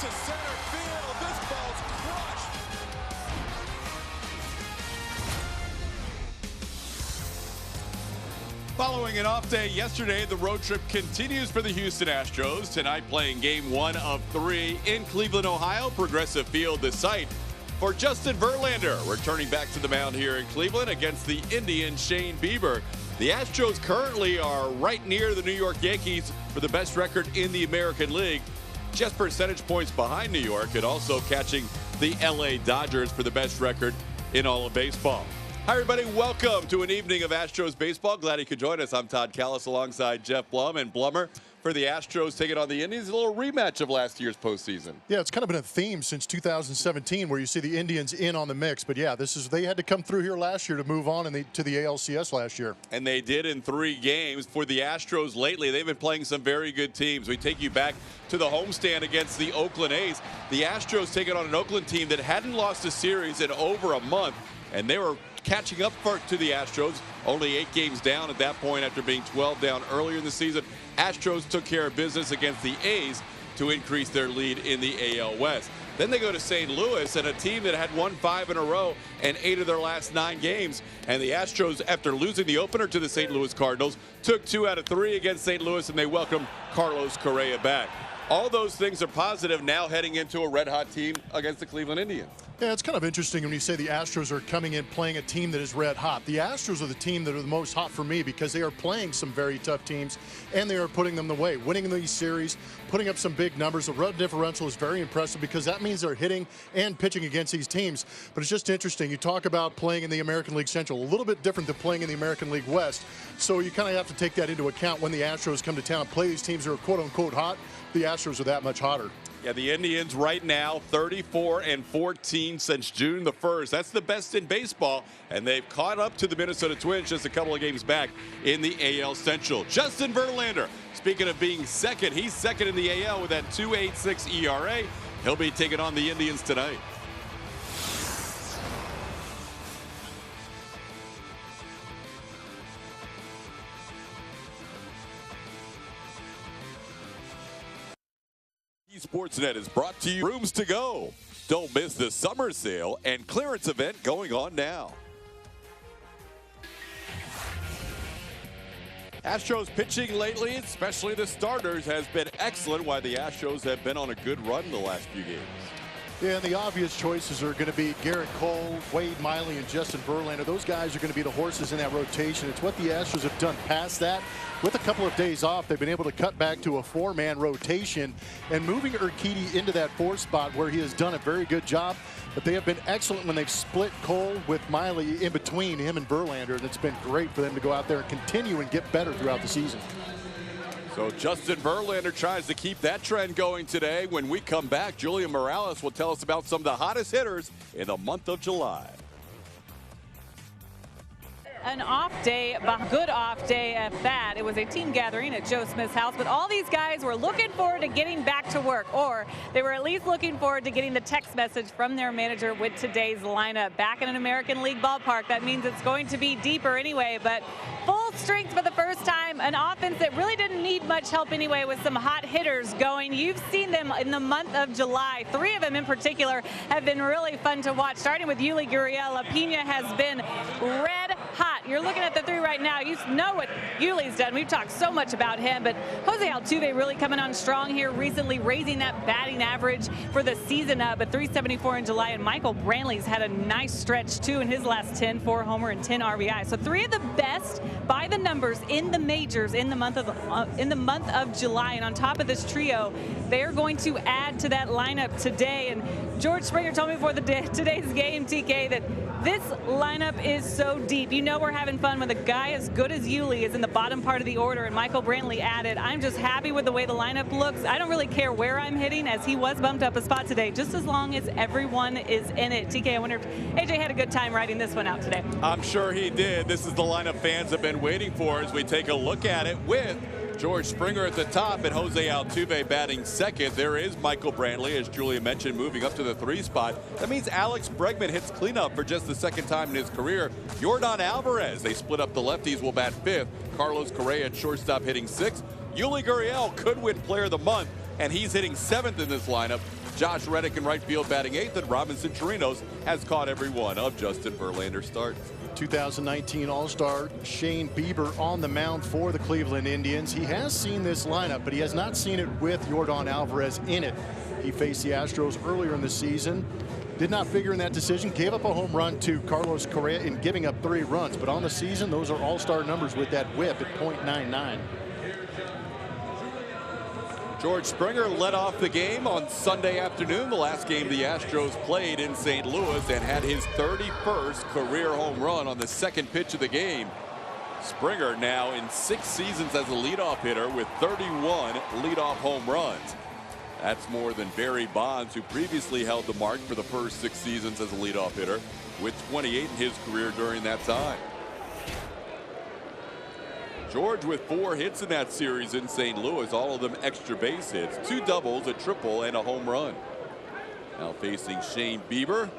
to center field. This ball's crushed. Following an off day yesterday, the road trip continues for the Houston Astros. Tonight playing game 1 of 3 in Cleveland, Ohio. Progressive Field, the site for Justin Verlander, returning back to the mound here in Cleveland against the Indians' Shane Bieber. The Astros currently are right near the New York Yankees for the best record in the American League, just percentage points behind New York, and also catching the LA Dodgers for the best record in all of baseball. Hi, everybody. Welcome to an evening of Astros baseball. Glad you could join us. I'm Todd Callis alongside Jeff Blum. And Blummer, for the Astros taking on the Indians, a little rematch of last year's postseason. Yeah, it's kind of been a theme since 2017 where you see the Indians in on the mix. But yeah, they had to come through here last year to move on to the ALCS last year. And they did in 3 games. For the Astros lately, they've been playing some very good teams. We take you back to the homestand against the Oakland A's. The Astros taking on an Oakland team that hadn't lost a series in over a month. And they were catching up to the Astros, only 8 games down at that point after being 12 down earlier in the season. Astros took care of business against the A's to increase their lead in the AL West. Then they go to St. Louis, and a team that had won 5 in a row and 8 of their last 9 games. And the Astros, after losing the opener to the St. Louis Cardinals, took 2 out of 3 against St. Louis, and they welcomed Carlos Correa back. All those things are positive now heading into a red-hot team against the Cleveland Indians. Yeah, it's kind of interesting when you say the Astros are coming in playing a team that is red hot. The Astros are the team that are the most hot for me because they are playing some very tough teams and they are putting them away, winning these series, putting up some big numbers. The run differential is very impressive because that means they're hitting and pitching against these teams. But it's just interesting. You talk about playing in the American League Central, a little bit different than playing in the American League West. So you kind of have to take that into account when the Astros come to town and play these teams that are quote-unquote hot. The Astros are that much hotter. Yeah, the Indians right now 34-14 since June the 1st. That's the best in baseball, and they've caught up to the Minnesota Twins just a couple of games back in the AL Central. Justin Verlander, speaking of being second, he's second in the AL with that 2.86 ERA. He'll be taking on the Indians tonight. SportsNet is brought to you Rooms to Go. Don't miss the summer sale and clearance event going on now. Astros pitching lately, especially the starters, has been excellent, while the Astros have been on a good run the last few games. Yeah, and the obvious choices are going to be Garrett Cole, Wade Miley, and Justin Verlander. Those guys are going to be the horses in that rotation. It's what the Astros have done past that. With a couple of days off, they've been able to cut back to a 4-man rotation and moving Urquidy into that 4 spot where he has done a very good job. But they have been excellent when they've split Cole with Miley in between him and Verlander, and it's been great for them to go out there and continue and get better throughout the season. So Justin Verlander tries to keep that trend going today. When we come back, Julian Morales will tell us about some of the hottest hitters in the month of July. An off day, a good off day at that. It was a team gathering at Joe Smith's house, but all these guys were looking forward to getting back to work, or they were at least looking forward to getting the text message from their manager with today's lineup. Back in an American League ballpark, that means it's going to be deeper anyway, but full strength for the first time, an offense that really didn't need much help anyway with some hot hitters going. You've seen them in the month of July. 3 of them in particular have been really fun to watch, starting with Yuli Gurriel. Pena has been red hot. You're looking at the 3 right now. You know what Yuli's done. We've talked so much about him, but Jose Altuve really coming on strong here recently, raising that batting average for the season up at 374 in July, and Michael Brantley's had a nice stretch too in his last 10, 4 homer and 10 RBI. So 3 of the best by the numbers in the majors in the month of July. And on top of this trio, they're going to add to that lineup today. And George Springer told me before today's game, TK, that this lineup is so deep. You know we're having fun when the guy as good as Yuli is in the bottom part of the order and Michael Brantley added. I'm just happy with the way the lineup looks. I don't really care where I'm hitting, as he was bumped up a spot today, just as long as everyone is in it. TK, I wonder if AJ had a good time writing this one out today. I'm sure he did. This is the lineup fans have been waiting for as we take a look at it with George Springer at the top and Jose Altuve batting second. There is Michael Brantley, as Julia mentioned, moving up to the 3 spot. That means Alex Bregman hits cleanup for just the 2nd time in his career. Yordan Alvarez, they split up the lefties, will bat 5th. Carlos Correa at shortstop hitting 6th. Yuli Gurriel could win Player of the Month, and he's hitting 7th in this lineup. Josh Reddick in right field batting 8th, and Robinson Chirinos has caught every one of Justin Verlander's starts. 2019 All-Star Shane Bieber on the mound for the Cleveland Indians. He has seen this lineup, but he has not seen it with Yordan Alvarez in it. He faced the Astros earlier in the season. Did not figure in that decision. Gave up a home run to Carlos Correa in giving up 3 runs. But on the season, those are all-star numbers with that whip at .99. George Springer led off the game on Sunday afternoon, the last game the Astros played in St. Louis, and had his 31st career home run on the second pitch of the game. Springer now in 6 seasons as a leadoff hitter with 31 leadoff home runs. That's more than Barry Bonds, who previously held the mark for the first 6 seasons as a leadoff hitter, with 28 in his career during that time. George with 4 hits in that series in St. Louis, all of them extra base hits, 2 doubles, a triple, and a home run. Now facing Shane Bieber,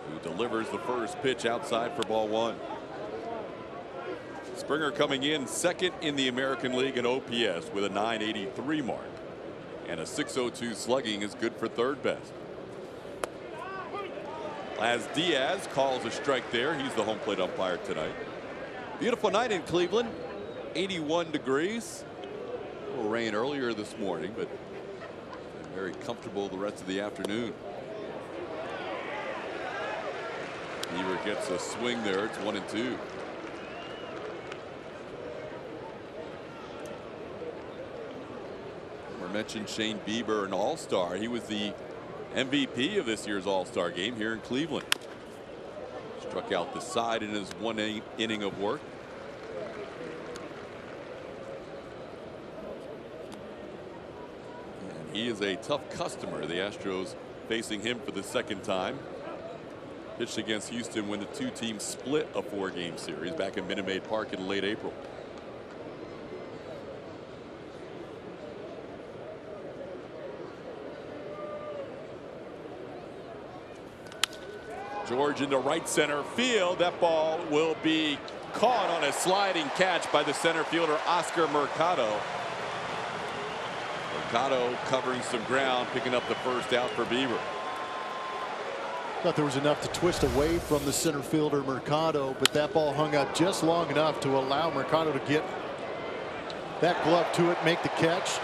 who delivers the first pitch outside for ball 1. Springer coming in second in the American League in OPS with a .983 mark. And a .602 slugging is good for 3rd best. As Diaz calls a strike there, he's the home plate umpire tonight. Beautiful night in Cleveland, 81 degrees. A little rain earlier this morning, but very comfortable the rest of the afternoon. Bieber gets a swing there. It's 1-2. We mentioned Shane Bieber, an all-star. He was the MVP of this year's all-star game here in Cleveland. Struck out the side in his 1 inning of work. And he is a tough customer. The Astros facing him for the 2nd time. Pitched against Houston when the 2 teams split a 4-game series back in Minute Maid Park in late April. George into right center field. That ball will be caught on a sliding catch by the center fielder Oscar Mercado. Mercado covering some ground, picking up the first out for Bieber. Thought there was enough to twist away from the center fielder Mercado, but that ball hung up just long enough to allow Mercado to get that glove to it, make the catch.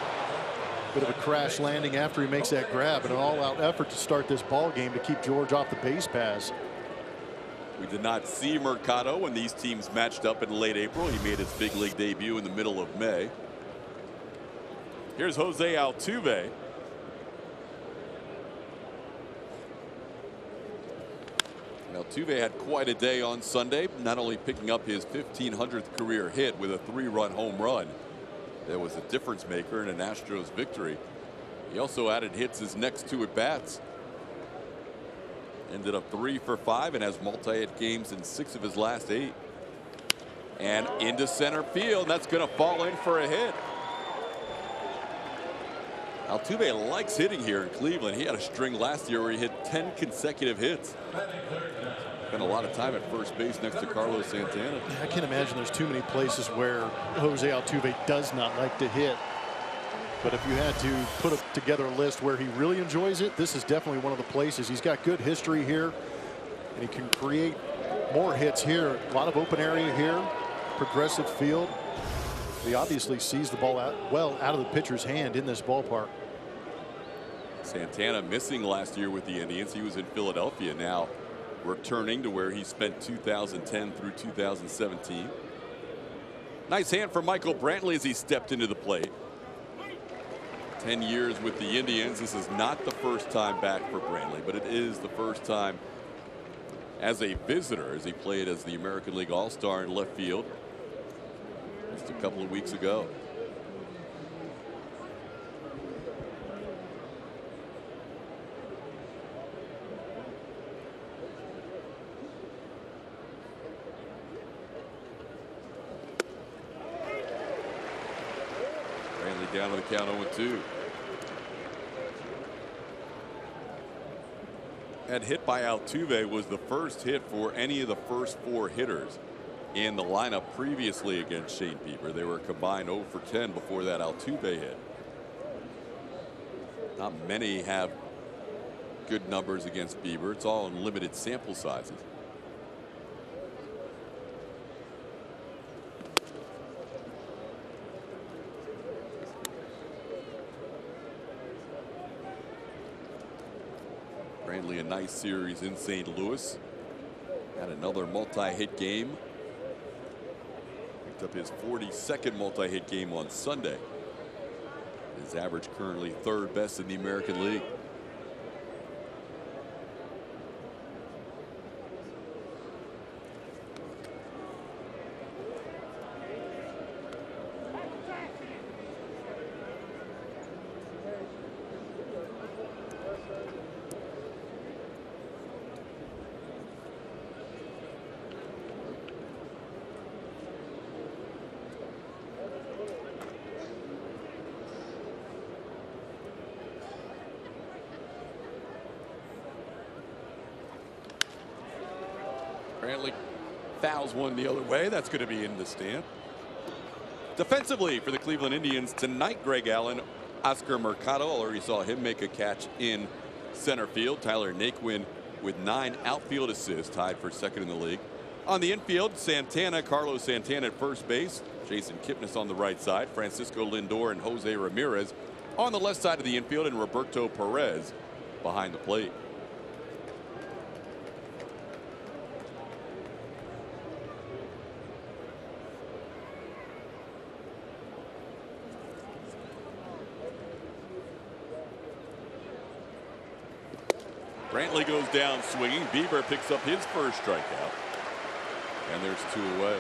Bit of a crash landing after he makes that grab, and an all-out effort to start this ball game to keep George off the base paths. We did not see Mercado when these teams matched up in late April. He made his big league debut in the middle of May. Here's Jose Altuve. Altuve had quite a day on Sunday, not only picking up his 1,500th career hit with a 3-run home run. That was a difference maker in an Astros victory. He also added hits his next 2 at bats. Ended up 3 for 5 and has multi-hit games in 6 of his last 8. And into center field. That's going to fall in for a hit. Altuve likes hitting here in Cleveland. He had a string last year where he hit 10 consecutive hits. Spent a lot of time at first base next to Carlos Santana. I can't imagine there's too many places where Jose Altuve does not like to hit. But if you had to put together a list where he really enjoys it, this is definitely one of the places. He's got good history here, and he can create more hits here. A lot of open area here, progressive field. He obviously sees the ball well out of the pitcher's hand in this ballpark. Santana missing last year with the Indians. He was in Philadelphia, now returning to where he spent 2010 through 2017. Nice hand for Michael Brantley as he stepped into the plate. 10 years with the Indians. This is not the first time back for Brantley, but it is the first time as a visitor, as he played as the American League All-Star in left field just a couple of weeks ago. Brantley down to the count 0-2. That hit by Altuve was the first hit for any of the first 4 hitters in the lineup previously against Shane Bieber. They were combined 0 for 10 before that Altuve hit. Not many have good numbers against Bieber. It's all in limited sample sizes. Brantley, a nice series in St. Louis. Had another multi-hit game. Picked up his 42nd multi-hit game on Sunday. His average currently third best in the American League. Brantley fouls one the other way. That's going to be in the stand. Defensively for the Cleveland Indians tonight, Greg Allen, Oscar Mercado. Already saw him make a catch in center field. Tyler Naquin with 9 outfield assists, tied for second in the league. On the infield, Santana, Carlos Santana at first base. Jason Kipnis on the right side. Francisco Lindor and Jose Ramirez on the left side of the infield, and Roberto Perez behind the plate. Brantley goes down swinging. Bieber picks up his first strikeout. And there's 2 away.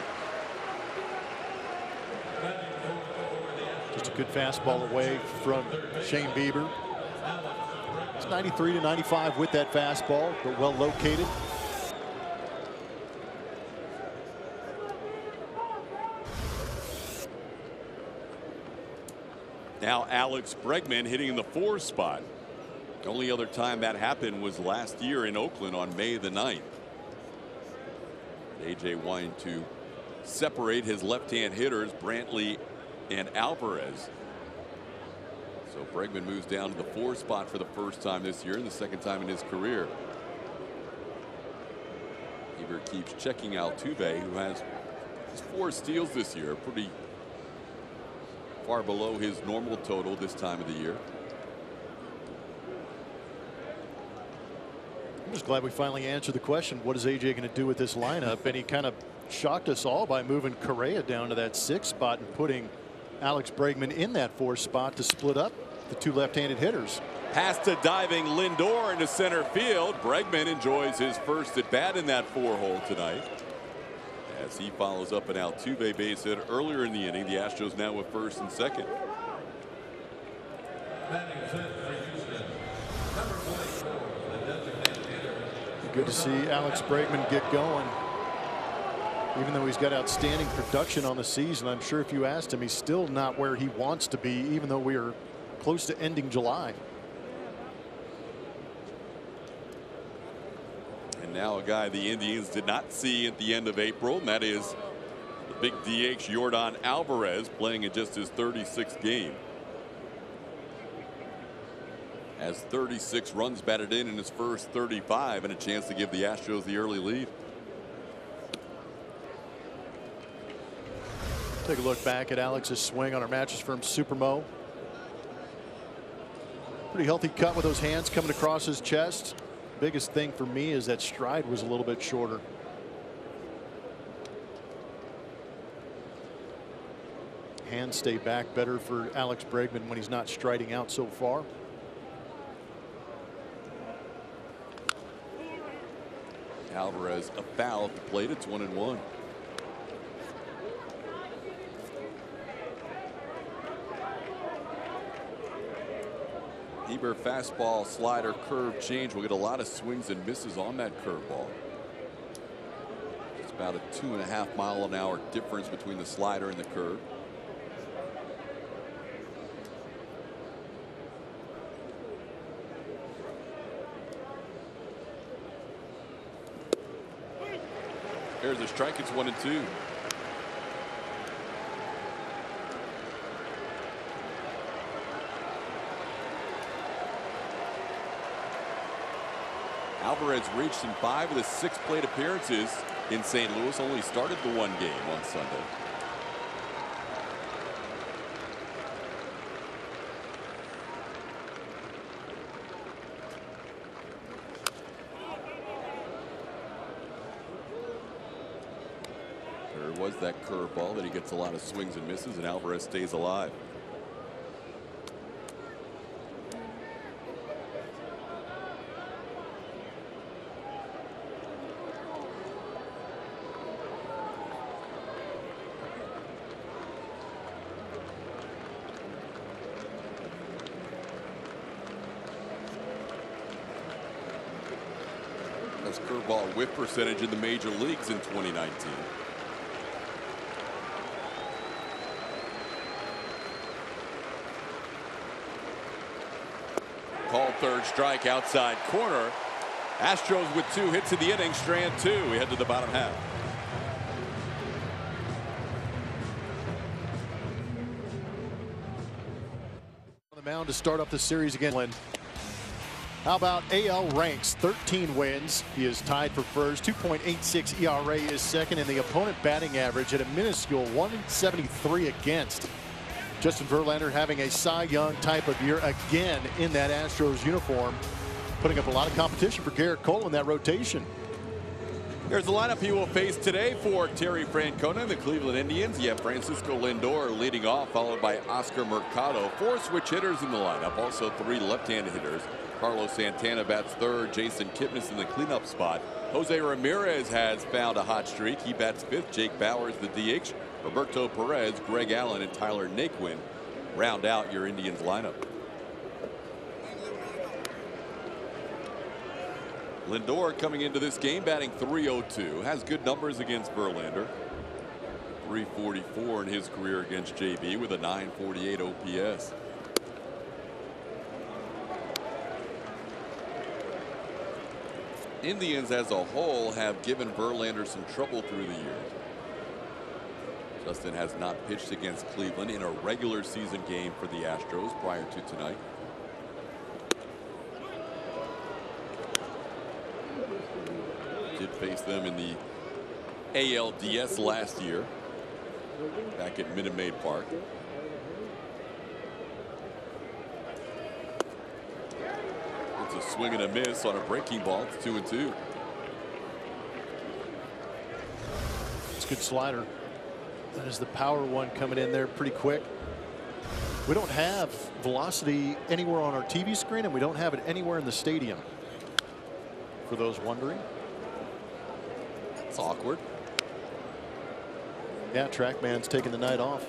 Just a good fastball away from Shane Bieber. It's 93 to 95 with that fastball, but well located. Now Alex Bregman hitting in the 4 spot. The only other time that happened was last year in Oakland on May the 9th. AJ wanting to separate his left-hand hitters, Brantley and Alvarez. So Bregman moves down to the 4 spot for the first time this year, and the second time in his career. Bieber keeps checking Altuve, who has just 4 steals this year, pretty far below his normal total this time of the year. I'm just glad we finally answered the question, what is AJ going to do with this lineup? And he kind of shocked us all by moving Correa down to that 6th spot and putting Alex Bregman in that 4th spot to split up the 2 left-handed hitters. Pass to diving Lindor into center field. Bregman enjoys his first at bat in that 4-hole tonight, as he follows up an Altuve base hit earlier in the inning. The Astros now with first and second. Good to see Alex Bregman get going. Even though he's got outstanding production on the season, I'm sure if you asked him, he's still not where he wants to be, even though we are close to ending July. And now a guy the Indians did not see at the end of April, and that is the big DH Yordan Alvarez, playing in just his 36th game. Has 36 runs batted in his first 35, and a chance to give the Astros the early lead. Take a look back at Alex's swing on our Mattress Firm Supermo. Pretty healthy cut with those hands coming across his chest. Biggest thing for me is that stride was a little bit shorter. Hands stay back better for Alex Bregman when he's not striding out so far. Alvarez a foul at the plate. It's 1-1. Bieber fastball, slider, curve change. We'll get a lot of swings and misses on that curveball. It's about a 2.5 mile an hour difference between the slider and the curve. There's a strike. It's 1-2. Alvarez reached in 5 of the 6 plate appearances in St. Louis. Only started the 1 game on Sunday. There was that curveball that he gets a lot of swings and misses, and Alvarez stays alive. Best curveball whip percentage in the major leagues in 2019. Called third strike outside corner. Astros with 2 hits in the inning. Strand 2. We head to the bottom half. On the mound to start up the series again. How about AL ranks? 13 wins. He is tied for first. 2.86 ERA is second, and the opponent batting average at a minuscule 173 against. Justin Verlander having a Cy Young type of year again in that Astros uniform, putting up a lot of competition for Garrett Cole in that rotation. Here's the lineup he will face today for Terry Francona, the Cleveland Indians. You have Francisco Lindor leading off, followed by Oscar Mercado. 4 switch hitters in the lineup, also 3 left-handed hitters. Carlos Santana bats third. Jason Kipnis in the cleanup spot. Jose Ramirez has found a hot streak. He bats 5th. Jake Bauers the DH. Roberto Perez, Greg Allen, and Tyler Naquin round out your Indians lineup. Lindor coming into this game batting .302. Has good numbers against Verlander. .344 in his career against JB with a .948 OPS. Indians as a whole have given Verlander some trouble through the years. Justin has not pitched against Cleveland in a regular season game for the Astros prior to tonight. Did face them in the ALDS last year back at Minute Maid Park. It's a swing and a miss on a breaking ball. It's 2-2. It's a good slider. That is the power one coming in there pretty quick. We don't have velocity anywhere on our TV screen, and we don't have it anywhere in the stadium. For those wondering. It's awkward. Yeah, TrackMan's taking the night off.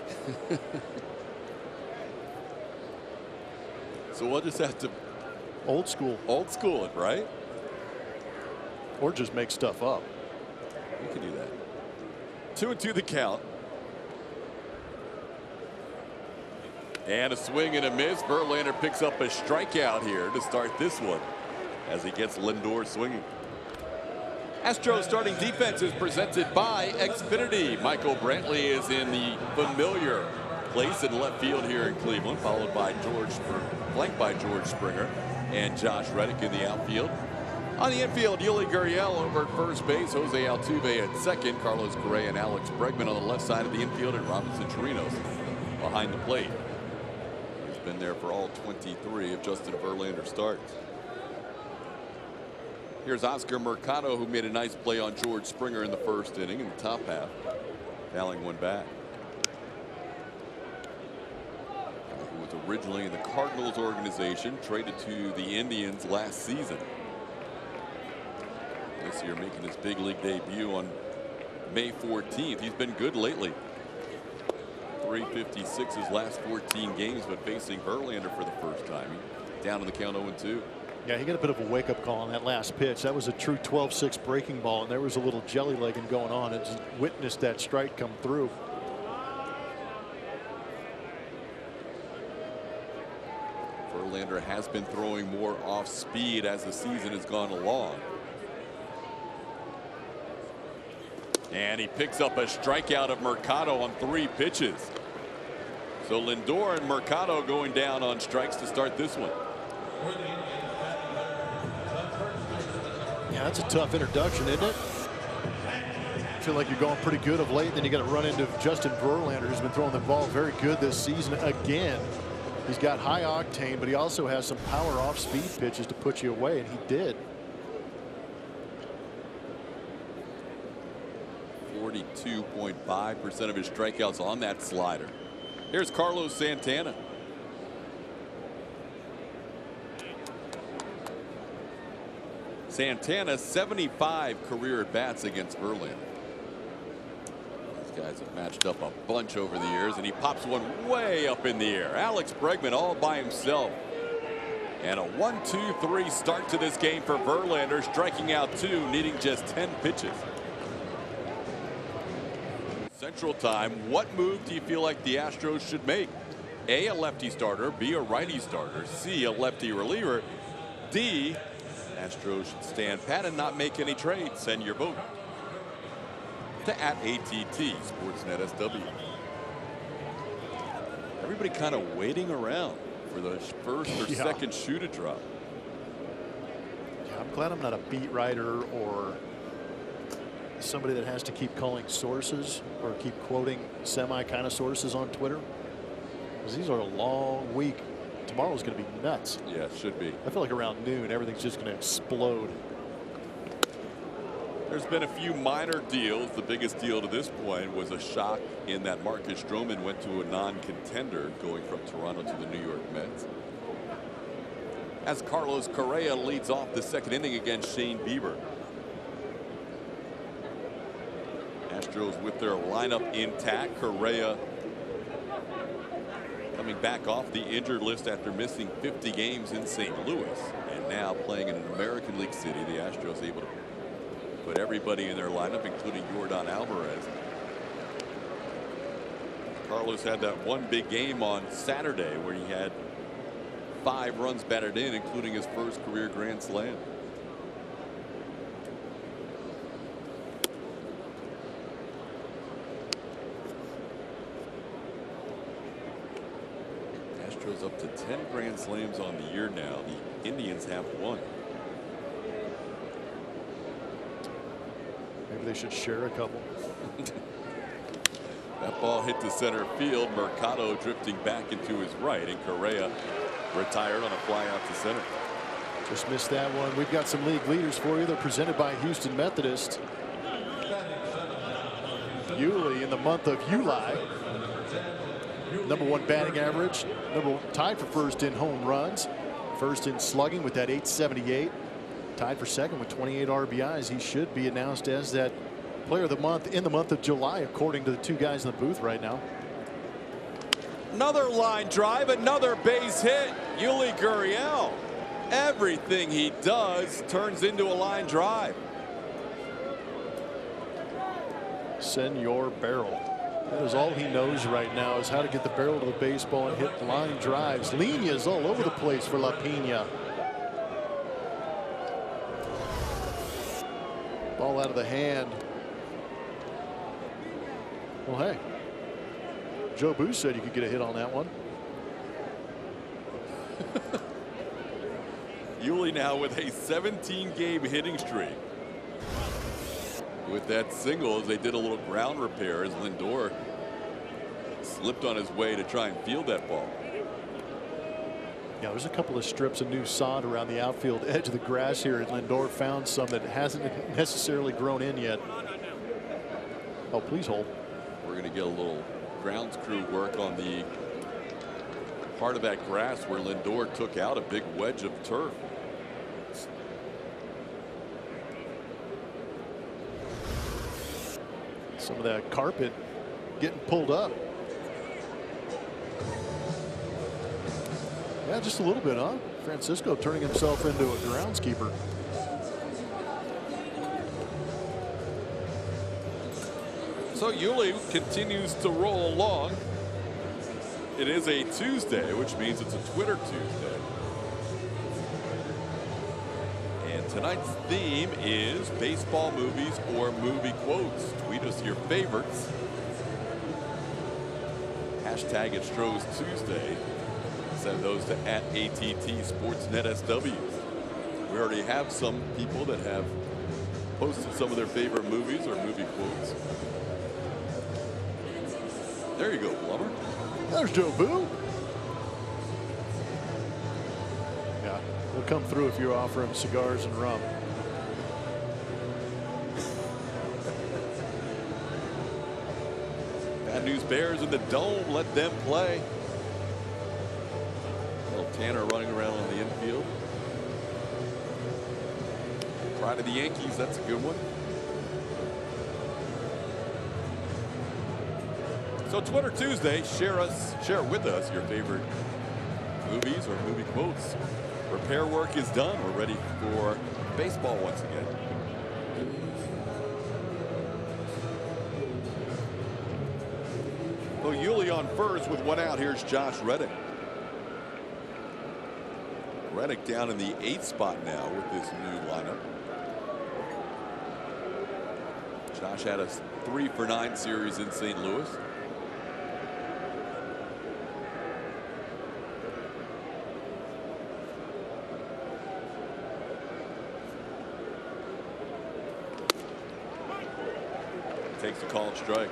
So we'll just have to old school it, right? Or just make stuff up. We can do that. 2-2 the count. And a swing and a miss. Verlander picks up a strikeout here to start this one as he gets Lindor swinging. Astros starting defense is presented by Xfinity. Michael Brantley is in the familiar place in left field here in Cleveland, followed by flanked by George Springer and Josh Reddick in the outfield. On the infield, Yuli Gurriel over at first base, Jose Altuve at second, Carlos Correa and Alex Bregman on the left side of the infield, and Robinson Chirinos behind the plate. He's been there for all 23 of Justin Verlander starts. Here's Oscar Mercado, who made a nice play on George Springer in the first inning in the top half, fouling one back. Who was originally in the Cardinals organization, traded to the Indians last season. This year making his big league debut on May 14th. He's been good lately. .356 his last 14 games, but facing Verlander for the first time. Down in the count 0-2. Yeah, he got a bit of a wake-up call on that last pitch. That was a true 12-6 breaking ball, and there was a little jelly-legging going on. It just witnessed that strike come through. Verlander has been throwing more off speed as the season has gone along. And he picks up a strikeout of Mercado on 3 pitches. So Lindor and Mercado going down on strikes to start this one. That's a tough introduction, isn't it? I feel like you're going pretty good of late. Then you got to run into Justin Verlander, who's been throwing the ball very good this season again. He's got high octane, but he also has some power off speed pitches to put you away, and he did. 42.5% of his strikeouts on that slider. Here's Carlos Santana. Santana 75 career at bats against Verlander. These guys have matched up a bunch over the years, and he pops one way up in the air. Alex Bregman all by himself. And a 1-2-3 start to this game for Verlander, striking out 2, needing just 10 pitches. Central Time, what move do you feel like the Astros should make? A lefty starter, B, a righty starter, C, a lefty reliever, D, Astros should stand pat and not make any trades. Send your vote to @AT&T SportsNet SW. Everybody kind of waiting around for the first or second shoe to drop. Yeah, I'm glad I'm not a beat writer or somebody that has to keep calling sources or keep quoting semi kind of sources on Twitter, because these are a long week. Tomorrow's going to be nuts. Yeah, it should be. I feel like around noon everything's just going to explode. There's been a few minor deals. The biggest deal to this point was a shock in that Marcus Stroman went to a non-contender, going from Toronto to the New York Mets. As Carlos Correa leads off the second inning against Shane Bieber. Astros with their lineup intact. Correa coming back off the injured list after missing 50 games in St. Louis, and now playing in an American League city. The Astros able to put everybody in their lineup, including Yordan Alvarez. Carlos had that one big game on Saturday where he had 5 runs batted in, including his first career grand slam. Astros up to 10 grand slams on the year now. The Indians have 1. Maybe they should share a couple. That ball hit to center field. Mercado drifting back into his right, and Correa retired on a fly out to center. Just missed that one. We've got some league leaders for you. They're presented by Houston Methodist. Yuli in the month of July. #1 batting average, tied for first in home runs, first in slugging with that .878, tied for second with 28 RBIs. He should be announced as that player of the month in the month of July, according to the 2 guys in the booth right now. Another line drive, another base hit. Yuli Gurriel, everything he does turns into a line drive. Senor Barrel. That is all he knows right now, is how to get the barrel to the baseball and hit line drives. Líneas all over the place for La Pina. Ball out of the hand. Well, hey, Joe Booth said you could get a hit on that one. Yuli now with a 17-game hitting streak. With that single, as they did a little ground repair, as Lindor slipped on his way to try and field that ball. Yeah, there's a couple of strips of new sod around the outfield edge of the grass here, and Lindor found some that hasn't necessarily grown in yet. Oh, please hold. We're going to get a little grounds crew work on the part of that grass where Lindor took out a big wedge of turf. Some of that carpet getting pulled up. Yeah, just a little bit, huh? Francisco turning himself into a groundskeeper. So Yuli continues to roll along. It is a Tuesday, which means it's a Twitter Tuesday. And tonight's theme is baseball movies or movie quotes. Tweet us your favorites. Hashtag Astros Tuesday. Send those to @AT&T SportsNet SW. We already have some people that have posted some of their favorite movies or movie quotes. There you go, Plummer. There's Joe Boo. Yeah, we'll come through if you offer him cigars and rum. Bad News Bears in the Dome. Let them play. Well, Tanner running around on the infield. Pride of the Yankees. That's a good one. So Twitter Tuesday, share with us your favorite movies or movie quotes. Repair work is done. We're ready for baseball once again. So Yuli on first with one out. Here's Josh Reddick. Reddick down in the 8th spot now with this new lineup. Josh had a 3-for-9 series in St. Louis. Takes a called strike.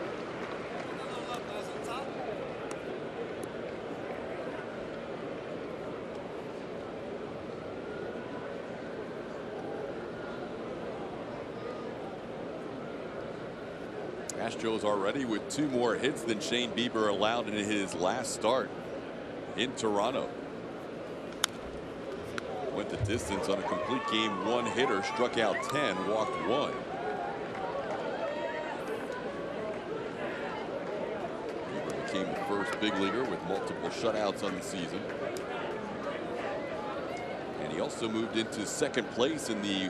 Astros already with 2 more hits than Shane Bieber allowed in his last start in Toronto. Went the distance on a complete game 1 hitter, struck out 10, walked 1. Bieber became the first big leaguer with multiple shutouts on the season. And he also moved into 2nd place in the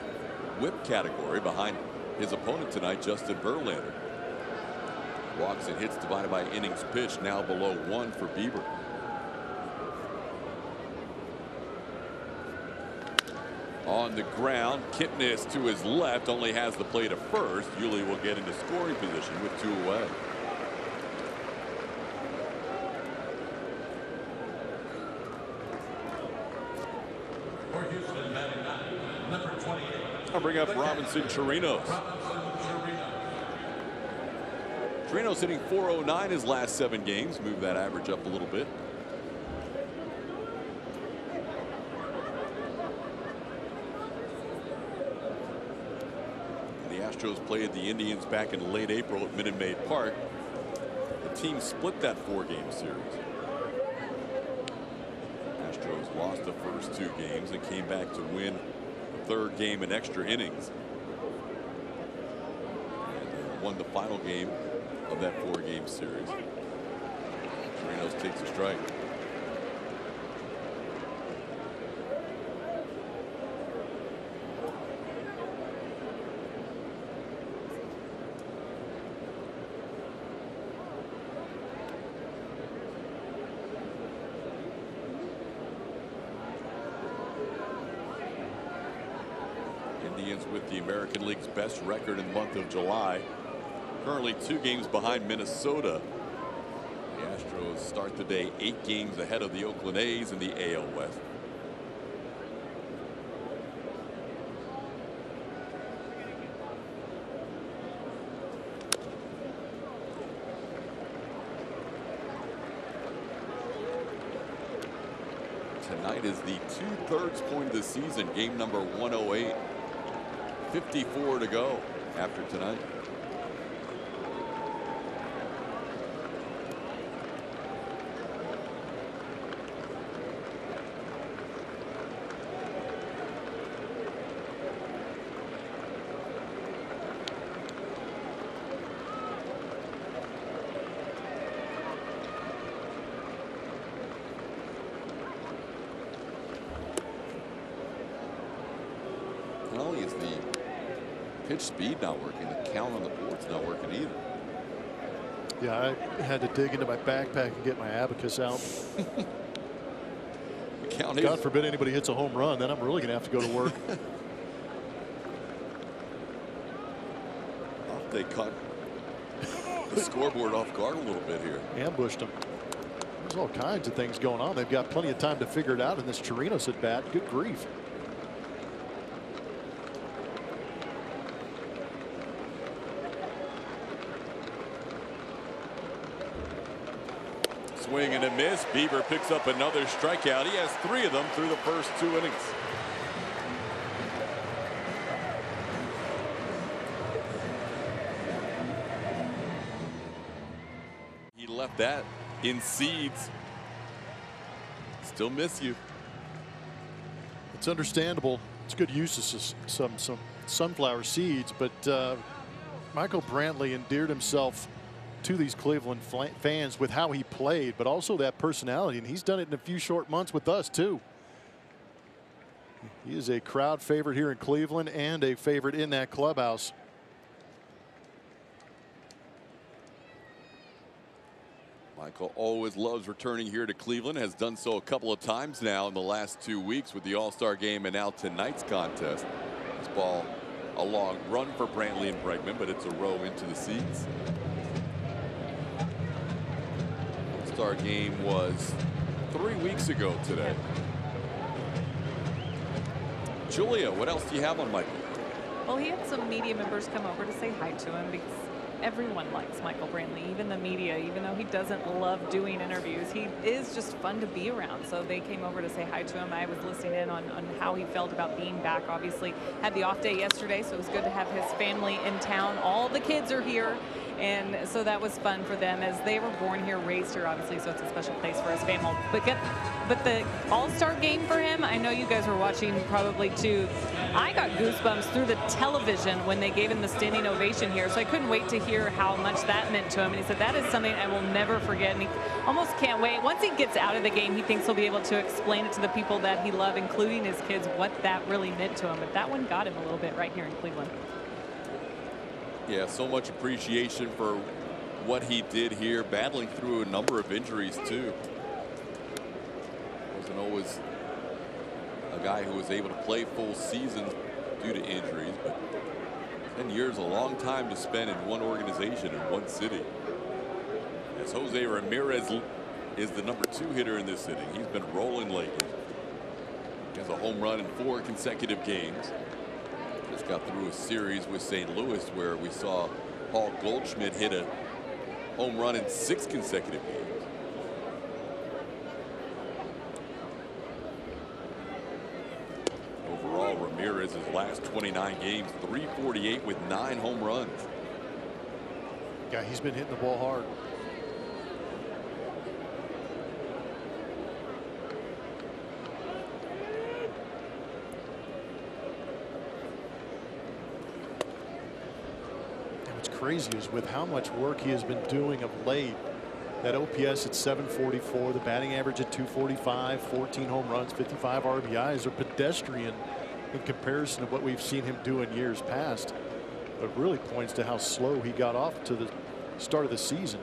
whip category behind his opponent tonight, Justin Verlander. Walks and hits divided by innings pitched now below 1 for Bieber. On the ground, Kipnis to his left only has the play to first. Yuli will get into scoring position with 2 away. For Houston, batting 9, number 28. I'll bring up Robinson Chirinos. Chirinos hitting .409 his last 7 games. Move that average up a little bit. The Astros played the Indians back in late April at Minute Maid Park. The team split that 4-game series. Astros lost the first 2 games and came back to win the 3rd game in extra innings. And won the final game of that 4-game series. Chirinos takes a strike. Indians with the American League's best record in the month of July. Currently 2 games behind Minnesota. The Astros start the day 8 games ahead of the Oakland A's in the AL West. Tonight is the 2/3 point of the season, game number 108. 54 to go after tonight. Not only is the pitch speed not working, the count on the board's not working either. Yeah, I had to dig into my backpack and get my abacus out. The count God forbid anybody hits a home run, then I'm really going to have to go to work. They caught the scoreboard off guard a little bit here. Ambushed them. There's all kinds of things going on. They've got plenty of time to figure it out in this Chirinos at bat. Good grief. Swing and a miss. Bieber picks up another strikeout. He has 3 of them through the first 2 innings. He left that in seeds. Still miss you. It's understandable. It's good use of some sunflower seeds, but Michael Brantley endeared himself to these Cleveland fans with how he played, but also that personality, and he's done it in a few short months with us too. He is a crowd favorite here in Cleveland and a favorite in that clubhouse. Michael always loves returning here to Cleveland, has done so a couple of times now in the last 2 weeks with the All-Star game and now tonight's contest. This ball a long run for Brantley and Bregman, but it's a row into the seats. All-Star game was 3 weeks ago today. Julia, what else do you have on Michael? Well, he had some media members come over to say hi to him because everyone likes Michael Brantley, even the media, even though he doesn't love doing interviews. He is just fun to be around. So they came over to say hi to him. I was listening in on how he felt about being back. Obviously had the off day yesterday, so it was good to have his family in town. All the kids are here. And so that was fun for them as they were born here, raised here, obviously, so it's a special place for his family. But the All-Star game for him, I know you guys were watching probably too. I got goosebumps through the television when they gave him the standing ovation here, so I couldn't wait to hear how much that meant to him. And he said that is something I will never forget, and he almost can't wait. Once he gets out of the game, he thinks he'll be able to explain it to the people that he loves, including his kids, what that really meant to him. But that one got him a little bit right here in Cleveland. Yeah, so much appreciation for what he did here, battling through a number of injuries too. Wasn't always a guy who was able to play full seasons due to injuries, but 10 years, a long time to spend in one organization in one city. As Jose Ramirez is the #2 hitter in this inning. He's been rolling lately. He has a home run in 4 consecutive games. Just got through a series with St. Louis where we saw Paul Goldschmidt hit a home run in 6 consecutive games. Overall, Ramirez's last 29 games, 348 with 9 home runs. Yeah, he's been hitting the ball hard. Crazy is with how much work he has been doing of late. That OPS at 744, the batting average at 245, 14 home runs, 55 RBIs are pedestrian in comparison to what we've seen him do in years past. But it really points to how slow he got off to the start of the season.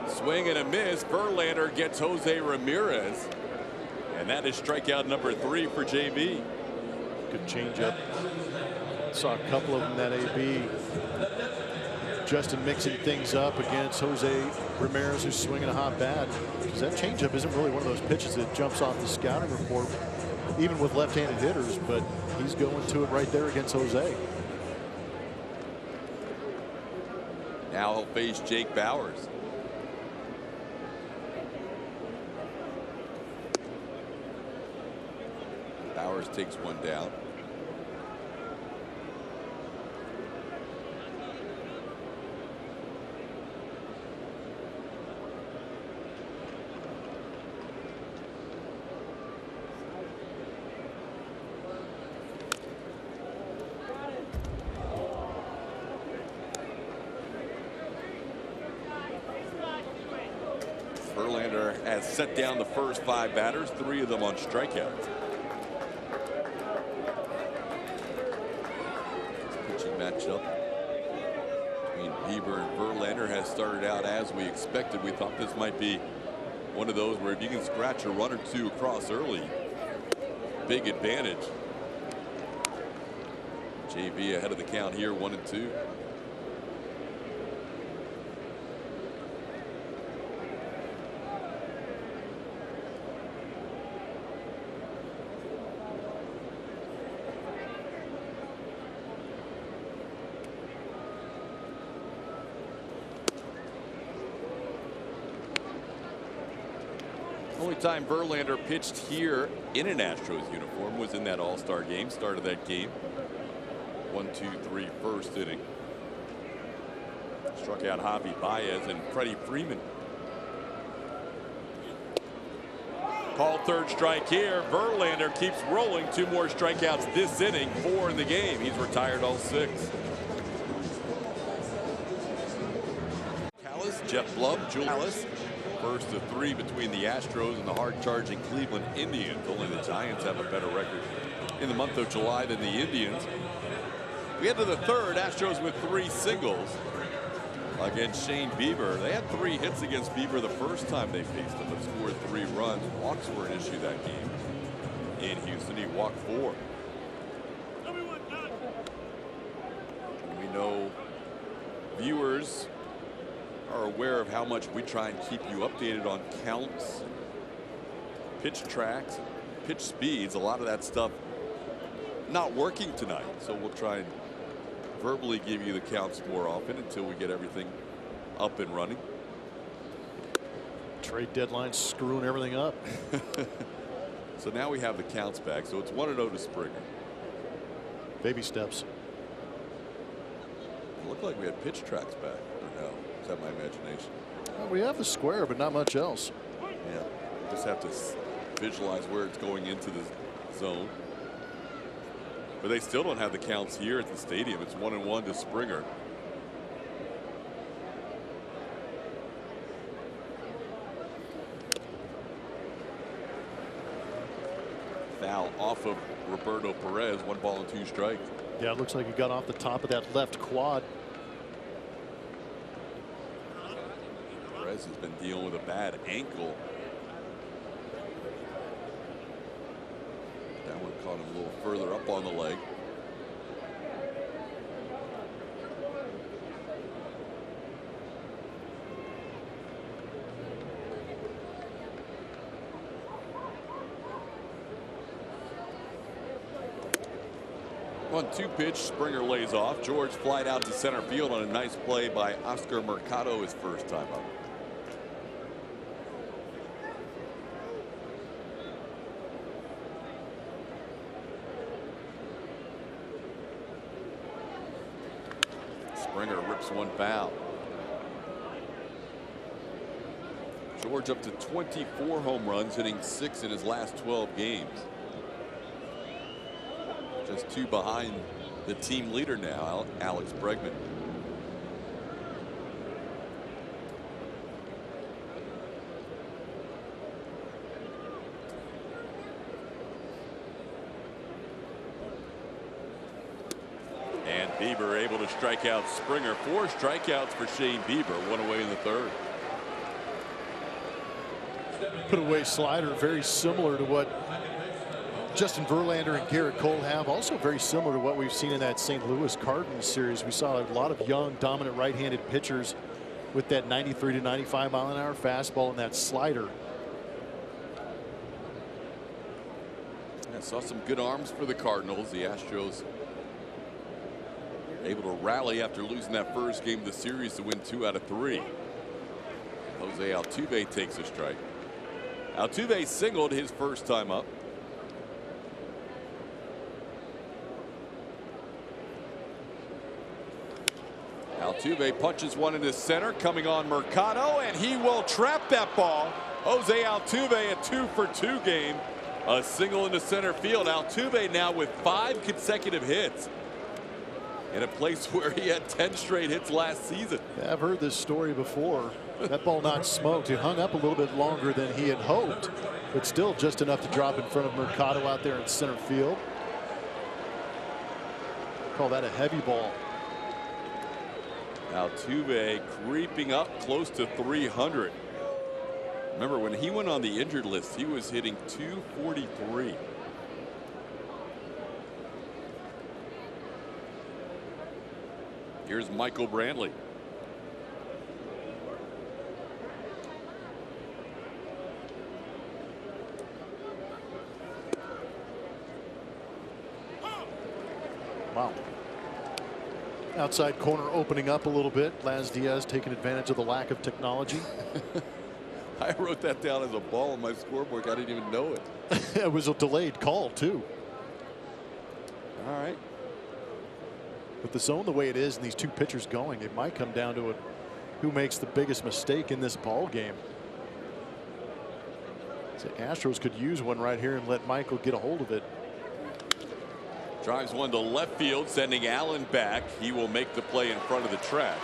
Swing and a miss. Verlander gets Jose Ramirez, and that is strikeout number 3 for JB. Good changeup. Saw a couple of them that AB. Justin mixing things up against Jose Ramirez, who's swinging a hot bat. Because that changeup isn't really one of those pitches that jumps off the scouting report, even with left-handed hitters, but he's going to it right there against Jose. Now he'll face Jake Bauers. Bauers takes one down. Verlander has set down the first 5 batters, 3 of them on strikeouts. This pitching matchup between Bieber and Verlander has started out as we expected. We thought this might be one of those where if you can scratch a run or 2 across early, big advantage. JV ahead of the count here, 1-2. Only time Verlander pitched here in an Astros uniform was in that All-Star game. Started that game. 1-2-3 first inning. Struck out Javi Baez and Freddie Freeman. Called third strike here. Verlander keeps rolling. 2 more strikeouts this inning. 4 in the game. He's retired all 6. Jeff Blum, Julius. First of 3 between the Astros and the hard-charging Cleveland Indians. Only the Giants have a better record in the month of July than the Indians. We get to the 3rd. Astros with 3 singles against Shane Bieber. They had 3 hits against Bieber the first time they faced him, but scored 3 runs. Walks were an issue that game in Houston. He walked 4. We know viewers are aware of how much we try and keep you updated on counts, pitch tracks, pitch speeds. A lot of that stuff not working tonight, so we'll try and verbally give you the counts more often until we get everything up and running. Trade deadline screwing everything up. So now we have the counts back, so it's 1-0 to Springer. Baby steps. It looked like we had pitch tracks back. Or no? Is that my imagination? Well, we have the square, but not much else. Yeah, just have to visualize where it's going into the zone. But they still don't have the counts here at the stadium. It's 1-1 to Springer. Foul off of Roberto Perez. 1 ball and 2 strikes. Yeah, it looks like he got off the top of that left quad. Perez has been dealing with a bad ankle. That one caught him a little further up on the leg. One-two pitch. Springer lays off. George flied out to center field on a nice play by Oscar Mercado, his first time up. Springer rips one foul. George up to 24 home runs, hitting 6 in his last 12 games. Just 2 behind the team leader now, Alex Bregman. And Bieber able to strike out Springer. 4 strikeouts for Shane Bieber. 1 away in the 3rd. Put away slider, very similar to what Justin Verlander and Garrett Cole have. Also very similar to what we've seen in that St. Louis Cardinals series. We saw a lot of young, dominant right-handed pitchers with that 93 to 95 mile an hour fastball and that slider. I saw some good arms for the Cardinals. The Astros able to rally after losing that first game of the series to win 2 out of 3. Jose Altuve takes a strike. Altuve singled his first time up. Altuve punches one into center, coming on Mercado, and he will trap that ball. Jose Altuve, a 2 for 2 game. A single into center field. Altuve now with 5 consecutive hits in a place where he had 10 straight hits last season. Yeah, I've heard this story before. That ball not smoked. It hung up a little bit longer than he had hoped, but still just enough to drop in front of Mercado out there in center field. Call that a heavy ball. Altuve creeping up close to 300. Remember, when he went on the injured list, he was hitting 243. Here's Michael Brantley. Wow. Outside corner opening up a little bit. Laz Diaz taking advantage of the lack of technology. I wrote that down as a ball on my scoreboard. I didn't even know it. It was a delayed call, too. All right. With the zone the way it is and these two pitchers going, it might come down to who makes the biggest mistake in this ball game. So Astros could use one right here and let Michael get a hold of it. Drives one to left field, sending Allen back. He will make the play in front of the track.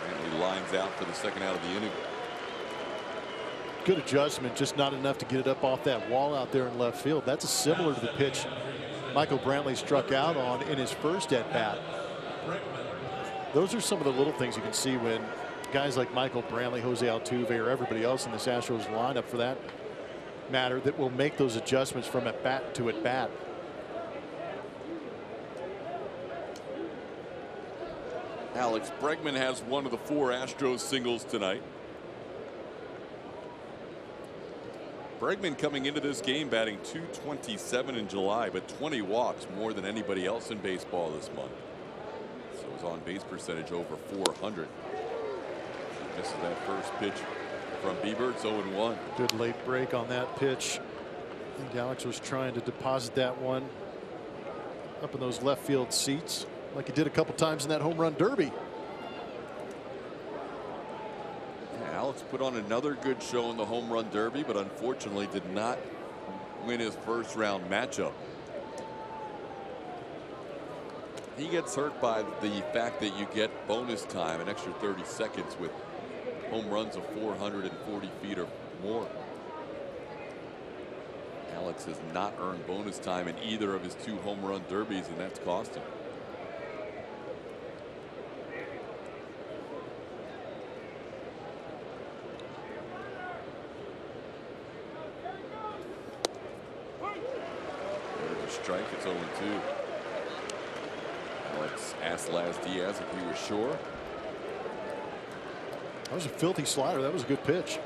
And he lines out for the second out of the inning. Good adjustment, just not enough to get it up off that wall out there in left field. That's similar to the pitch Michael Brantley struck out on in his first at bat. Those are some of the little things you can see when guys like Michael Brantley, Jose Altuve, or everybody else in this Astros lineup for that matter that will make those adjustments from at bat to at bat. Alex Bregman has one of the 4 Astros singles tonight. Bregman coming into this game batting .227 in July, but 20 walks, more than anybody else in baseball this month. So his on base percentage over 400. Misses that first pitch from Bieber. It's 0-1. Good late break on that pitch. I think Alex was trying to deposit that one up in those left field seats like he did a couple times in that home run derby. Alex put on another good show in the home run derby, but unfortunately did not win his first round matchup. He gets hurt by the fact that you get bonus time, an extra 30 seconds with home runs of 440 feet or more. Alex has not earned bonus time in either of his 2 home run derbies, and that's cost him. Strike. It's 0-2. Alex asked Laz Diaz if he was sure. That was a filthy slider. That was a good pitch.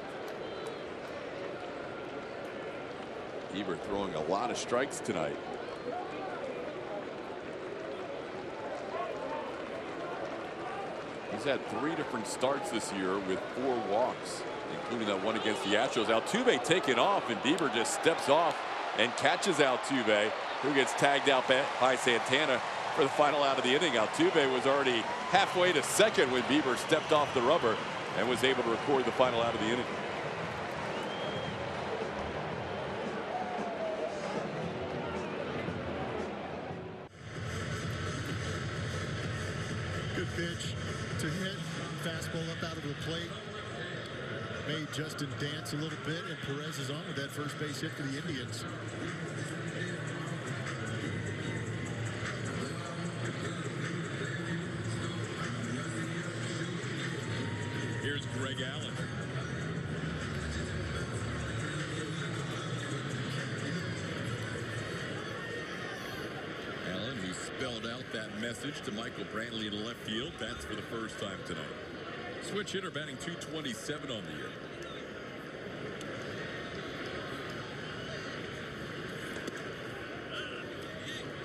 Bieber throwing a lot of strikes tonight. He's had 3 different starts this year with 4 walks, including that one against the Astros. Altuve taken off, and Bieber just steps off and catches Altuve, who gets tagged out by Santana for the final out of the inning. Altuve was already halfway to second when Bieber stepped off the rubber and was able to record the final out of the inning. Good pitch to hit. Fastball up out of the plate. Made Justin dance a little bit, and Perez is on with that first base hit for the Indians. Here's Greg Allen. Allen, who spelled out that message to Michael Brantley in left field. That's for the first time tonight. Switch hitter batting .227 on the year.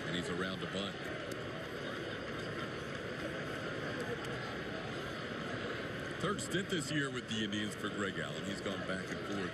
And he's around to bunt. Third stint this year with the Indians for Greg Allen. He's gone back and forth.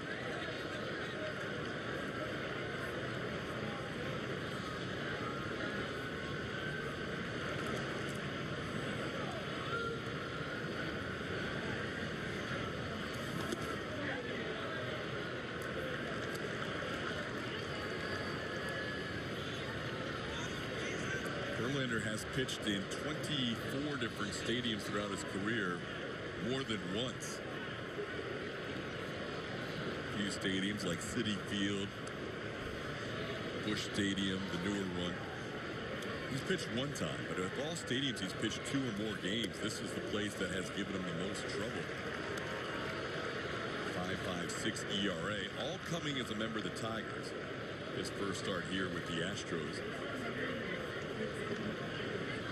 Verlander has pitched in 24 different stadiums throughout his career, more than once. A few stadiums like Citi Field, Busch Stadium, the newer one. He's pitched one time, but of all stadiums he's pitched 2 or more games, this is the place that has given him the most trouble. 5.56 ERA, all coming as a member of the Tigers. His first start here with the Astros.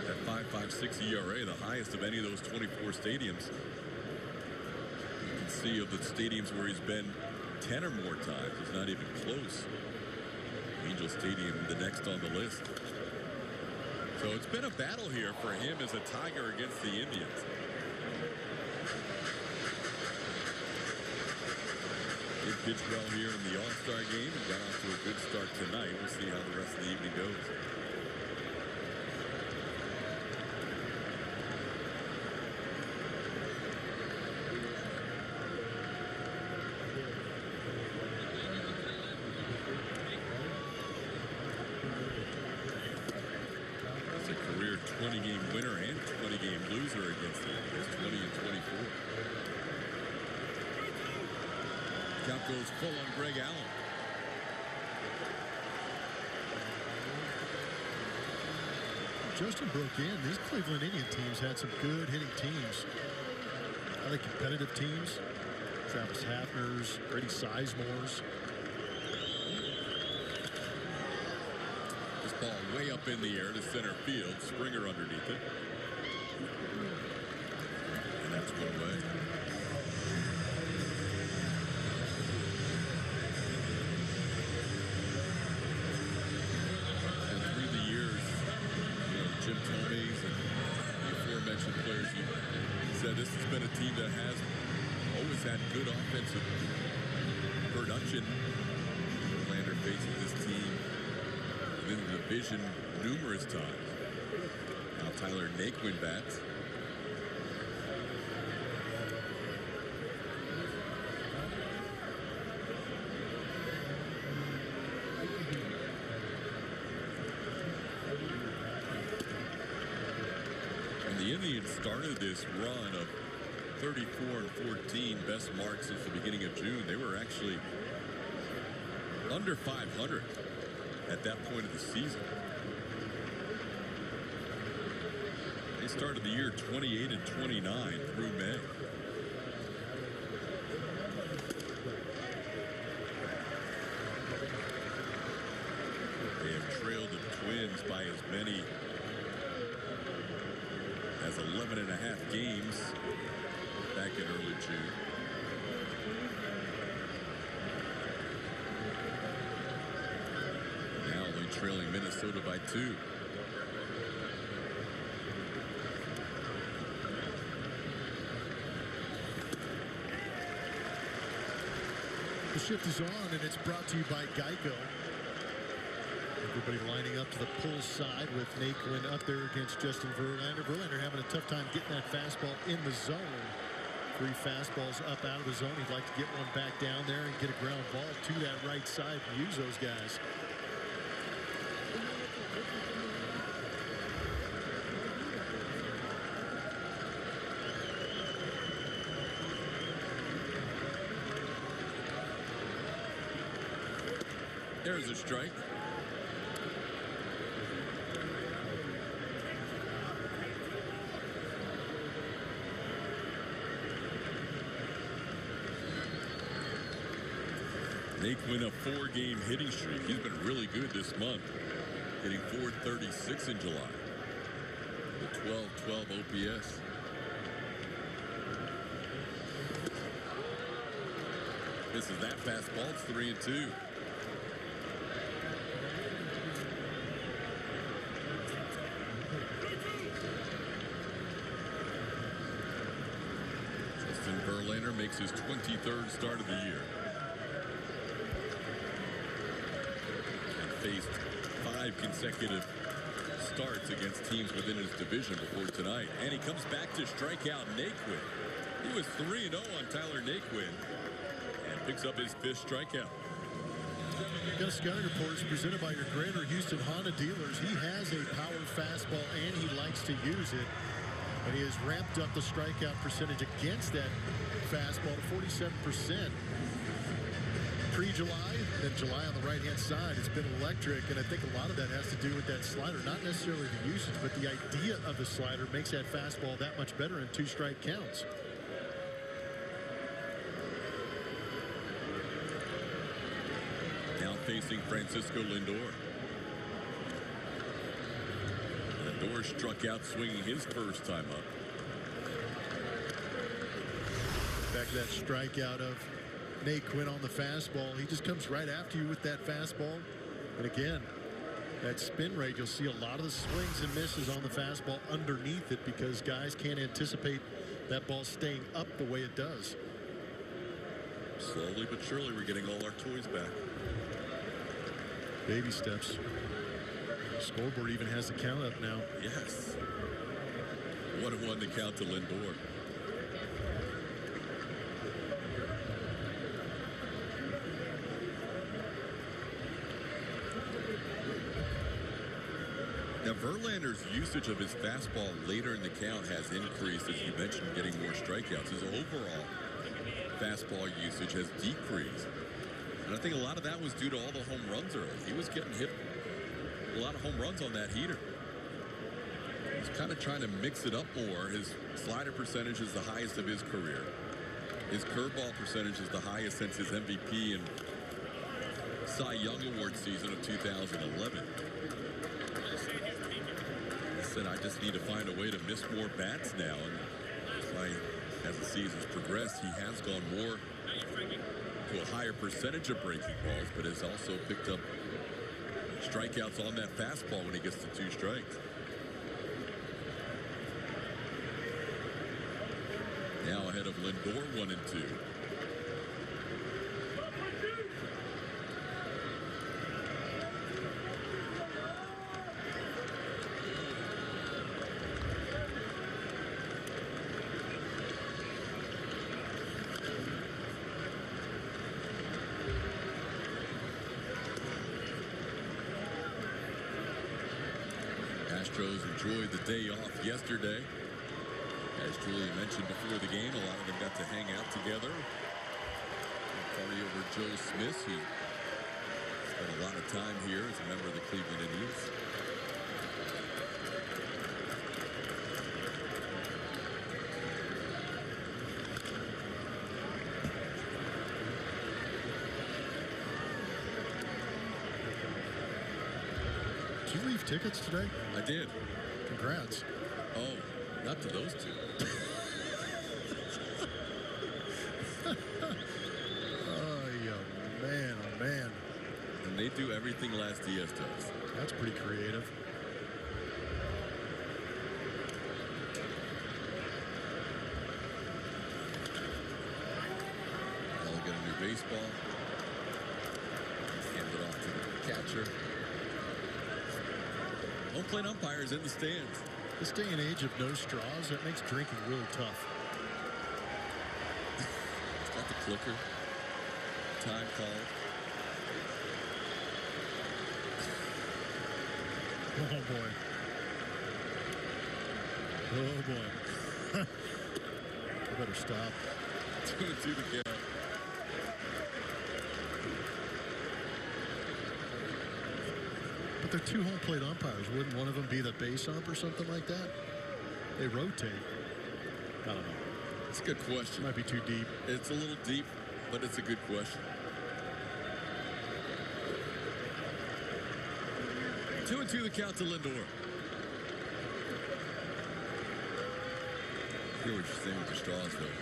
That 5.56 ERA, the highest of any of those 24 stadiums. You can see of the stadiums where he's been 10 or more times, it's not even close. Angel Stadium, the next on the list. So it's been a battle here for him as a Tiger against the Indians. pitched well here in the All-Star game and got off to a good start tonight. We'll see how the rest of the evening goes. It's a career 20-game winner and 20-game loser against the Astros, 20 and 24. Count goes full on Greg Allen. Justin broke in. These Cleveland Indian teams had some good hitting teams. Highly competitive teams. Travis Hafner's, Grady Sizemore's. This ball way up in the air to center field. Springer underneath it. And that's one way. Jim Tomes and the aforementioned players, you said this has been a team that has always had good offensive production. Verlander facing this team within the division numerous times. Now Tyler Naquin bats. The Indians started this run of 34 and 14, best mark since the beginning of June. They were actually under 500 at that point of the season. They started the year 28 and 29 through May. They have trailed the Twins by as many as 11 and a half games back in early June. Now only trailing Minnesota by 2. The shift is on, and it's brought to you by Geico. Everybody lining up to the pull side with Naquin up there against Justin Verlander. Verlander having a tough time getting that fastball in the zone. 3 fastballs up out of the zone. He'd like to get one back down there and get a ground ball to that right side and use those guys. There's a strike. Naquin a 4-game hitting streak. He's been really good this month, hitting .436 in July. The 12-12 OPS. This is that fastball. It's 3-2. Justin Verlander makes his 23rd start of the year. Faced 5 consecutive starts against teams within his division before tonight. And he comes back to strike out Naquin. He was 3-0 on Tyler Naquin and picks up his 5th strikeout. Gus Scouting Report is presented by your Greater Houston Honda dealers. He has a power fastball and he likes to use it. And he has ramped up the strikeout percentage against that fastball to 47%. Pre-July, then July on the right-hand side, it's been electric, and I think a lot of that has to do with that slider. Not necessarily the usage, but the idea of the slider makes that fastball that much better in 2-strike counts. Now facing Francisco Lindor. Lindor struck out swinging his first time up. Back to that strikeout of Naquin on the fastball. He just comes right after you with that fastball. And again, that spin rate, you'll see a lot of the swings and misses on the fastball underneath it because guys can't anticipate that ball staying up the way it does. Slowly but surely, we're getting all our toys back. Baby steps. Scoreboard even has the count up now. Yes. 1-1 to count to Lindor. Now, Verlander's usage of his fastball later in the count has increased, as you mentioned, getting more strikeouts. His overall fastball usage has decreased. And I think a lot of that was due to all the home runs early. He was getting hit a lot of home runs on that heater. He's kind of trying to mix it up more. His slider percentage is the highest of his career. His curveball percentage is the highest since his MVP and Cy Young Award season of 2011. He said, I just need to find a way to miss more bats now. And as the season's progressed, he has gone more to a higher percentage of breaking balls, but has also picked up strikeouts on that fastball when he gets to 2 strikes. Now ahead of Lindor, 1-2. Astros enjoyed the day off yesterday. As Julie mentioned before the game, a lot of them got to hang out together. Party over Joe Smith, who spent a lot of time here as a member of the Cleveland Indians. Did you leave tickets today? I did. Congrats. Oh, not to those two. Oh, man. And they do everything Last Diaz does. That's pretty creative. I'll get a new baseball. Hand it off to the catcher. Home plate umpires in the stands. This day and age of no straws, that makes drinking really tough. It's got the clicker. Time call. Oh, boy. Oh, boy. I better stop. 2-2 to count. But they're 2 home plate umpires. Wouldn't one of them be the base ump or something like that? They rotate. I don't know. It's a good question. Might be too deep. It's a little deep, but it's a good question. 2-2 the count to Lindor. I hear what you're saying with the straws, though.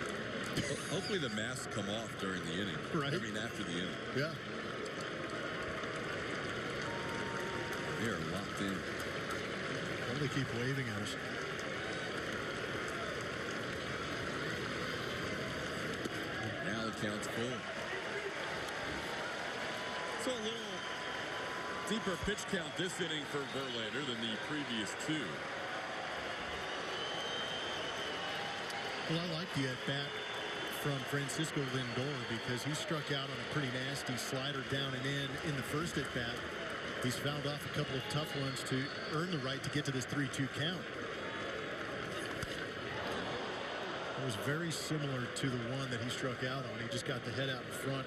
Hopefully the masks come off during the inning. Right. I mean, after the inning. Yeah. They're locked in. Why do they keep waving at us? Now the count's full. So a little deeper pitch count this inning for Verlander than the previous 2. Well, I like the at-bat from Francisco Lindor because he struck out on a pretty nasty slider down and in the first at-bat. He's fouled off a couple of tough ones to earn the right to get to this 3-2 count. It was very similar to the one that he struck out on. He just got the head out in front,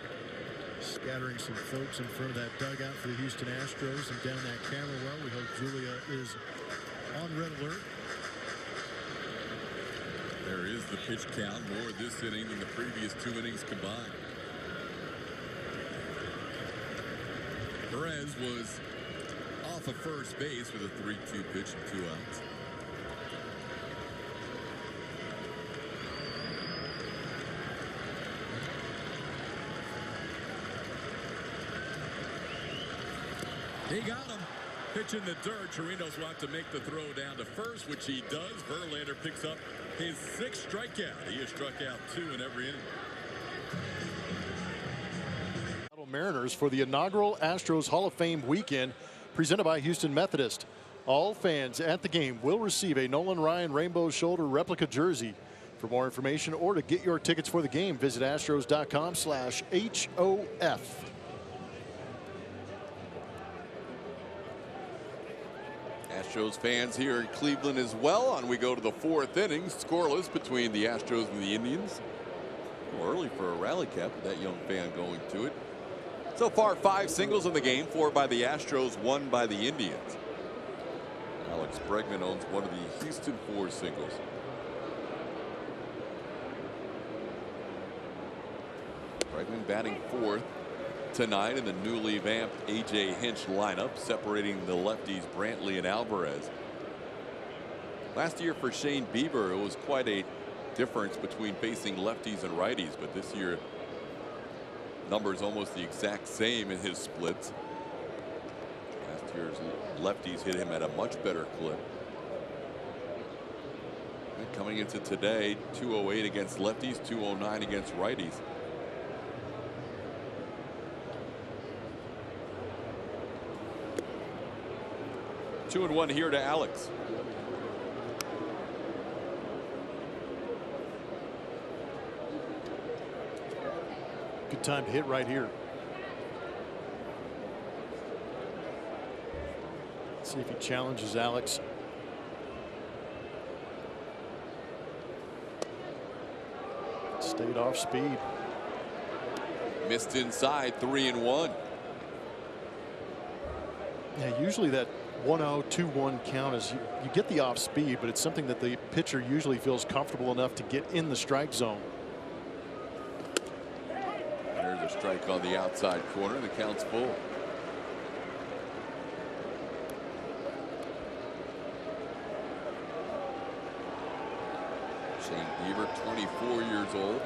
scattering some folks in front of that dugout for the Houston Astros and down that camera well. We hope Julia is on red alert. There is the pitch count, more this inning than the previous 2 innings combined. Perez was off of first base with a 3-2 pitch and 2 outs. He got him. Pitch in the dirt. Chirinos will have to make the throw down to first, which he does. Verlander picks up his 6th strikeout. He has struck out 2 in every inning. Mariners for the inaugural Astros Hall of Fame weekend presented by Houston Methodist. All fans at the game will receive a Nolan Ryan Rainbow Shoulder replica jersey. For more information or to get your tickets for the game, visit astros.com/HOF. Astros fans here in Cleveland as well. On we go to the fourth inning, scoreless between the Astros and the Indians. Early for a rally cap, that young fan going to it. So far, 5 singles in the game, 4 by the Astros, 1 by the Indians. Alex Bregman owns one of the Houston 4 singles. Bregman batting 4th tonight in the newly vamped A.J. Hinch lineup, separating the lefties Brantley and Alvarez. Last year for Shane Bieber, it was quite a difference between facing lefties and righties, but this year numbers almost the exact same in his splits. Last year's lefties hit him at a much better clip. And coming into today, 208 against lefties, 209 against righties. Two and one here to Alex. Good time to hit right here. See if he challenges Alex. Stayed off speed. Missed inside, 3-1. Yeah, usually that 1-0, 2-1 count is you get the off speed, but it's something that the pitcher usually feels comfortable enough to get in the strike zone. There's a strike on the outside corner. The count's full. Shane Bieber, 24 years old.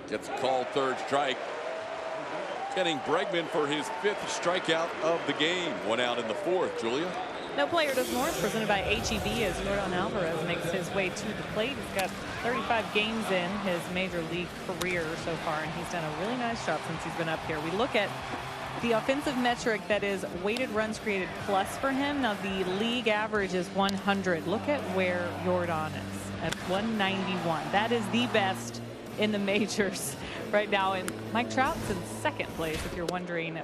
Gets a called third strike. Getting Bregman for his 5th strikeout of the game. 1 out in the 4th. Julia. No player does more. Presented by HEB as Jordan Alvarez makes his way to the plate. He's got 35 games in his major league career so far, and he's done a really nice job since he's been up here. We look at the offensive metric that is weighted runs created plus for him. Now the league average is 100. Look at where Jordan is at 191. That is the best in the majors right now. And Mike Trout's in 2nd place. If you're wondering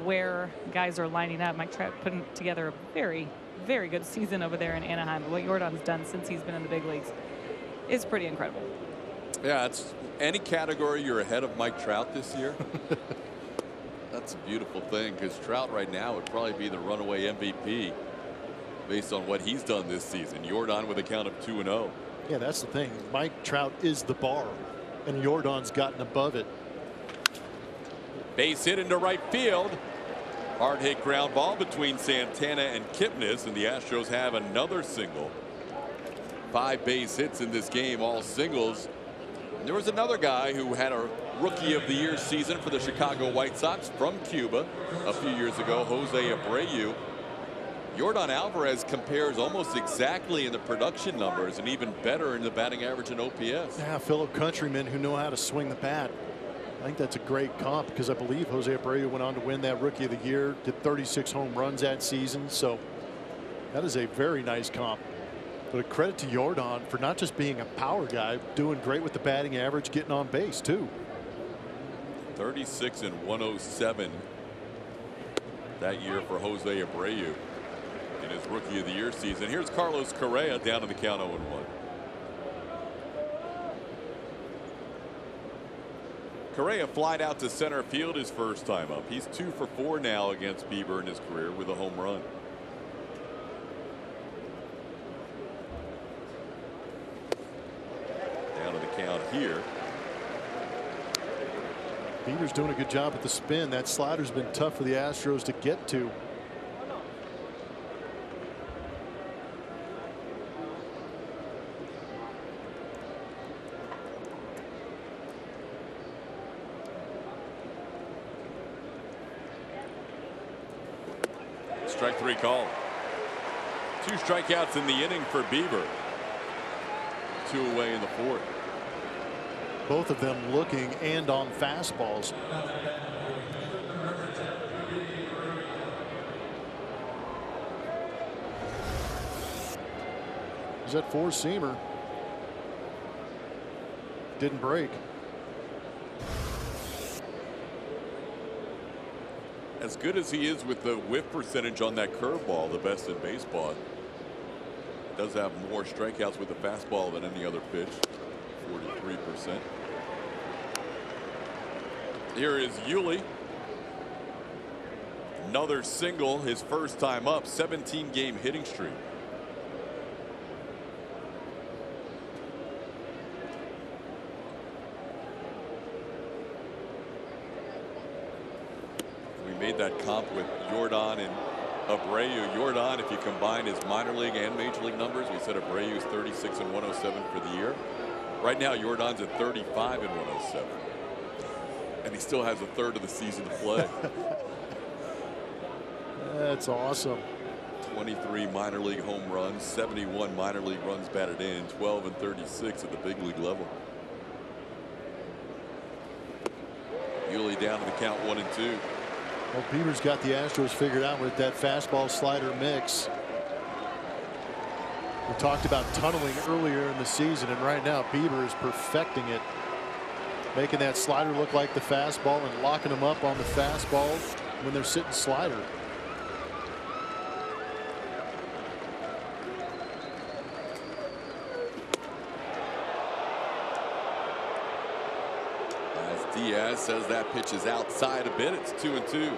where guys are lining up, Mike Trout putting together a very, very good season over there in Anaheim. But what Jordan's done since he's been in the big leagues is pretty incredible. Yeah, it's any category you're ahead of Mike Trout this year. That's a beautiful thing, because Trout right now would probably be the runaway MVP based on what he's done this season. Jordan with a count of 2-0. Yeah, that's the thing. Mike Trout is the bar, and Jordan's gotten above it. Base hit into right field. Hard hit ground ball between Santana and Kipnis, and the Astros have another single. 5 base hits in this game, all singles. And there was another guy who had a Rookie of the Year season for the Chicago White Sox from Cuba a few years ago, Jose Abreu. Jordan Alvarez compares almost exactly in the production numbers, and even better in the batting average and OPS. Yeah, fellow countrymen who know how to swing the bat. I think that's a great comp, because I believe Jose Abreu went on to win that Rookie of the Year, did 36 home runs that season. So that is a very nice comp. But a credit to Jordan for not just being a power guy, doing great with the batting average, getting on base too. 36 and 107 that year for Jose Abreu in his Rookie of the Year season. Here's Carlos Correa down to the count 0-1. Correa flied out to center field his first time up. He's 2 for 4 now against Bieber in his career with a home run. Down to the count here. Bieber's doing a good job at the spin. That slider's been tough for the Astros to get to. Strike 3 call. 2 strikeouts in the inning for Bieber. 2 away in the 4th. Both of them looking and on fastballs. Is that four-seamer? Didn't break. As good as he is with the whiff percentage on that curveball, the best in baseball, does have more strikeouts with the fastball than any other pitch, 43%. Here is Yuli. Another single, his first time up, 17-game hitting streak. Made that comp with Jordan and Abreu. Jordan, if you combine his minor league and major league numbers, we said Abreu's 36 and 107 for the year. Right now, Jordan's at 35 and 107, and he still has a third of the season to play. That's awesome. 23 minor league home runs, 71 minor league runs batted in, 12 and 36 at the big league level. Yuli down to the count 1-2. Well, Bieber's got the Astros figured out with that fastball slider mix. We talked about tunneling earlier in the season, and right now Bieber is perfecting it, making that slider look like the fastball and locking them up on the fastball when they're sitting slider. Diaz says that pitch is outside a bit. It's 2-2.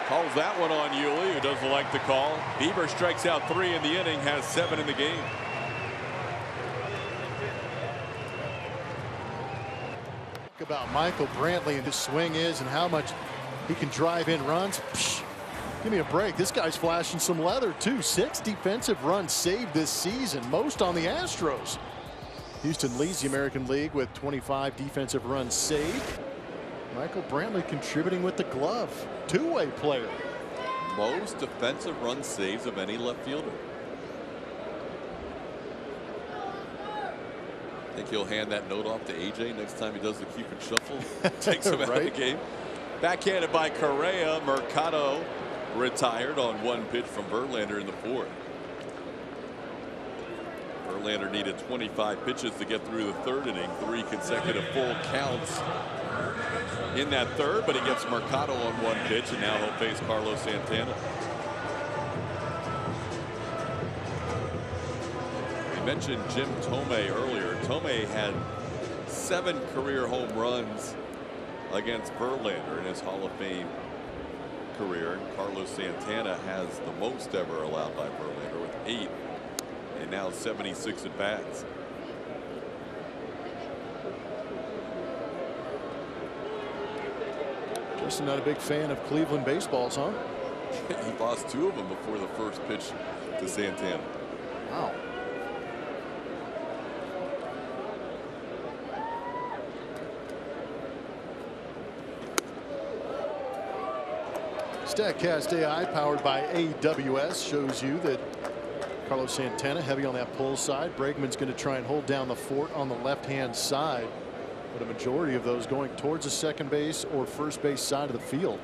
Calls that one on Yuli, who doesn't like the call. Bieber strikes out 3 in the inning, has 7 in the game. About Michael Brantley and his swing is and how much he can drive in runs. Psh, give me a break. This guy's flashing some leather too. 6 defensive runs saved this season, most on the Astros. Houston leads the American League with 25 defensive runs saved. Michael Brantley contributing with the glove. Two-way player. Most defensive run saves of any left fielder. I think he'll hand that note off to AJ next time he does the Cupid Shuffle. Takes him out of the game. Backhanded by Correa. Mercado retired on 1 pitch from Verlander in the 4th. Verlander needed 25 pitches to get through the 3rd inning. 3 consecutive full counts in that 3rd, but he gets Mercado on 1 pitch, and now he'll face Carlos Santana. We mentioned Jim Thome earlier. Thome had 7 career home runs against Verlander in his Hall of Fame career. And Carlos Santana has the most ever allowed by Verlander with 8, and now 76 at bats. Justin, not a big fan of Cleveland baseballs, huh? He lost 2 of them before the first pitch to Santana. Wow. StatCast AI powered by AWS shows you that Carlos Santana heavy on that pull side. Bregman's going to try and hold down the fort on the left-hand side, but a majority of those going towards the second base or first base side of the field.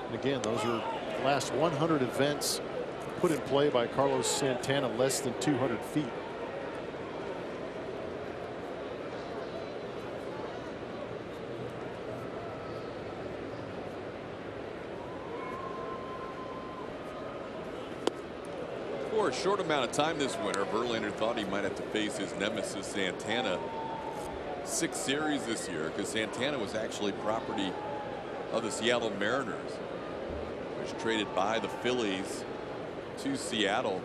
And again, those are the last 100 events put in play by Carlos Santana, less than 200 feet. For a short amount of time this winter, Verlander thought he might have to face his nemesis Santana 6 series this year, because Santana was actually property of the Seattle Mariners, which traded by the Phillies to Seattle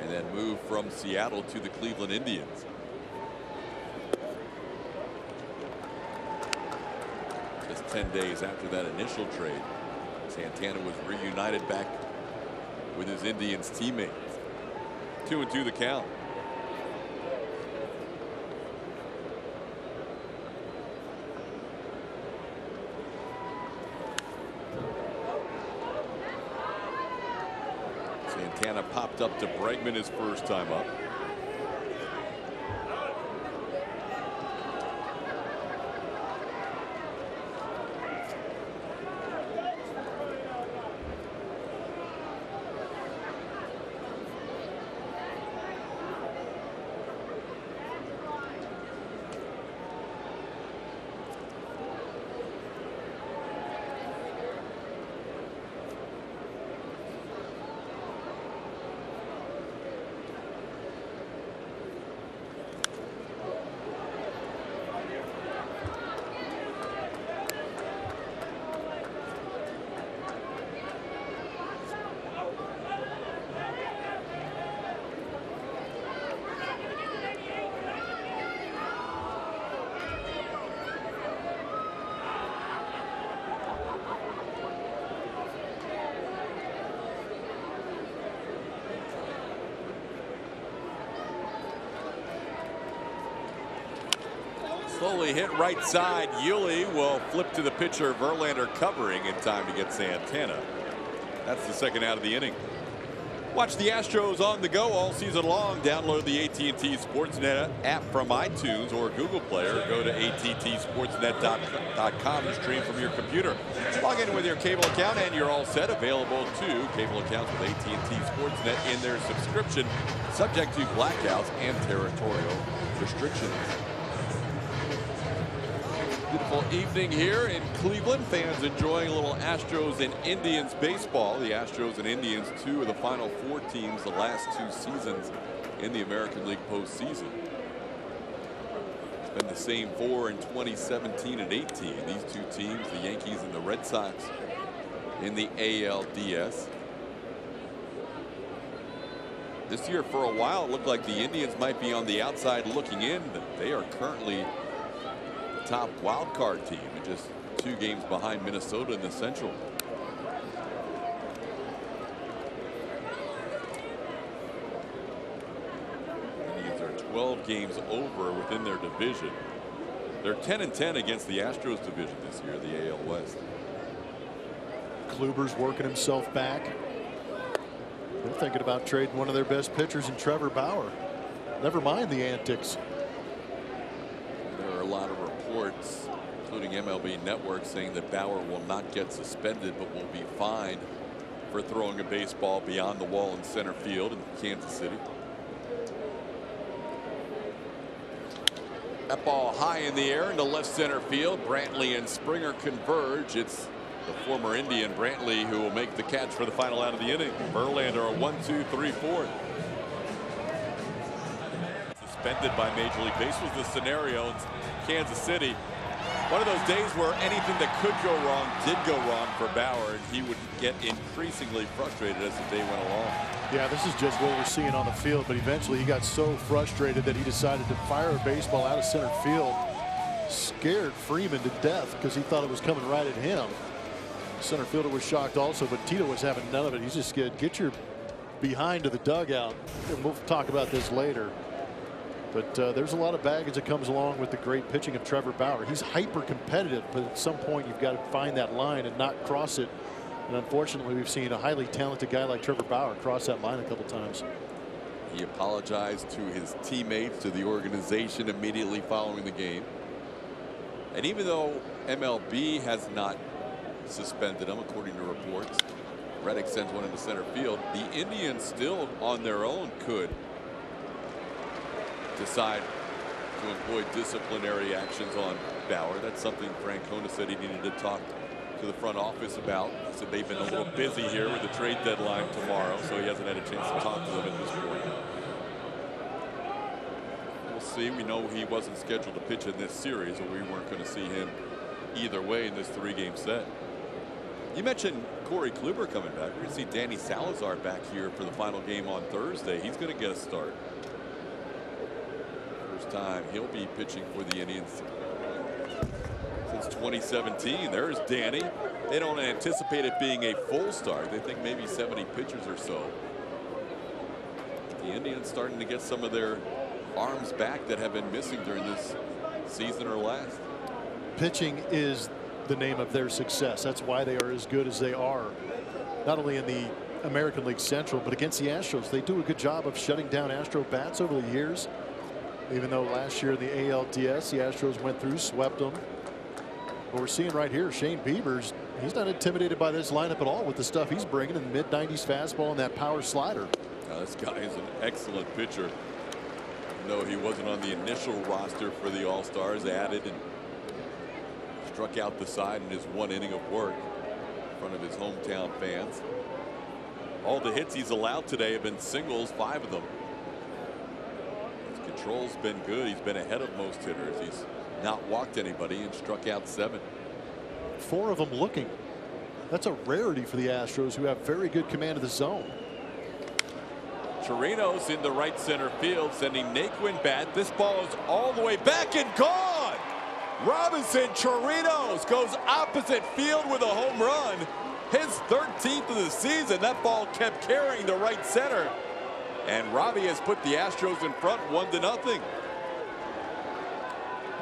and then moved from Seattle to the Cleveland Indians. Just 10 days after that initial trade, Santana was reunited back with his Indians teammates. 2-2 the count. Santana popped up to Bregman his first time up. Slowly hit right side. Yuli will flip to the pitcher. Verlander covering in time to get Santana. That's the second out of the inning. Watch the Astros on the go all season long. Download the AT&T SportsNet app from iTunes or Google Play, or go to AT&TSportsNet.com to stream from your computer. Log in with your cable account and you're all set. Available to cable accounts with AT&T SportsNet in their subscription, subject to blackouts and territorial restrictions. Beautiful evening here in Cleveland. Fans enjoying a little Astros and Indians baseball. The Astros and Indians, two of the final four teams the last two seasons in the American League postseason. It's been the same four in 2017 and 18. These two teams, the Yankees and the Red Sox, in the ALDS. This year, for a while, it looked like the Indians might be on the outside looking in, but they are currently top wild card team and just 2 games behind Minnesota in the Central. Indians are 12 games over within their division. They're 10-10 against the Astros division this year, the AL West. Kluber's working himself back. They're thinking about trading one of their best pitchers in Trevor Bauer. Never mind the antics. There are a lot of reports, including MLB Network, saying that Bauer will not get suspended but will be fined for throwing a baseball beyond the wall in center field in Kansas City. That ball high in the air into left center field. Brantley and Springer converge. It's the former Indian Brantley who will make the catch for the final out of the inning. Verlander a 1-2-3-4. Suspended by Major League Baseball was the scenario in Kansas City. One of those days where anything that could go wrong did go wrong for Bauer, and he would get increasingly frustrated as the day went along. Yeah, this is just what we're seeing on the field, but eventually he got so frustrated that he decided to fire a baseball out of center field. Scared Freeman to death because he thought it was coming right at him. Center fielder was shocked also, but Tito was having none of it. He's just scared. Get your behind to the dugout, and we'll talk about this later. But there's a lot of baggage that comes along with the great pitching of Trevor Bauer. He's hyper competitive, but at some point you've got to find that line and not cross it. And unfortunately, we've seen a highly talented guy like Trevor Bauer cross that line a couple times. He apologized to his teammates, to the organization immediately following the game. And even though MLB has not suspended him, according to reports, Reddick sends one into center field. The Indians still on their own could decide to employ disciplinary actions on Bauer. That's something Francona said he needed to talk to the front office about. He said they've been a little busy here with the trade deadline tomorrow, so he hasn't had a chance to talk to them at this point. We'll see. We know he wasn't scheduled to pitch in this series, or we weren't going to see him either way in this 3-game set. You mentioned Corey Kluber coming back. We're going to see Danny Salazar back here for the final game on Thursday. He's going to get a start. First time he'll be pitching for the Indians since 2017. There's Danny. They don't anticipate it being a full start. They think maybe 70 pitchers or so. The The Indians starting to get some of their arms back that have been missing during this season or last. Pitching is the name of their success. That's why they are as good as they are. Not only in the American League Central, but against the Astros. They do a good job of shutting down Astro bats over the years. Even though last year in the ALDS, the Astros went through, swept them. But we're seeing right here, Shane Bieber, he's not intimidated by this lineup at all with the stuff he's bringing in the mid-90s fastball and that power slider. Now, this guy is an excellent pitcher. Though he wasn't on the initial roster for the All-Stars, added and struck out the side in his 1 inning of work in front of his hometown fans. All the hits he's allowed today have been singles, 5 of them. His control's been good. He's been ahead of most hitters. He's not walked anybody and struck out 7. 4 of them looking. That's a rarity for the Astros, who have very good command of the zone. Chirinos into right center field, sending Naquin bat. This ball is all the way back and gone. Robinson Chirinos goes opposite field with a home run. His 13th of the season. That ball kept carrying to right center. And Robbie has put the Astros in front 1-0.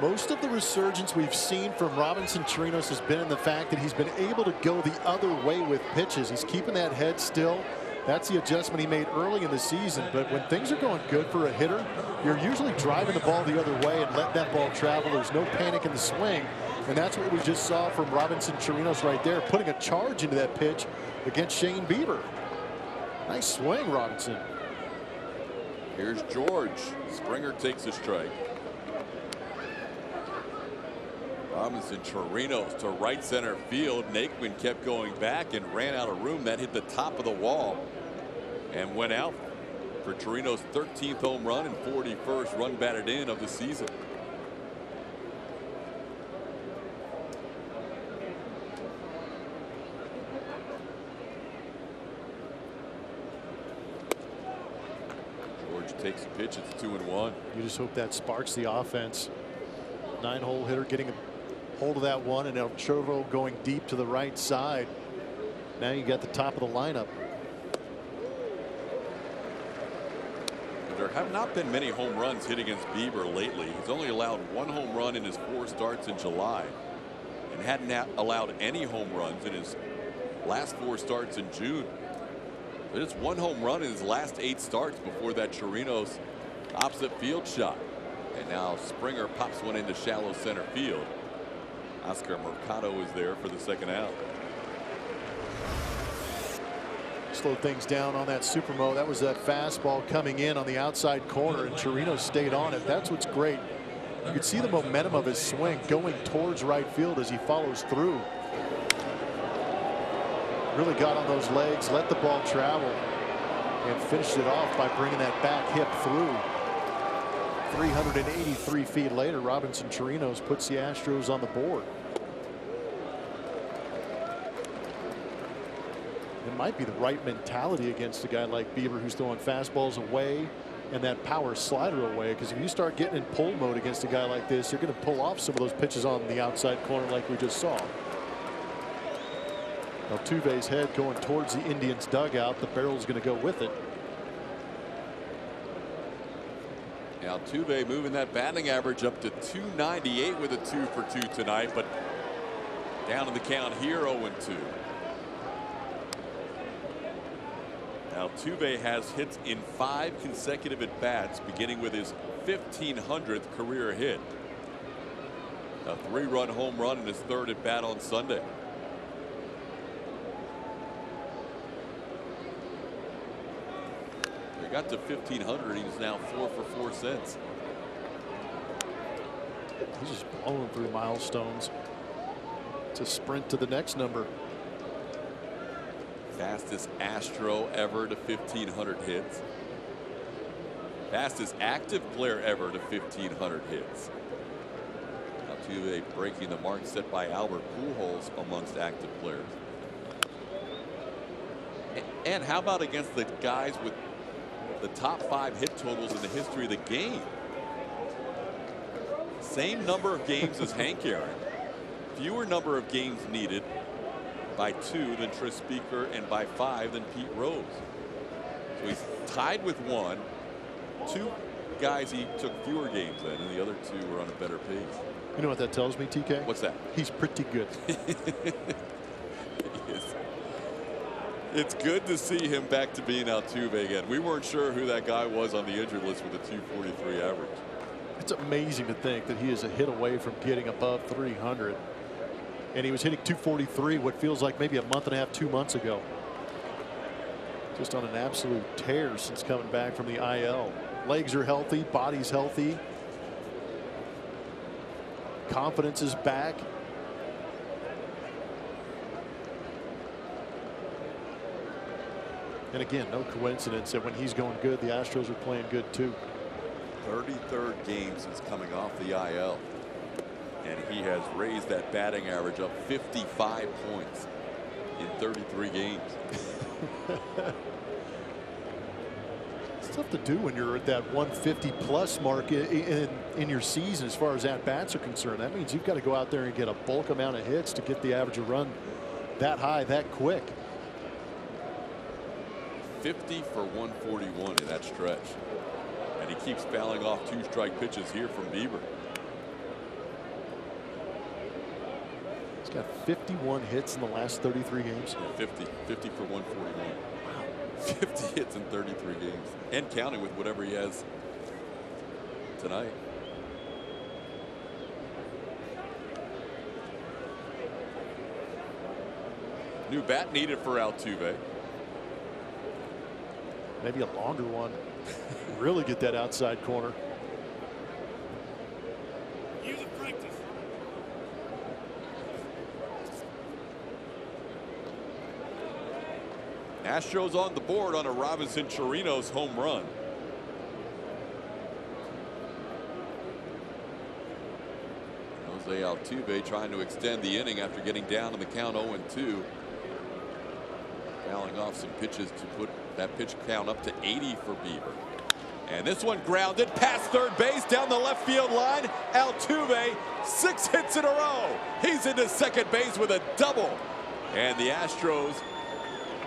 Most of the resurgence we've seen from Robinson Chirinos has been in the fact that he's been able to go the other way with pitches. He's keeping that head still. That's the adjustment he made early in the season. But when things are going good for a hitter, you're usually driving the ball the other way and let that ball travel. There's no panic in the swing. And that's what we just saw from Robinson Chirinos right there, putting a charge into that pitch against Shane Bieber. Nice swing, Robinson. Here's George. Springer takes a strike. Robinson Chirinos to right center field. Naquin kept going back and ran out of room. That hit the top of the wall and went out for Chirinos' 13th home run and 41st run batted in of the season. George takes a pitch. It's 2-1. You just hope that sparks the offense. 9-hole hitter getting a hold of that one, and El Chorro going deep to the right side. Now you got the top of the lineup. There have not been many home runs hit against Bieber lately. He's only allowed 1 home run in his 4 starts in July and hadn't allowed any home runs in his last 4 starts in June. But it's 1 home run in his last 8 starts before that Chirinos opposite field shot. And now Springer pops one into shallow center field. Oscar Mercado is there for the 2nd out. Slow things down on that Supermo. That was that fastball coming in on the outside corner, and Chirinos stayed on it. That's what's great. You can see the momentum of his swing going towards right field as he follows through. Really got on those legs, let the ball travel, and finished it off by bringing that back hip through. 383 feet later, Robinson Chirinos puts the Astros on the board. It might be the right mentality against a guy like Bieber, who's throwing fastballs away and that power slider away, because if you start getting in pull mode against a guy like this, you're going to pull off some of those pitches on the outside corner like we just saw. Altuve's head going towards the Indians dugout. The barrel's going to go with it. Altuve moving that batting average up to 298 with a 2-for-2 tonight, but down in the count here 0-2. Altuve has hits in 5 consecutive at bats, beginning with his 1500th career hit. A 3-run home run in his 3rd at bat on Sunday. He got to 1500. He's now 4 for 4 since. He's just blowing through milestones to sprint to the next number. Fastest Astro ever to 1500 hits. Fastest active player ever to 1500 hits. Altuve breaking the mark set by Albert Pujols amongst active players. And how about against the guys with the top 5 hit totals in the history of the game? Same number of games as Hank Aaron. Fewer number of games needed by 2 than Tris Speaker, and by 5 than Pete Rose. So He's tied with one. Two guys he took fewer games in, and the other two were on a better pace. You know what that tells me, TK? What's that? He's pretty good. It's good to see him back to being Altuve again. We weren't sure who that guy was on the injured list with a 243 average. It's amazing to think that he is a hit away from getting above 300. And he was hitting 243 what feels like maybe a month and a half, 2 months ago. Just on an absolute tear since coming back from the IL. Legs are healthy, body's healthy. Confidence is back. And again, no coincidence that when he's going good, the Astros are playing good too. 33rd game since coming off the IL. And he has raised that batting average up 55 points in 33 games. It's tough to do when you're at that 150 plus mark in your season as far as at bats are concerned. That means you've got to go out there and get a bulk amount of hits to get the average of run that high that quick. 50 for 141 in that stretch. And he keeps fouling off 2-strike pitches here from Bieber. He's got 51 hits in the last 33 games. Yeah, 50 for 141. Wow. 50 hits in 33 games. And counting with whatever he has tonight. New bat needed for Altuve. Maybe a longer one. Really get that outside corner. Astros on the board on a Robinson Chirinos home run. Jose Altuve trying to extend the inning after getting down in the count 0-2. Fouling off some pitches to put that pitch count up to 80 for Bieber. And this one grounded past third base down the left field line. Altuve, 6 hits in a row. He's into second base with a double. And the Astros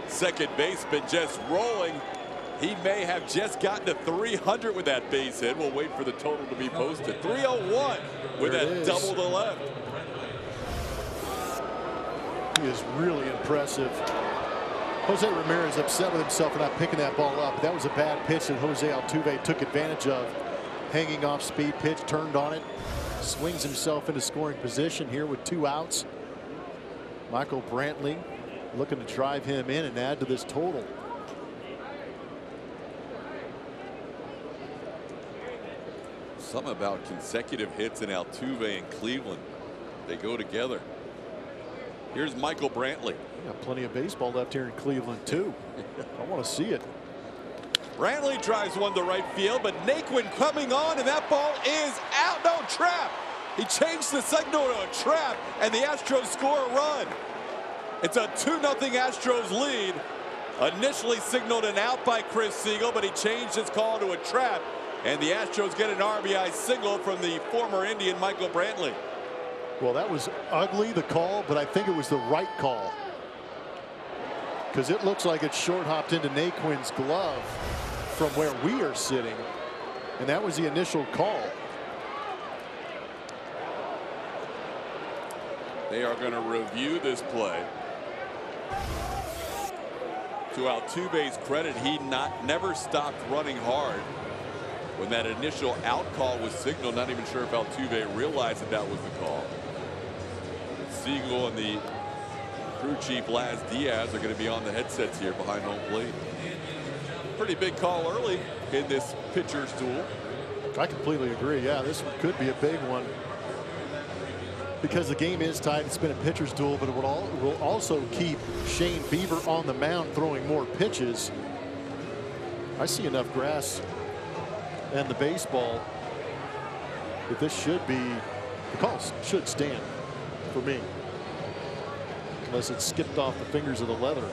second baseman just rolling. He may have just gotten to 300 with that base hit. We'll wait for the total to be posted. 301 with that double to left. He is really impressive. Jose Ramirez upset with himself for not picking that ball up. That was a bad pitch that Jose Altuve took advantage of. Hanging off speed pitch, turned on it, swings himself into scoring position here with 2 outs. Michael Brantley looking to drive him in and add to this total. Something about consecutive hits in Altuve and Cleveland. They go together. Here's Michael Brantley. Got plenty of baseball left here in Cleveland too. I want to see it. Brantley drives one to right field, but Naquin coming on, and that ball is out. No, trap. He changed the signal to a trap, and the Astros score a run. It's a 2-0 Astros lead. Initially signaled an out by Chris Siegel, but he changed his call to a trap, and the Astros get an RBI single from the former Indian Michael Brantley. Well, that was ugly, the call, but I think it was the right call, because it looks like it short hopped into Naquin's glove from where we are sitting, and that was the initial call. They are going to review this play. To Altuve's credit, he never stopped running hard when that initial out call was signaled. Not even sure if Altuve realized that that was the call. Siegel and the crew chief Laz Diaz are going to be on the headsets here behind home plate. Pretty big call early in this pitcher's duel. I completely agree. Yeah, this one could be a big one, because the game is tight. It's been a pitcher's duel, but it will also keep Shane Bieber on the mound throwing more pitches. I see enough grass and the baseball that this should be, the call should stand for me, unless it skipped off the fingers of the leather.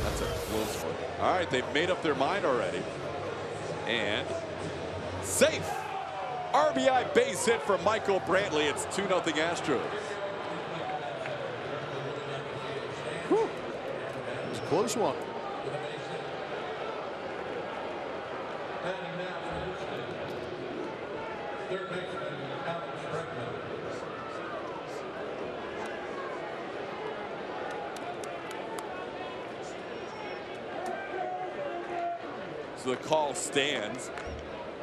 That's a close one. All right, they've made up their mind already. And safe. RBI base hit for Michael Brantley. It's 2-0 Astros. Whew. It was a close one. So the call stands.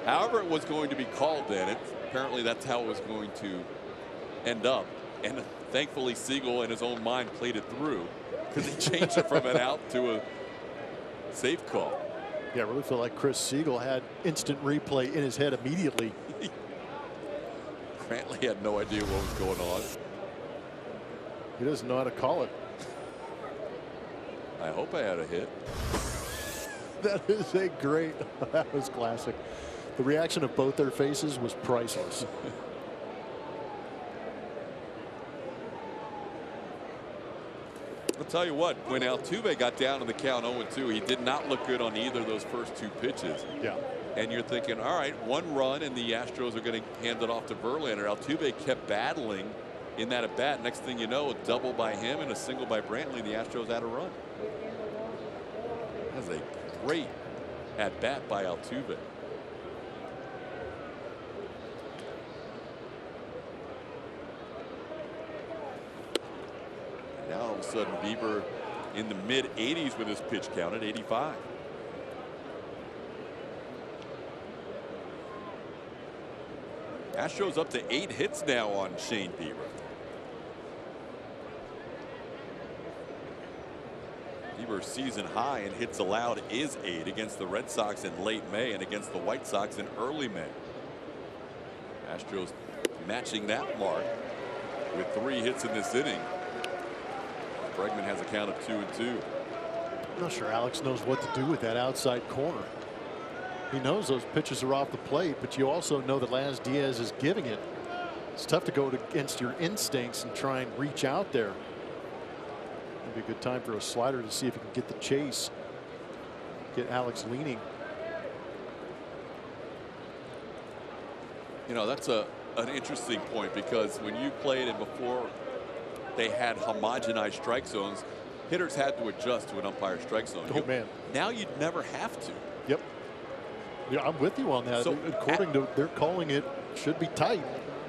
However it was going to be called then, apparently that's how it was going to end up. And thankfully Siegel in his own mind played it through, because he changed it from an out to a safe call. Yeah, I really feel like Chris Siegel had instant replay in his head immediately. Brantley had no idea what was going on. He doesn't know how to call it. I hope I had a hit. That is a great, that was classic. The reaction of both their faces was priceless. I'll tell you what, when Altuve got down to the count 0-2, he did not look good on either of those first two pitches. Yeah. And you're thinking, all right, one run and the Astros are going to hand it off to Verlander. Altuve kept battling in that at bat. Next thing you know, a double by him and a single by Brantley. The Astros had a run. That was a great at bat by Altuve. Now all of a sudden Bieber in the mid 80s with his pitch count at 85. Astros up to 8 hits now on Shane Bieber. Bieber's season high in hits allowed is 8 against the Red Sox in late May and against the White Sox in early May. Astros matching that mark with 3 hits in this inning. Bregman has a count of 2-2. I'm not sure Alex knows what to do with that outside corner. He knows those pitches are off the plate, but you also know that Laz Diaz is giving it. It's tough to go against your instincts and try and reach out there. Maybe a good time for a slider to see if he can get the chase. Get Alex leaning. You know, that's an interesting point, because when you played it before they had homogenized strike zones, hitters had to adjust to an umpire strike zone. Oh, man. Now you'd never have to. Yep. Yeah, I'm with you on that. So according to they're calling it, should be tight.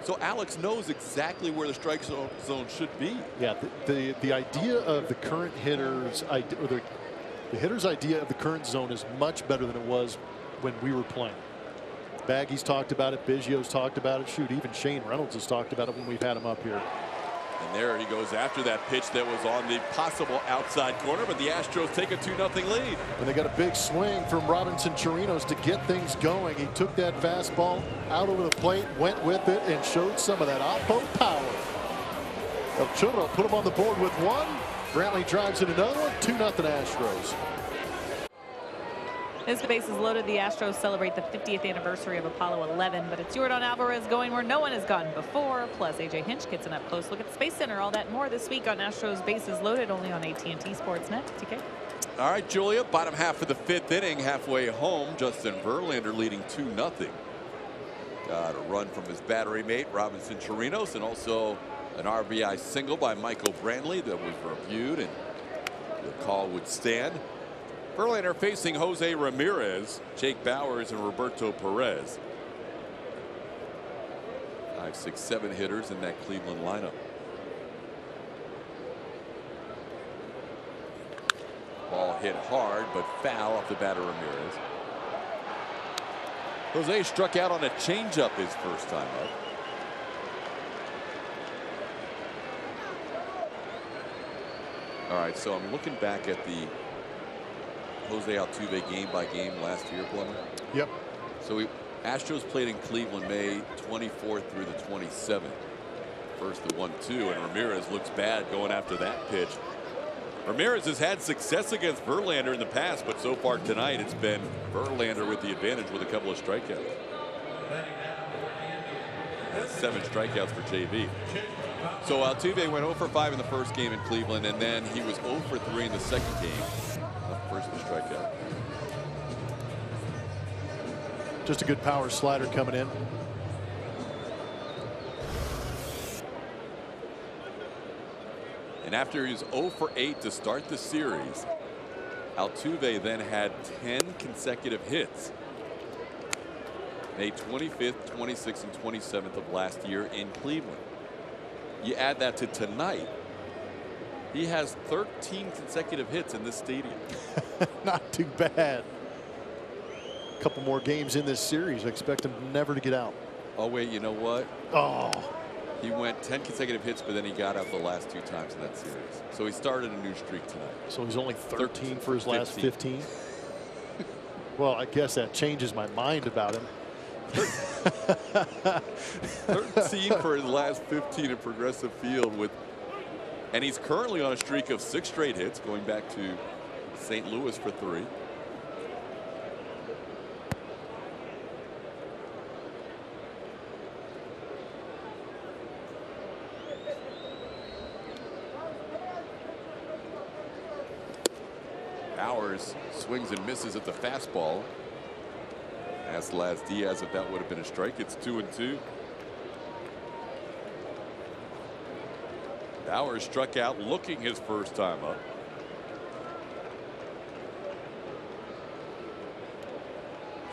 So Alex knows exactly where the strike zone should be. Yeah, the idea of the current hitters, or the hitter's idea of the current zone is much better than it was when we were playing. Baggy's talked about it, Biggio's talked about it. Shoot, even Shane Reynolds has talked about it when we've had him up here. And there he goes after that pitch that was on the possible outside corner, but the Astros take a 2-0 lead. And they got a big swing from Robinson Chirinos to get things going. He took that fastball out over the plate, went with it, and showed some of that oppo power. El Churro put him on the board with 1. Brantley drives in another one. 2-0 Astros. As the bases loaded, the Astros celebrate the 50th anniversary of Apollo 11, but it's Yordan Alvarez going where no one has gone before. Plus, AJ Hinch gets an up-close look at the Space Center. All that more this week on Astros Bases Loaded, only on AT&T SportsNet. TK. All right, Julia, bottom half of the 5th inning, halfway home. Justin Verlander leading 2-0. Got a run from his battery mate, Robinson Chirinos, and also an RBI single by Michael Brantley that was reviewed, and the call would stand. Verlander facing Jose Ramirez, Jake Bauers, and Roberto Perez. 5, 6, 7 hitters in that Cleveland lineup. Ball hit hard, but foul off the batter Ramirez. Jose struck out on a changeup his first time up. All right, so I'm looking back at the Jose Altuve game by game last year, Plummer. Yep. So Astros played in Cleveland May 24th through the 27th. First the 1-2, and Ramirez looks bad going after that pitch. Ramirez has had success against Verlander in the past, but so far tonight it's been Verlander with the advantage with a couple of strikeouts. 7 strikeouts for JV. So Altuve went 0 for 5 in the first game in Cleveland, and then he was 0 for 3 in the second game. First the strikeout. Just a good power slider coming in. And after he was 0 for 8 to start the series, Altuve then had 10 consecutive hits. May 25th, 26th, and 27th of last year in Cleveland. You add that to tonight, he has 13 consecutive hits in this stadium. Not too bad. A couple more games in this series. I expect him never to get out. Oh, wait, you know what? Oh. He went 10 consecutive hits, but then he got out the last 2 times in that series. So he started a new streak tonight. So he's only 13 for his last 15. Well, I guess that changes my mind about him. 13 for his last 15 in Progressive Field and he's currently on a streak of 6 straight hits going back to St. Louis for 3. Bowers swings and misses at the fastball. Asked Laz Diaz if that would have been a strike. It's 2-2. Bowers struck out looking his first time up.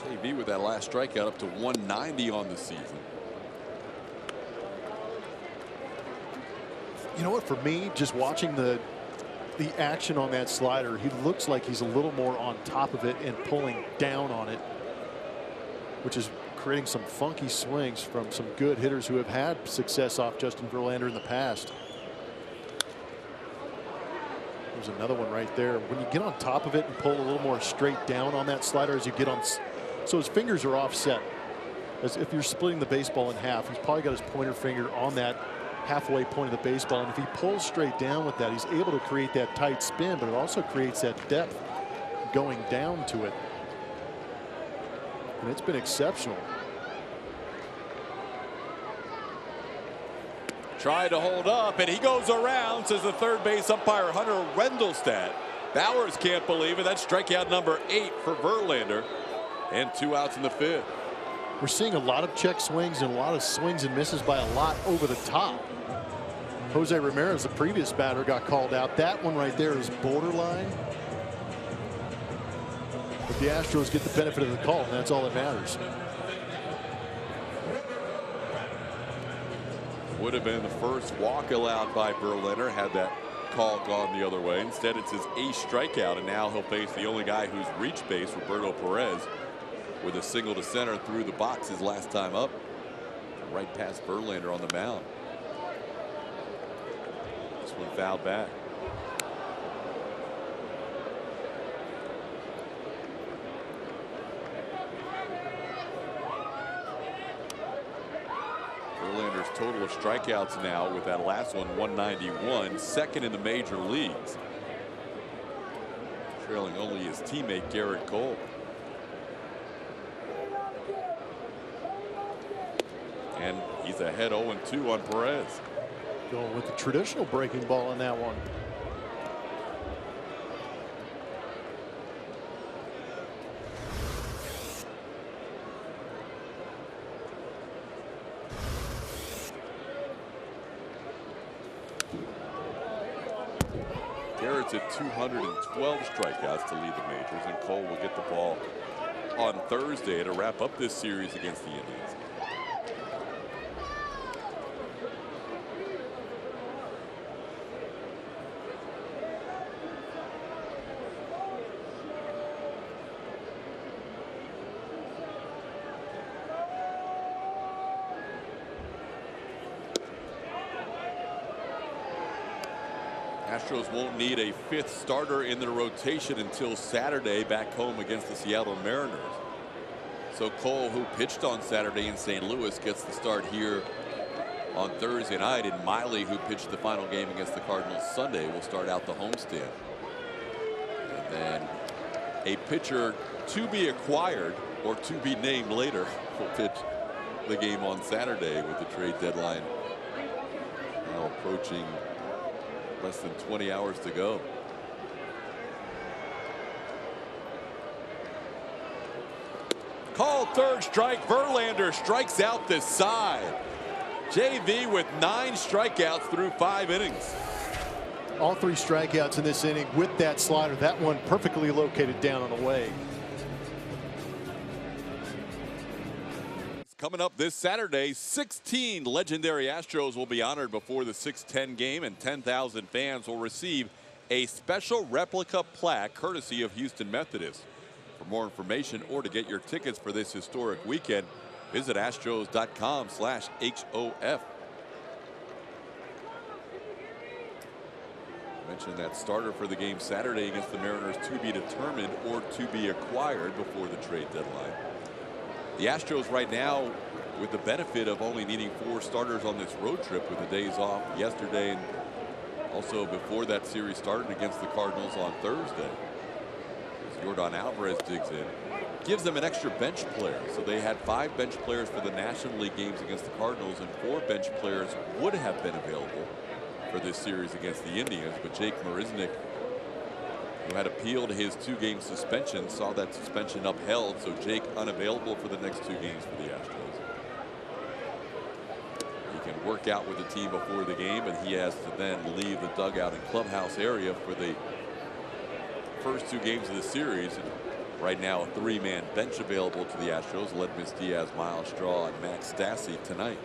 JV with that last strikeout up to 190 on the season. You know what, for me, just watching the action on that slider, he looks like he's a little more on top of it and pulling down on it, which is creating some funky swings from some good hitters who have had success off Justin Verlander in the past. There's another one right there. When you get on top of it and pull a little more straight down on that slider as you get on, so his fingers are offset. As if you're splitting the baseball in half, he's probably got his pointer finger on that halfway point of the baseball, and if he pulls straight down with that, he's able to create that tight spin, but it also creates that depth going down to it. And it's been exceptional. Tried to hold up, and he goes around, says the third base umpire Hunter Wendelstedt. Bowers can't believe it. That's strikeout number 8 for Verlander, and 2 outs in the 5th. We're seeing a lot of check swings and a lot of swings and misses by a lot over the top. Jose Ramirez, the previous batter, got called out. That one right there is borderline. But the Astros get the benefit of the call, and that's all that matters. Would have been the first walk allowed by Verlander had that call gone the other way. Instead, it's his 8th strikeout, and now he'll face the only guy who's reached base, Roberto Perez, with a single to center through the box his last time up. Right past Verlander on the mound. This one fouled back. Verlander's total of strikeouts now with that last one 191, second in the major leagues, trailing only his teammate Garrett Cole. And he's ahead 0-2 on Perez. Going with the traditional breaking ball on that one. Garrett's at 212 strikeouts to lead the majors, and Cole will get the ball on Thursday to wrap up this series against the Indians. Astros won't need a 5th starter in their rotation until Saturday back home against the Seattle Mariners. So Cole, who pitched on Saturday in St. Louis, gets the start here on Thursday night, and Miley, who pitched the final game against the Cardinals Sunday, will start out the homestand. And then a pitcher to be acquired or to be named later will pitch the game on Saturday, with the trade deadline now approaching less than 20 hours to go. Called third strike. Verlander strikes out this side. JV with 9 strikeouts through 5 innings. All 3 strikeouts in this inning with that slider. That one perfectly located down and away. Coming up this Saturday, 16 legendary Astros will be honored before the 6:10 game, and 10,000 fans will receive a special replica plaque courtesy of Houston Methodist. For more information or to get your tickets for this historic weekend, visit astros.com/HOF. Mentioned that starter for the game Saturday against the Mariners to be determined or to be acquired before the trade deadline. The Astros right now with the benefit of only needing 4 starters on this road trip with the days off yesterday and also before that series started against the Cardinals on Thursday. As Yordan Alvarez digs in, gives them an extra bench player. So they had 5 bench players for the National League games against the Cardinals, and 4 bench players would have been available for this series against the Indians. But Jake Marisnick, who had appealed his 2-game suspension, saw that suspension upheld. So Jake unavailable for the next 2 games for the Astros. He can work out with the team before the game, but he has to then leave the dugout and clubhouse area for the first 2 games of the series. And right now, a 3-man bench available to the Astros. Ledmus Diaz, Miles Straw, and Max Stassi tonight.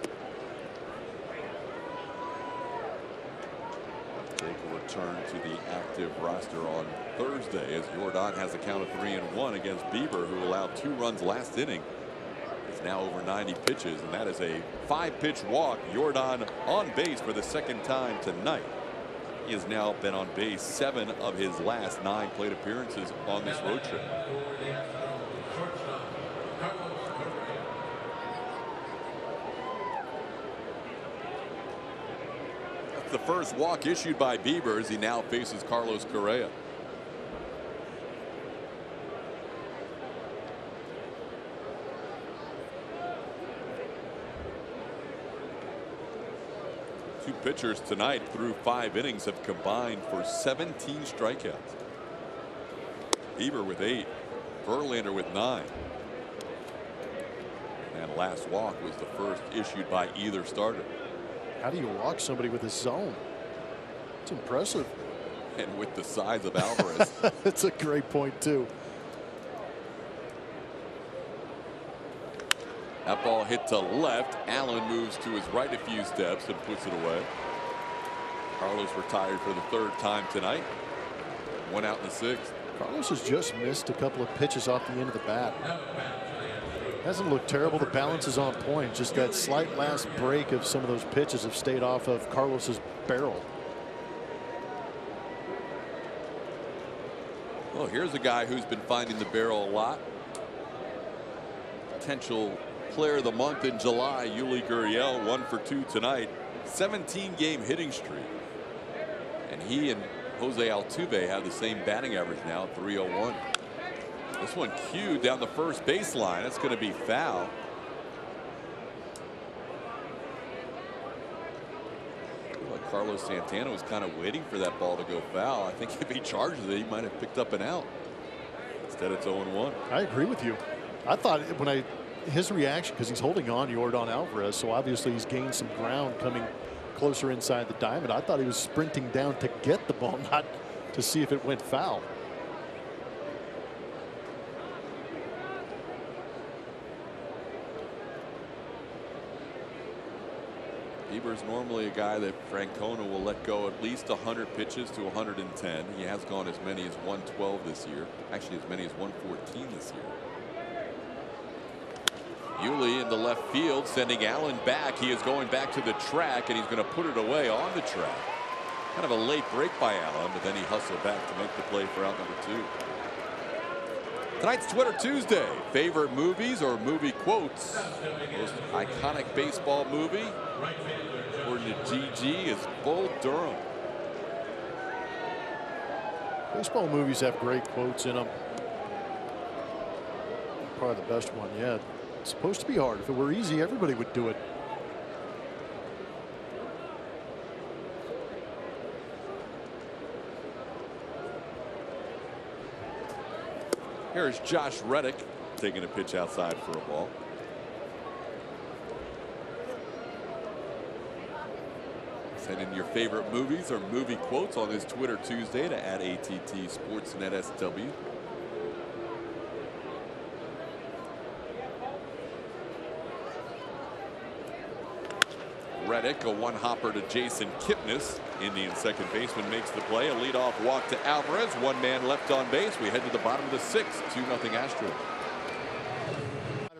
Jake will return to the active roster on Thursday as Yordan has a count of 3-1 against Bieber, who allowed 2 runs last inning. It's now over 90 pitches, and that is a 5-pitch walk. Yordan on base for the 2nd time tonight. He has now been on base 7 of his last 9 plate appearances on this road trip. That's the first walk issued by Bieber as he now faces Carlos Correa. Two pitchers tonight through 5 innings have combined for 17 strikeouts. Bieber with 8, Verlander with 9. And last walk was the first issued by either starter. How do you walk somebody with a zone? It's impressive. And with the size of Alvarez. That's a great point too. That ball hit to left. Allen moves to his right a few steps and puts it away. Carlos retired for the 3rd time tonight. 1 out in the 6th. Carlos has just missed a couple of pitches off the end of the bat. Hasn't looked terrible. The balance is on point. Just that slight last break of some of those pitches have stayed off of Carlos's barrel. Well, here's a guy who's been finding the barrel a lot. Potential player of the month in July, Yuli Gurriel, 1 for 2 tonight. 17-game hitting streak. And he and Jose Altuve have the same batting average now, 301. This one cued down the first baseline. That's going to be foul. Like Carlos Santana was kind of waiting for that ball to go foul. I think if he charges it, he might have picked up an out. Instead, it's 0-1. I agree with you. I thought when his reaction, because he's holding on to Yordan Alvarez, so obviously he's gained some ground coming closer inside the diamond. I thought he was sprinting down to get the ball, not to see if it went foul. Bieber's normally a guy that Francona will let go at least 100 pitches to 110. He has gone as many as 112 this year. Actually, as many as 114 this year. Yuli into left field, sending Allen back. He is going back to the track, and he's going to put it away on the track. Kind of a late break by Allen, but then he hustled back to make the play for out number 2. Tonight's Twitter Tuesday. Favorite movies or movie quotes? Most iconic baseball movie, according to GG, is Bull Durham. Baseball movies have great quotes in them. Probably the best one yet. It's supposed to be hard. If it were easy, everybody would do it. Here's Josh Reddick taking a pitch outside for a ball. Send in your favorite movies or movie quotes on this Twitter Tuesday to @AT&T SportsNet SW. Reddick, a one-hopper to Jason Kipnis. Indian second baseman makes the play. A leadoff walk to Alvarez. One man left on base. We head to the bottom of the sixth. 2-0 Astros.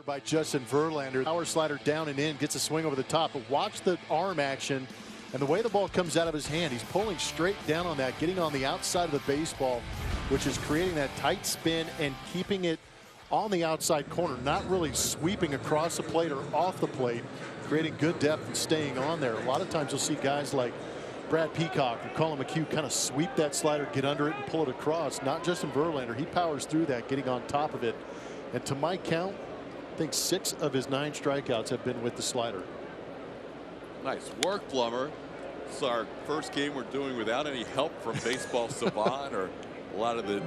By Justin Verlander. Power slider down and in. Gets a swing over the top. But watch the arm action. And the way the ball comes out of his hand. He's pulling straight down on that. Getting on the outside of the baseball, which is creating that tight spin and keeping it on the outside corner. Not really sweeping across the plate or off the plate. Creating good depth and staying on there. A lot of times you'll see guys like Brad Peacock or Colin McHugh kind of sweep that slider, get under it, and pull it across. Not Justin Verlander. He powers through that, getting on top of it. And to my count, I think 6 of his 9 strikeouts have been with the slider. Nice work, Plummer. This is our first game we're doing without any help from Baseball Savant or a lot of the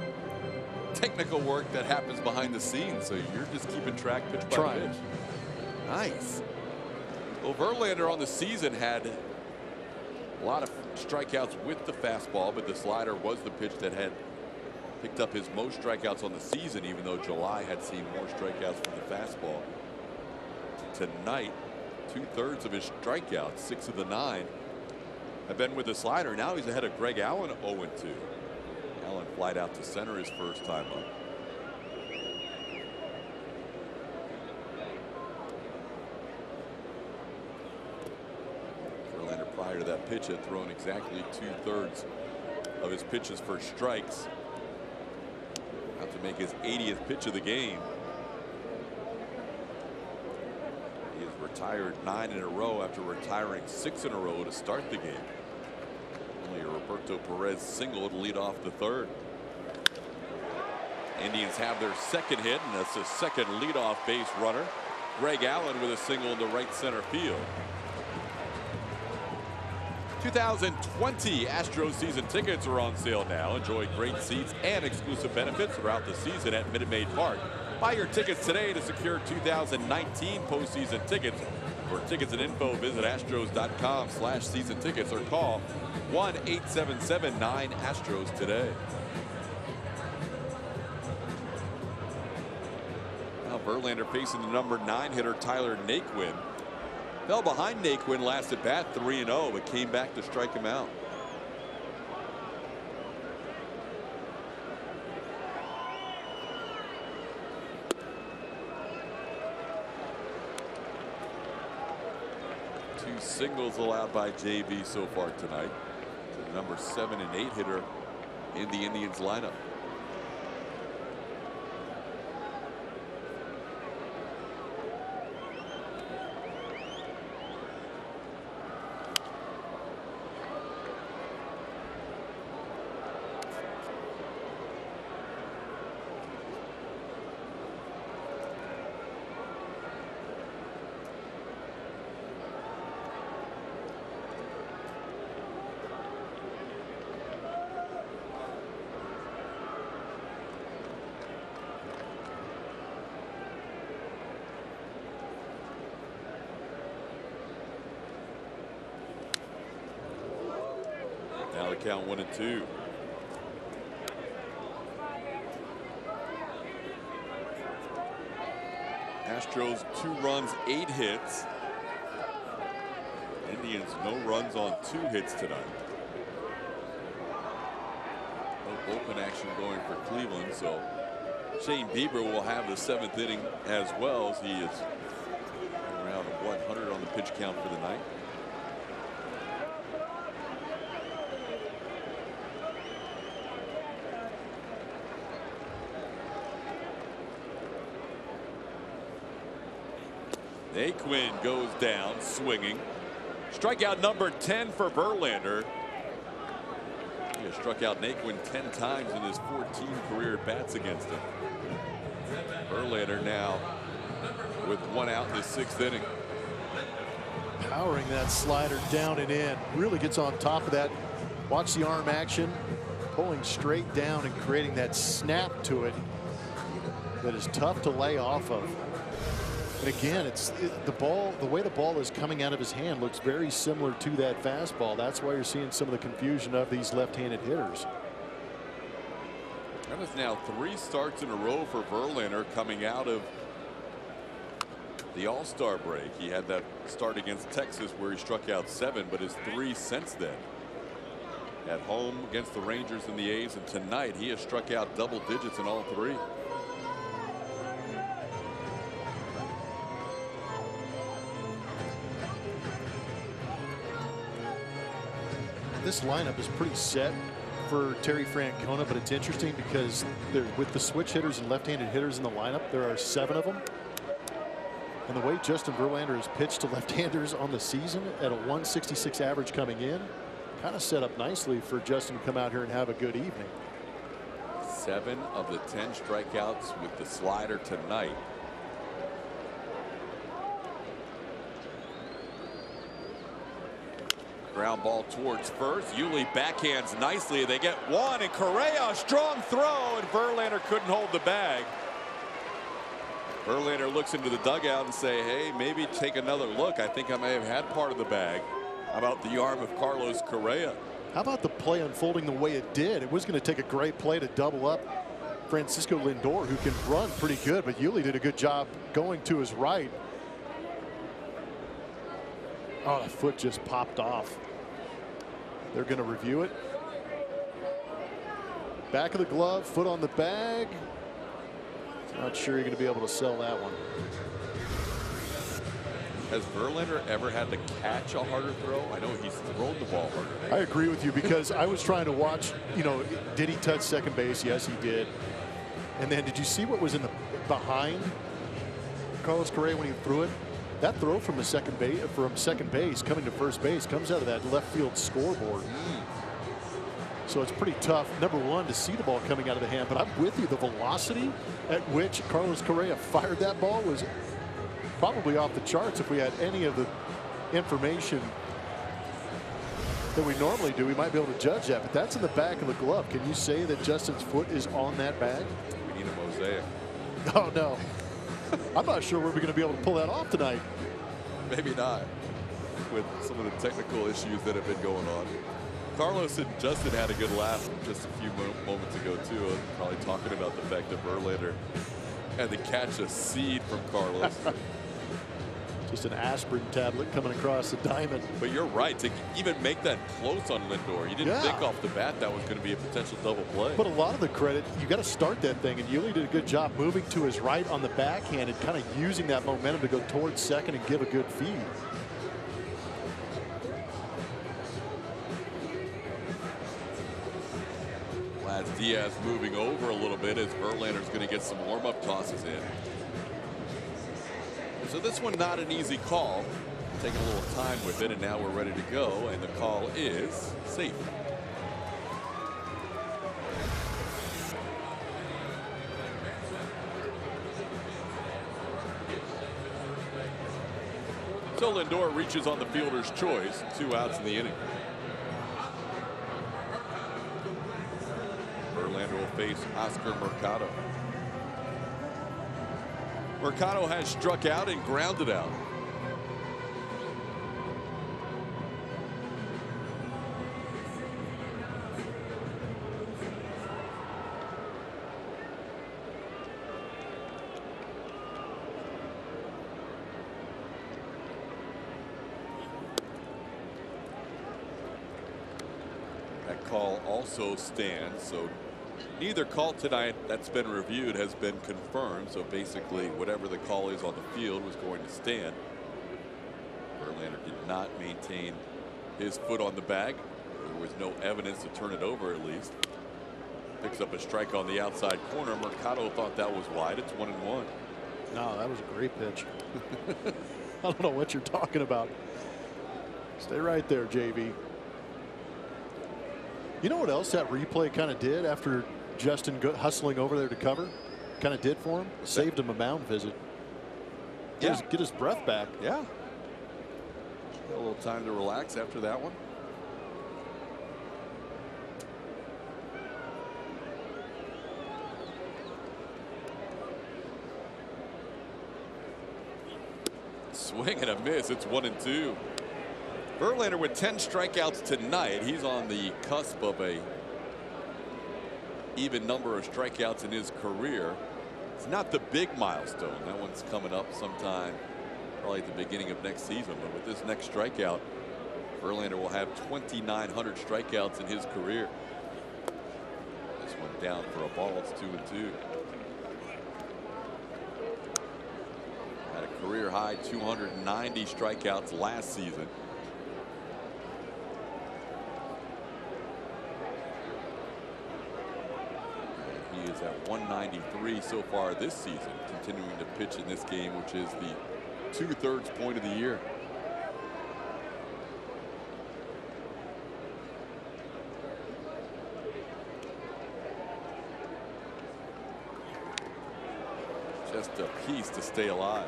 technical work that happens behind the scenes. So you're just keeping track pitch by pitch. Nice. Well, Verlander on the season had a lot of strikeouts with the fastball, but the slider was the pitch that had picked up his most strikeouts on the season, even though July had seen more strikeouts from the fastball. Tonight, 2/3 of his strikeouts, 6 of the 9, have been with the slider. Now he's ahead of Greg Allen, 0-2. Allen flied out to center his first time up. Verlander prior to that pitch had thrown exactly 2/3 of his pitches for strikes. About to make his 80th pitch of the game. He has retired 9 in a row after retiring 6 in a row to start the game. Only a Roberto Perez single to lead off the third. Indians have their second hit, and that's the second leadoff base runner. Greg Allen with a single into right center field. 2020 Astros season tickets are on sale now. Enjoy great seats and exclusive benefits throughout the season at Minute Maid Park. Buy your tickets today to secure 2019 postseason tickets. For tickets and info, visit astros.com/season tickets or call 1-877-9-ASTROS today. Now Verlander facing the number 9 hitter Tyler Naquin. Fell behind Naquin last at bat, 3-0, but came back to strike him out. Two singles allowed by JB so far tonight. The number 7 and 8 hitter in the Indians lineup. Now the count 1-2. Astros 2 runs, 8 hits. Indians no runs on 2 hits tonight. No bullpen action going for Cleveland, so Shane Bieber will have the 7th inning as well, as he is around 100 on the pitch count for the night. Naquin goes down swinging. Strikeout number 10 for Verlander. He has struck out Naquin 10 times in his 14 career bats against him. Verlander now with 1 out in the 6th inning. Powering that slider down and in. Really gets on top of that. Watch the arm action. Pulling straight down and creating that snap to it that is tough to lay off of. And again, the ball, the way the ball is coming out of his hand looks very similar to that fastball. That's why you're seeing some of the confusion of these left-handed hitters. That is now 3 starts in a row for Verlander coming out of the All-Star break. He had that start against Texas where he struck out 7, but his 3 since then. At home against the Rangers and the A's, and tonight he has struck out double digits in all 3. This lineup is pretty set for Terry Francona, but it's interesting because with the switch hitters and left-handed hitters in the lineup, there are 7 of them. And the way Justin Verlander has pitched to left-handers on the season at a 166 average coming in, kind of set up nicely for Justin to come out here and have a good evening. 7 of the 10 strikeouts with the slider tonight. Ground ball towards first. Yuli backhands nicely. They get 1, and Correa, a strong throw, and Verlander couldn't hold the bag. Verlander looks into the dugout and say, hey, maybe take another look. I think I may have had part of the bag. How about the arm of Carlos Correa? How about the play unfolding the way it did? It was going to take a great play to double up Francisco Lindor, who can run pretty good, but Yuli did a good job going to his right. Oh, the foot just popped off. They're going to review it. Back of the glove, foot on the bag. Not sure you're going to be able to sell that one. Has Verlander ever had to catch a harder throw? I know he's thrown the ball harder. I agree with you, because I was trying to watch, you know, did he touch second base? Yes, he did. And then did you see what was in the behind Carlos Correa when he threw it? That throw from second base coming to first base comes out of that left field scoreboard. So it's pretty tough, number one, to see the ball coming out of the hand. But I'm with you. The velocity at which Carlos Correa fired that ball was probably off the charts. If we had any of the information that we normally do, we might be able to judge that. But that's in the back of the glove. Can you say that Justin's foot is on that bag? We need a mosaic. Oh, no. I'm not sure we're going to be able to pull that off tonight. Maybe not, with some of the technical issues that have been going on. Carlos and Justin had a good laugh just a few moments ago, too. Probably talking about the fact that Verlander had to catch a seed from Carlos. Just an aspirin tablet coming across the diamond. But you're right, to even make that close on Lindor, you didn't think off the bat that was going to be a potential double play. But a lot of the credit, you got to start that thing, and Yuli did a good job moving to his right on the backhand and kind of using that momentum to go towards second and give a good feed. Diaz moving over a little bit as Verlander's going to get some warm-up tosses in. So this one not an easy call. Taking a little time with it, and now we're ready to go, and the call is safe. So Lindor reaches on the fielder's choice, 2 outs in the inning. Verlander will face Oscar Mercado. Mercado has struck out and grounded out. That call also stands, so neither call tonight that's been reviewed has been confirmed. So basically, whatever the call is on the field was going to stand. Verlander did not maintain his foot on the bag. There was no evidence to turn it over, at least. Picks up a strike on the outside corner. Mercado thought that was wide. It's 1-1. No, that was a great pitch. I don't know what you're talking about. Stay right there, JV. You know what else that replay kind of did after Justin hustling over there to cover? Kind of did for him? Saved him a mound visit. Get his breath back. Yeah. A little time to relax after that one. Swing and a miss. It's 1-2. Verlander with 10 strikeouts tonight. He's on the cusp of a even number of strikeouts in his career. It's not the big milestone. That one's coming up sometime probably at the beginning of next season. But with this next strikeout, Verlander will have 2,900 strikeouts in his career. This one down for a ball. It's 2-2. Had a career high 290 strikeouts last season. And he is at 193 so far this season, continuing to pitch in this game, which is the 2/3 point of the year. Just a piece to stay alive.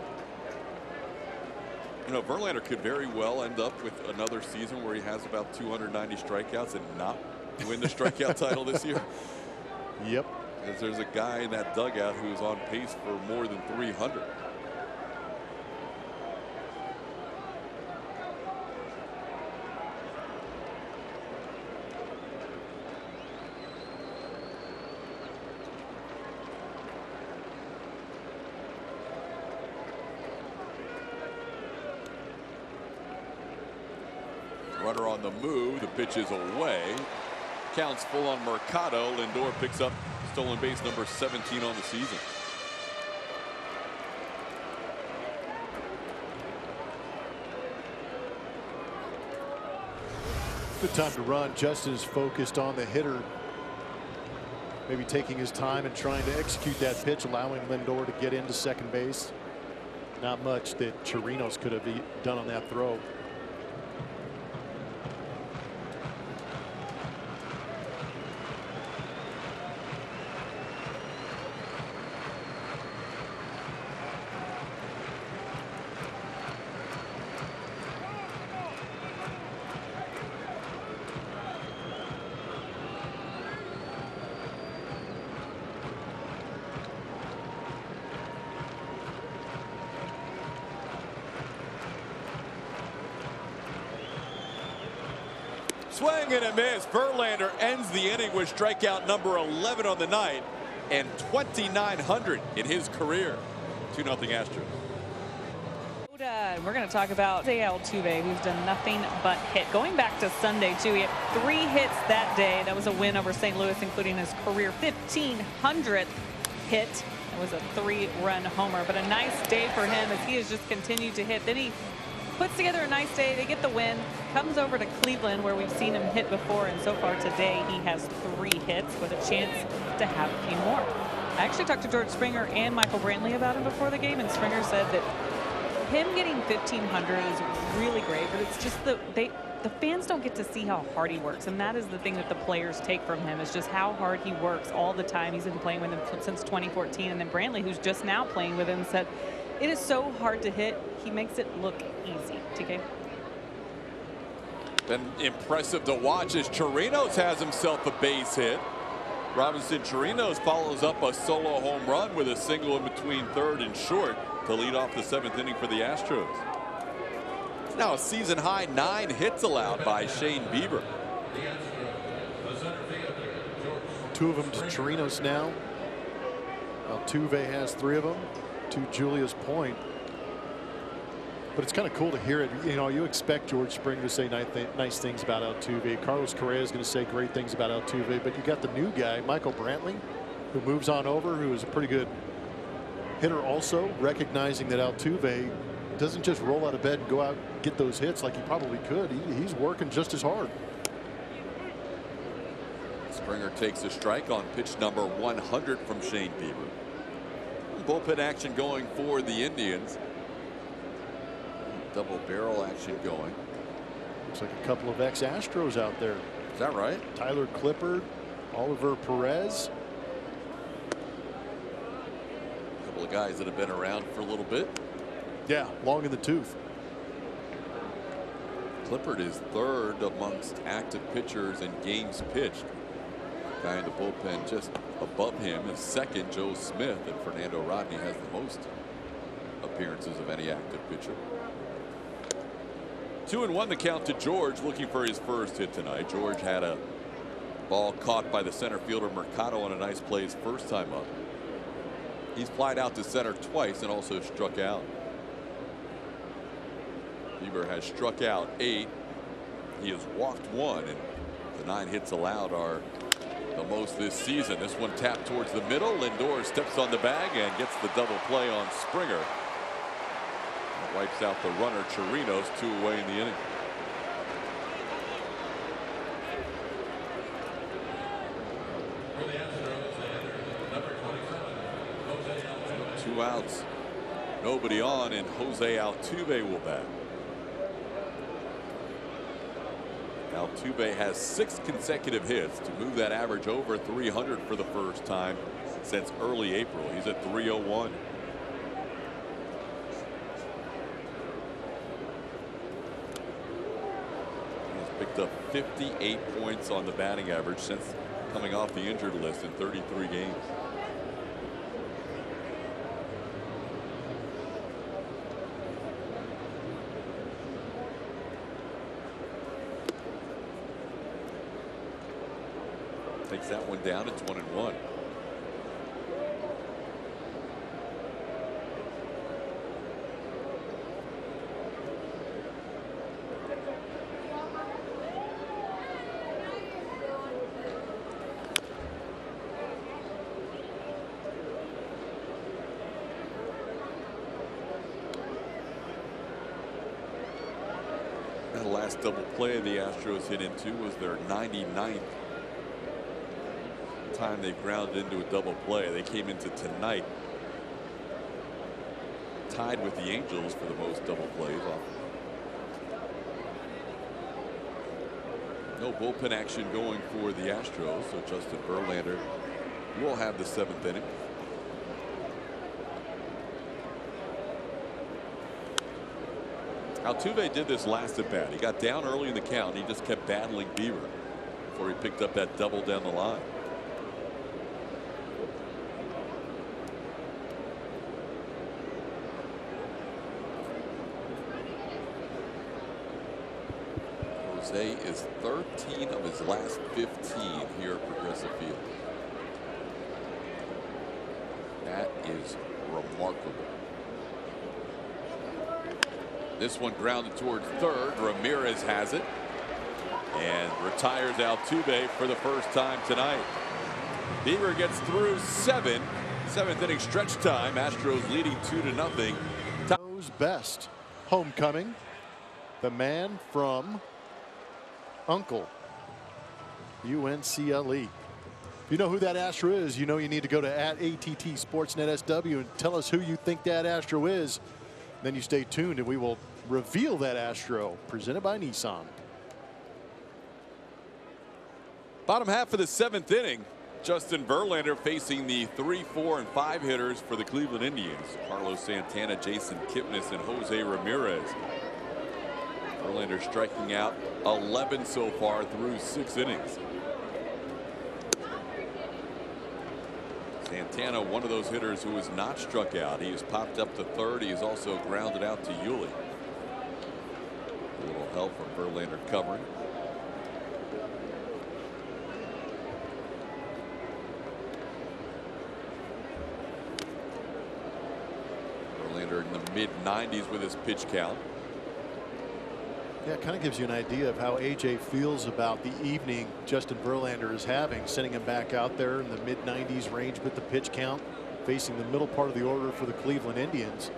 You know, Verlander could very well end up with another season where he has about 290 strikeouts and not win the strikeout title this year. Yep. Because there's a guy in that dugout who's on pace for more than 300. Runner on the move. The pitch is away. Counts full on Mercado. Lindor picks up stolen base number 17 on the season. Good time to run. Justin is focused on the hitter. Maybe taking his time and trying to execute that pitch, allowing Lindor to get into second base. Not much that Chirinos could have done on that throw. Swing and a miss. Verlander ends the inning with strikeout number 11 on the night and 2,900 in his career. 2-0 Astros. We're going to talk about Altuve, who's done nothing but hit. Going back to Sunday, too, he had 3 hits that day. That was a win over St. Louis, including his career 1,500th hit. It was a 3-run homer, but a nice day for him as he has just continued to hit. Then he puts together a nice day. They get the win. Comes over to Cleveland, where we've seen him hit before, and so far today he has 3 hits with a chance to have a few more. I actually talked to George Springer and Michael Brantley about him before the game, and Springer said that him getting 1,500 is really great, but it's just the fans don't get to see how hard he works, and that is the thing that the players take from him, is just how hard he works all the time. He's been playing with him since 2014, and then Brantley, who's just now playing with him, said it is so hard to hit. He makes it look easy. TK. Been impressive to watch as Chirinos has himself a base hit. Robinson Chirinos follows up a solo home run with a single in between third and short to lead off the 7th inning for the Astros. It's now a season high 9 hits allowed by Shane Bieber. 2 of them to Chirinos now. Altuve has 3 of them to Julius Point. But it's kind of cool to hear it. You know, you expect George Springer to say nice things about Altuve. Carlos Correa is going to say great things about Altuve. But you got the new guy, Michael Brantley, who moves on over, who is a pretty good hitter also, recognizing that Altuve doesn't just roll out of bed and go out and get those hits like he probably could. He's working just as hard. Springer takes a strike on pitch number 100 from Shane Bieber. Bullpen action going for the Indians. Double barrel action going. Looks like a couple of ex-Astros out there. Is that right? Tyler Clippard, Oliver Perez. A couple of guys that have been around for a little bit. Yeah, long in the tooth. Clippard is 3rd amongst active pitchers in games pitched. Guy in the bullpen just above him is 2nd, Joe Smith, and Fernando Rodney has the most appearances of any active pitcher. 2-1 the count to George, looking for his first hit tonight. George had a ball caught by the center fielder Mercado on a nice play his first time up. He's flied out to center twice and also struck out. Bieber has struck out 8. He has walked 1, and the 9 hits allowed are the most this season. This one tapped towards the middle. Lindor steps on the bag and gets the double play on Springer. That wipes out the runner. Chirinos 2 away in the inning. So 2 outs, nobody on, and Jose Altuve will bat. Altuve has 6 consecutive hits to move that average over 300 for the first time since early April. He's at 301. He's picked up 58 points on the batting average since coming off the injured list in 33 games. Takes that one down. It's 1-1. The last double play the Astros hit into was their 99th time they grounded into a double play. They came into tonight tied with the Angels for the most double plays. No bullpen action going for the Astros, so Justin Verlander will have the 7th inning. Altuve did this last at bat. He got down early in the count. He just kept battling Bieber before he picked up that double down the line. Jose is 13 of his last 15 here at Progressive Field. That is remarkable. This one grounded towards third. Ramirez has it and retires Altuve for the first time tonight. Bieber gets through 7. 7th inning stretch time. Astros leading 2-0. Best homecoming. The man from Uncle, UNCLE. If you know who that Astro is, you know you need to go to @AT&T SportsNet SW and tell us who you think that Astro is. Then you stay tuned and we will reveal that Astro, presented by Nissan. Bottom half of the 7th inning. Justin Verlander facing the 3, 4, and 5 hitters for the Cleveland Indians. Carlos Santana, Jason Kipnis, and Jose Ramirez. Verlander striking out 11 so far through 6 innings. Santana, one of those hitters who has not struck out. He has popped up to third. He has also grounded out to Yuli. A little help from Verlander covering. Verlander in the mid-90s with his pitch count. Yeah, it kind of gives you an idea of how AJ feels about the evening Justin Verlander is having, sending him back out there in the mid-90s range with the pitch count, facing the middle part of the order for the Cleveland Indians.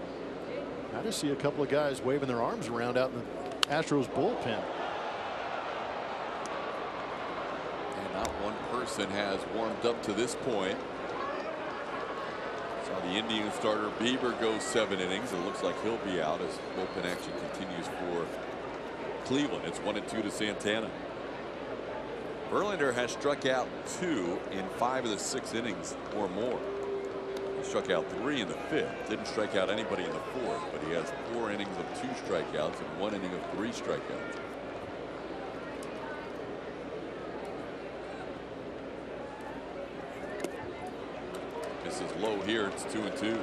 I just see a couple of guys waving their arms around out in the Astros bullpen. And not one person has warmed up to this point. Saw the Indian starter Bieber go 7 innings. It looks like he'll be out as bullpen action continues for Cleveland. It's 1-2 to Santana. Verlander has struck out 2 in 5 of the 6 innings or more. He struck out 3 in the 5th. Didn't strike out anybody in the 4th, but he has 4 innings of 2 strikeouts and 1 inning of 3 strikeouts. This is low here. It's 2-2.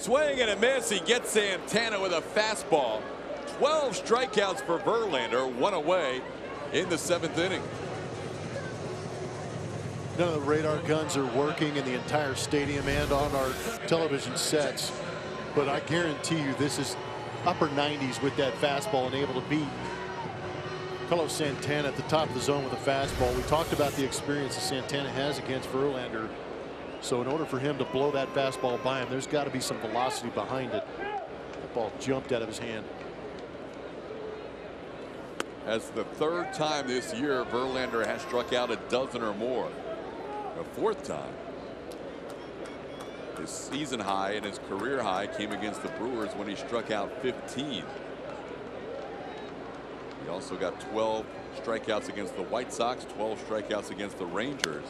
Swing and a miss. He gets Santana with a fastball. 12 strikeouts for Verlander, 1 away in the 7th inning. None of the radar guns are working in the entire stadium and on our television sets, but I guarantee you this is upper 90s with that fastball and able to beat Carlos Santana at the top of the zone with a fastball. We talked about the experience that Santana has against Verlander. So in order for him to blow that fastball by him, there's got to be some velocity behind it. The ball jumped out of his hand. That's the 3rd time this year Verlander has struck out a dozen or more. The 4th time. His season high and his career high came against the Brewers when he struck out 15. He also got 12 strikeouts against the White Sox, 12 strikeouts against the Rangers.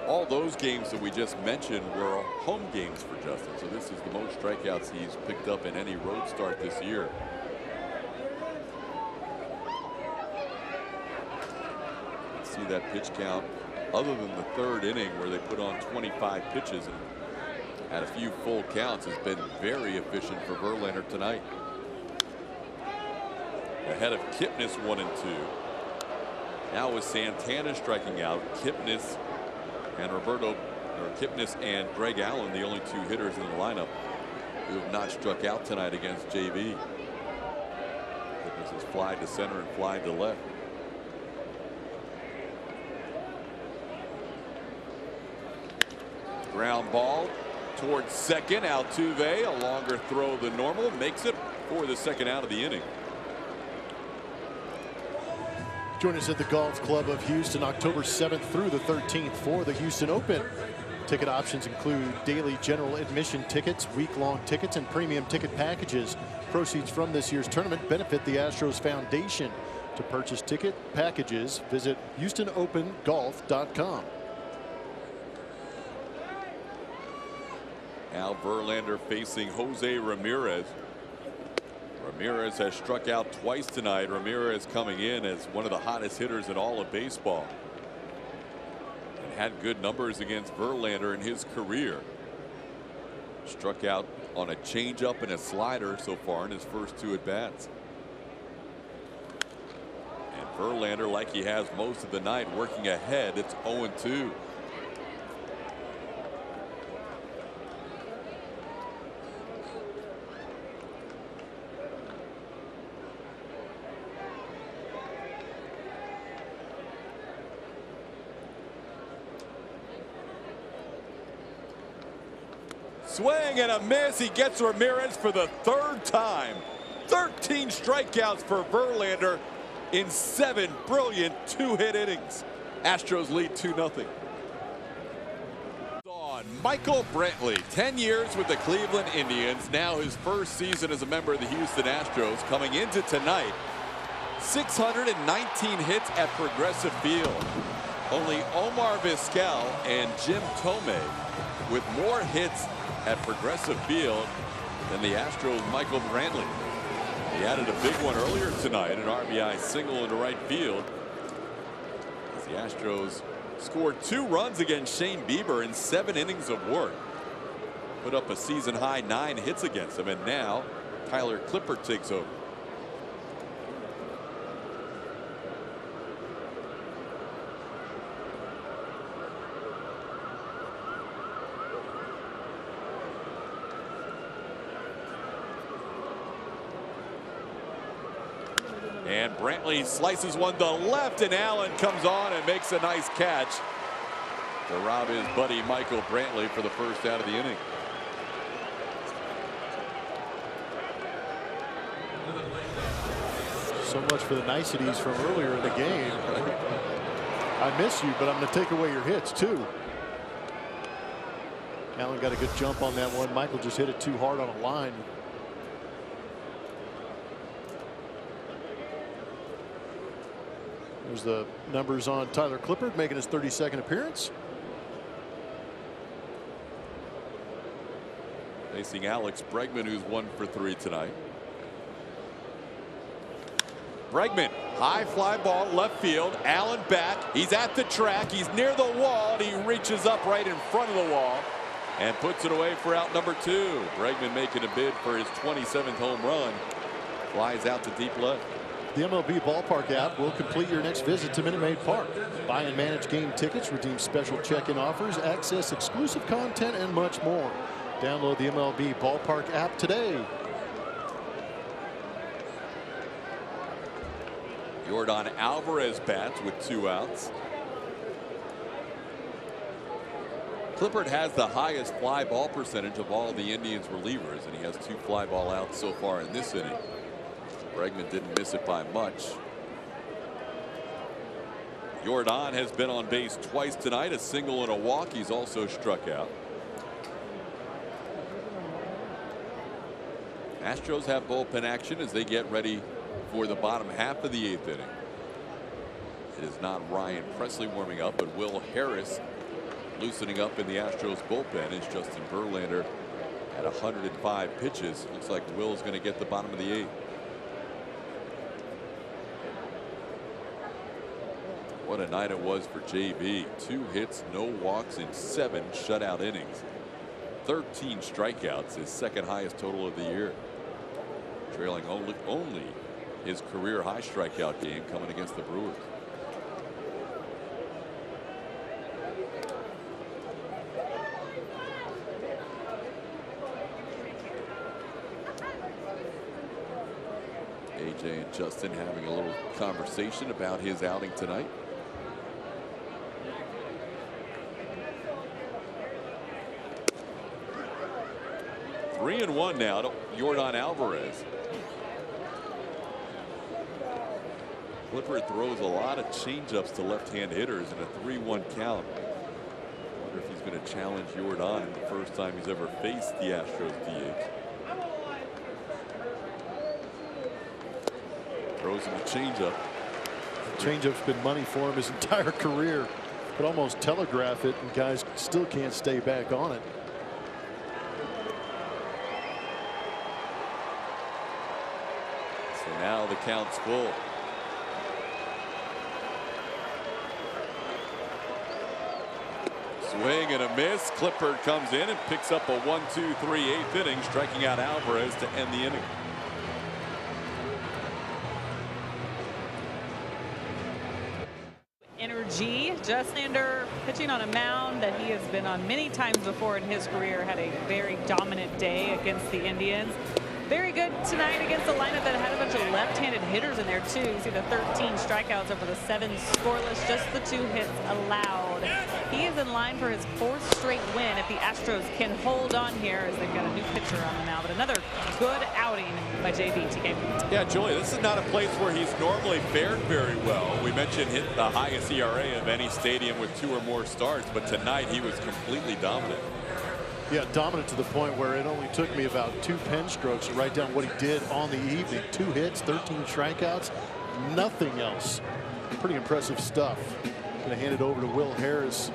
All those games that we just mentioned were home games for Justin. So this is the most strikeouts he's picked up in any road start this year. See that pitch count, other than the 3rd inning where they put on 25 pitches and had a few full counts, has been very efficient for Verlander tonight. Ahead of Kipnis 1-2. Now with Santana striking out, Kipnis and Greg Allen, the only 2 hitters in the lineup who have not struck out tonight against JV. Kipnis has flied to center and flied to left. Ground ball towards second. Altuve, a longer throw than normal, makes it for the 2nd out of the inning. Join us at the Golf Club of Houston October 7th through the 13th for the Houston Open. Ticket options include daily general admission tickets, week-long tickets, and premium ticket packages. Proceeds from this year's tournament benefit the Astros Foundation. To purchase ticket packages, visit HoustonOpenGolf.com. Now Verlander facing Jose Ramirez. Ramirez has struck out twice tonight. Ramirez coming in as one of the hottest hitters in all of baseball. And had good numbers against Verlander in his career. Struck out on a changeup and a slider so far in his first 2 at-bats. And Verlander, like he has most of the night, working ahead. It's 0-2. Swing and a miss. He gets Ramirez for the 3rd time. 13 strikeouts for Verlander in 7 brilliant 2-hit innings. Astros lead 2-0. On Michael Brantley, 10 years with the Cleveland Indians. Now his first season as a member of the Houston Astros. Coming into tonight, 619 hits at Progressive Field. Only Omar Vizquel and Jim Tomei with more hits at Progressive Field than the Astros' Michael Brantley. He added a big one earlier tonight, an RBI single into right field, as the Astros scored 2 runs against Shane Bieber in 7 innings of work. Put up a season high 9 hits against him, and now Tyler Clippert takes over. And Brantley slices one to left, and Allen comes on and makes a nice catch to rob his buddy Michael Brantley for the 1st out of the inning. So much for the niceties from earlier in the game. I miss you, but I'm going to take away your hits too. Allen got a good jump on that one. Michael just hit it too hard on a line. There's the numbers on Tyler Clippert making his 32nd appearance. Facing Alex Bregman, who's 1 for 3 tonight. Bregman, high fly ball left field. Allen back. He's at the track. He's near the wall. And he reaches up right in front of the wall and puts it away for out number 2. Bregman making a bid for his 27th home run. Flies out to deep left. The MLB Ballpark app will complete your next visit to Minute Maid Park. Buy and manage game tickets, redeem special check-in offers, access exclusive content, and much more. Download the MLB Ballpark app today. Yordan Alvarez bats with 2 outs. Clippard has the highest fly ball percentage of all the Indians relievers, and he has 2 fly ball outs so far in this inning. Bregman didn't miss it by much. Yordan has been on base twice tonight, a single and a walk. He's also struck out. Astros have bullpen action as they get ready for the bottom half of the 8th inning. It is not Ryan Presley warming up, but Will Harris loosening up in the Astros bullpen is Justin Verlander at 105 pitches. Looks like Will's going to get the bottom of the 8th. What a night it was for JB. 2 hits, no walks in 7 shutout innings. 13 strikeouts, his second highest total of the year. Trailing only his career high strikeout game coming against the Brewers. AJ and Justin having a little conversation about his outing tonight. Three and 1 now to Yordan Alvarez. Clippard throws a lot of changeups to left-hand hitters in a 3-1 count. I wonder if he's going to challenge Yordan the first time he's ever faced the Astros DH. Throws him a changeup. Changeup's been money for him his entire career. Could almost telegraph it, and guys still can't stay back on it. So now the count's full. Swing and a miss. Clippard comes in and picks up a 1-2-3 8th inning, striking out Alvarez to end the inning. Energy. Justlander pitching on a mound that he has been on many times before in his career. Had a very dominant day against the Indians. Very good tonight against a lineup that had a bunch of left-handed hitters in there too. You see the 13 strikeouts over the 7 scoreless, just the 2 hits allowed. He is in line for his 4th straight win if the Astros can hold on here, as they've got a new pitcher on the mound. But another good outing by JB. TK. Yeah, Julie, this is not a place where he's normally fared very well. We mentioned hit the highest ERA of any stadium with 2 or more starts, but tonight he was completely dominant. Yeah, dominant to the point where it only took me about 2 pen strokes to write down what he did on the evening. 2 hits, 13 strikeouts, nothing else. Pretty impressive stuff. Going to hand it over to Will Harris.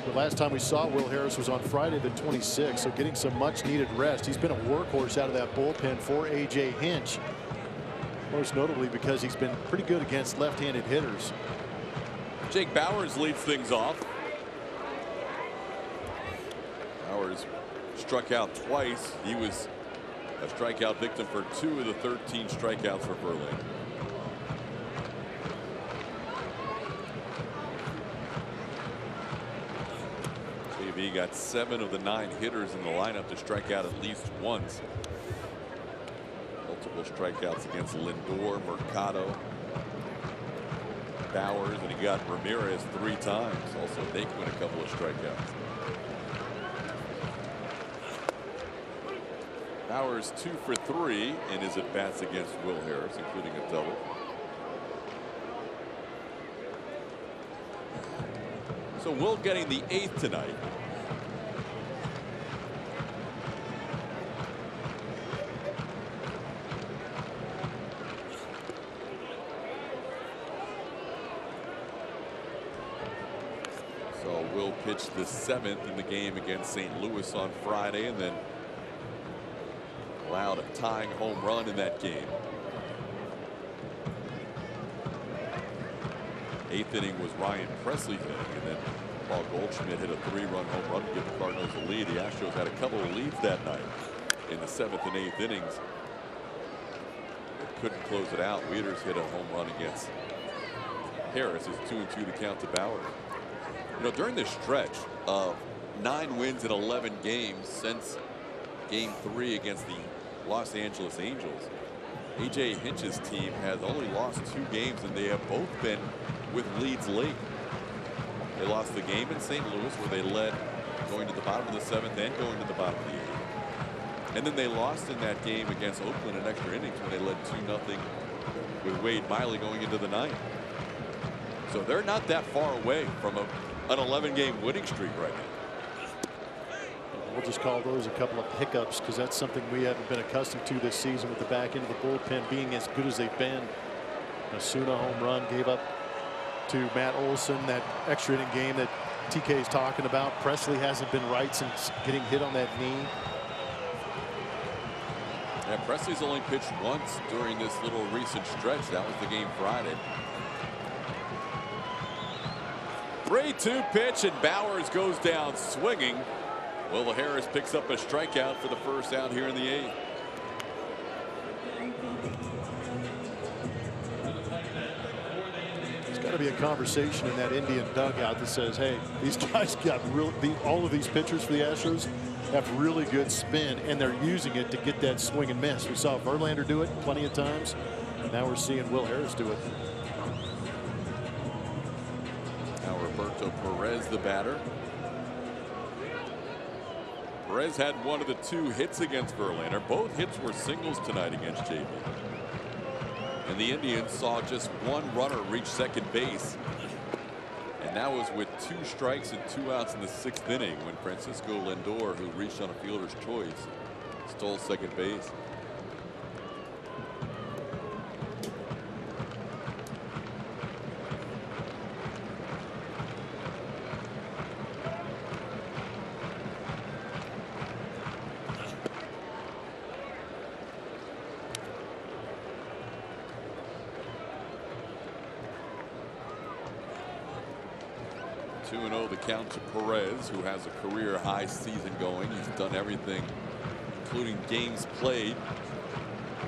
The last time we saw Will Harris was on Friday the 26th, so getting some much needed rest. He's been a workhorse out of that bullpen for AJ Hinch, most notably because he's been pretty good against left-handed hitters. Jake Bauers leads things off. Bauers struck out twice. He was a strikeout victim for 2 of the 13 strikeouts for Verlander. JB got 7 of the 9 hitters in the lineup to strike out at least once. Multiple strikeouts against Lindor, Mercado, Bauers, and he got Ramirez 3 times. Also Naquin a couple of strikeouts. Bauers 2 for 3 in his at-bats against Will Harris, including a double. So Will getting the 8th tonight. So Will pitched the 7th in the game against St. Louis on Friday, and then allowed a tying home run in that game. 8th inning was Ryan Presley's inning, and then Paul Goldschmidt hit a 3-run home run to give the Cardinals the lead. The Astros had a couple of leads that night in the 7th and 8th innings. They couldn't close it out. Wieters hit a home run against Harris. It's 2-2 to count to Bauer. You know, during this stretch of 9 wins in 11 games since Game 3 against the Los Angeles Angels, A.J. Hinch's team has only lost 2 games, and they have both been with leads late. They lost the game in St. Louis where they led going to the bottom of the 7th and going to the bottom of the 8th. And then they lost in that game against Oakland in extra innings when they led 2-0 with Wade Miley going into the 9th. So they're not that far away from an 11-game winning streak right now. We'll just call those a couple of hiccups because that's something we haven't been accustomed to this season with the back end of the bullpen being as good as they've been. Asuna home run gave up to Matt Olson, that extra inning game that TK is talking about. Presley hasn't been right since getting hit on that knee. Yeah, Presley's only pitched once during this little recent stretch. That was the game Friday. 3-2 pitch, and Bowers goes down swinging. Will Harris picks up a strikeout for the first out here in the 8th. There's got to be a conversation in that Indian dugout that says, hey, these guys got all of these pitchers for the Astros have really good spin, and they're using it to get that swing and miss. We saw Verlander do it plenty of times, and now we're seeing Will Harris do it. Now Roberto Perez, the batter. Perez had one of the 2 hits against Verlander. Both hits were singles tonight against JB. And the Indians saw just 1 runner reach second base. And that was with 2 strikes and 2 outs in the 6th inning when Francisco Lindor, who reached on a fielder's choice, stole second base. The count to Perez, who has a career high season going. He's done everything, including games played,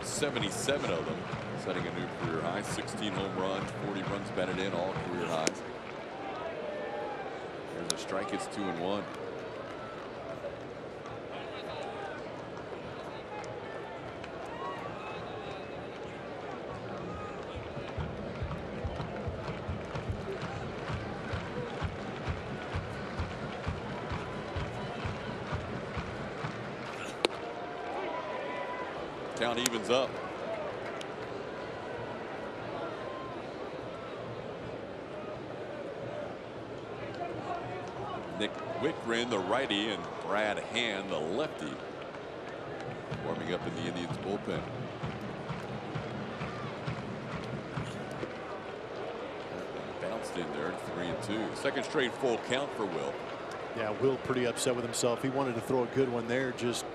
77 of them, setting a new career high. 16 home runs, 40 runs batted in, all career highs. There's a strike. It's 2-1. Count evens up. Nick Wickren, the righty, and Brad Hand, the lefty, warming up in the Indians bullpen. Bounced in there, 3-2. Second straight full count for Will. Yeah, Will pretty upset with himself. He wanted to throw a good one there, just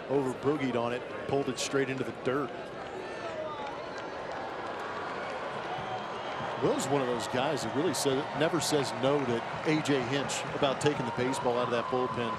over boogied on it, pulled it straight into the dirt. Will's one of those guys that really never says no to A.J. Hinch about taking the baseball out of that bullpen.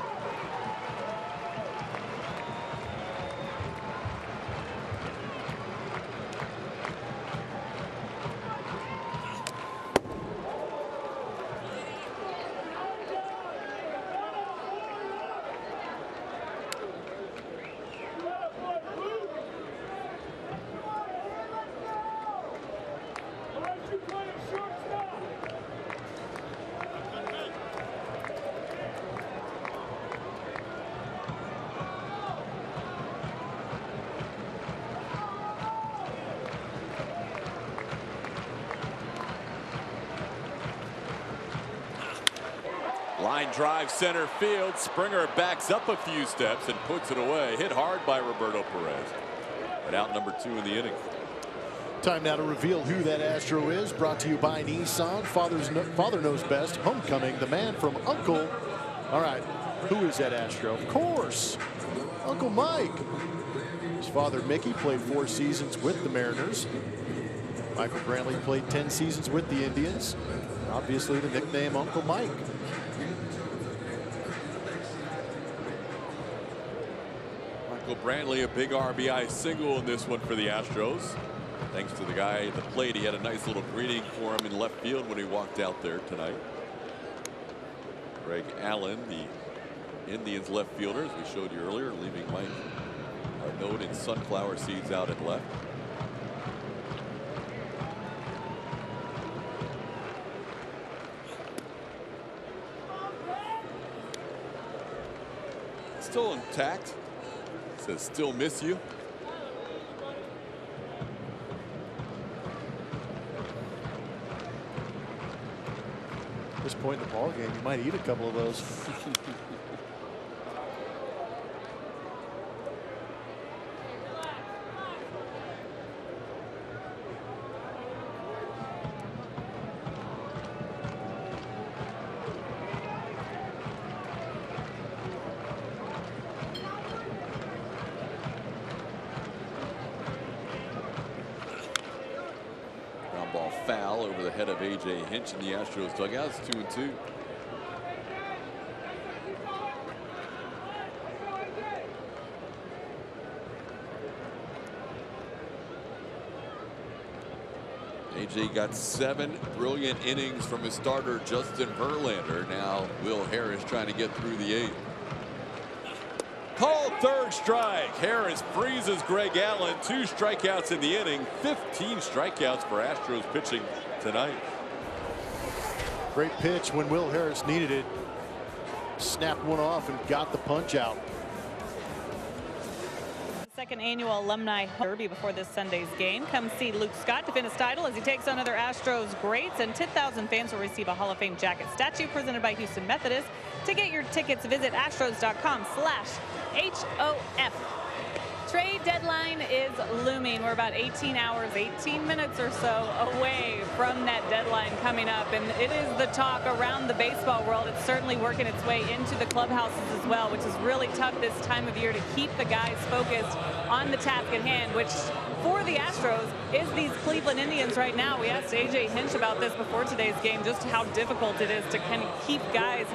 Line drive center field. Springer backs up a few steps and puts it away. Hit hard by Roberto Perez. And out number 2 in the inning. Time now to reveal who that Astro is. Brought to you by Nissan. Father knows best. Homecoming, the man from Uncle. All right, who is that Astro? Of course, Uncle Mike. His father Mickey played 4 seasons with the Mariners. Michael Brantley played 10 seasons with the Indians. Obviously the nickname Uncle Mike. Michael Brantley, a big RBI single in this one for the Astros. Thanks to the guy at the plate. He had a nice little greeting for him in left field when he walked out there tonight. Greg Allen, the Indians left fielder, as we showed you earlier, leaving Mike a note in sunflower seeds out at left. Still intact. Says still miss you. At this point in the ball game, you might eat a couple of those. Ball foul over the head of A.J. Hinch in the Astros dugout. It's 2-2. A.J. got 7 brilliant innings from his starter Justin Verlander. Now Will Harris trying to get through the 8th. Called third strike. Harris freezes Greg Allen. 2 strikeouts in the inning. 15 strikeouts for Astros pitching tonight. Great pitch when Will Harris needed it. Snapped one off and got the punch out. Second annual alumni derby before this Sunday's game. Come see Luke Scott defend his title as he takes on other Astros greats, and 10,000 fans will receive a Hall of Fame jacket statue presented by Houston Methodist. To get your tickets, visit astros.com/HOF. Trade deadline is looming. We're about 18 hours, 18 minutes or so away from that deadline coming up. And it is the talk around the baseball world. It's certainly working its way into the clubhouses as well, which is really tough this time of year to keep the guys focused on the task at hand, which for the Astros is these Cleveland Indians right now. We asked A.J. Hinch about this before today's game, just how difficult it is to kind of keep guys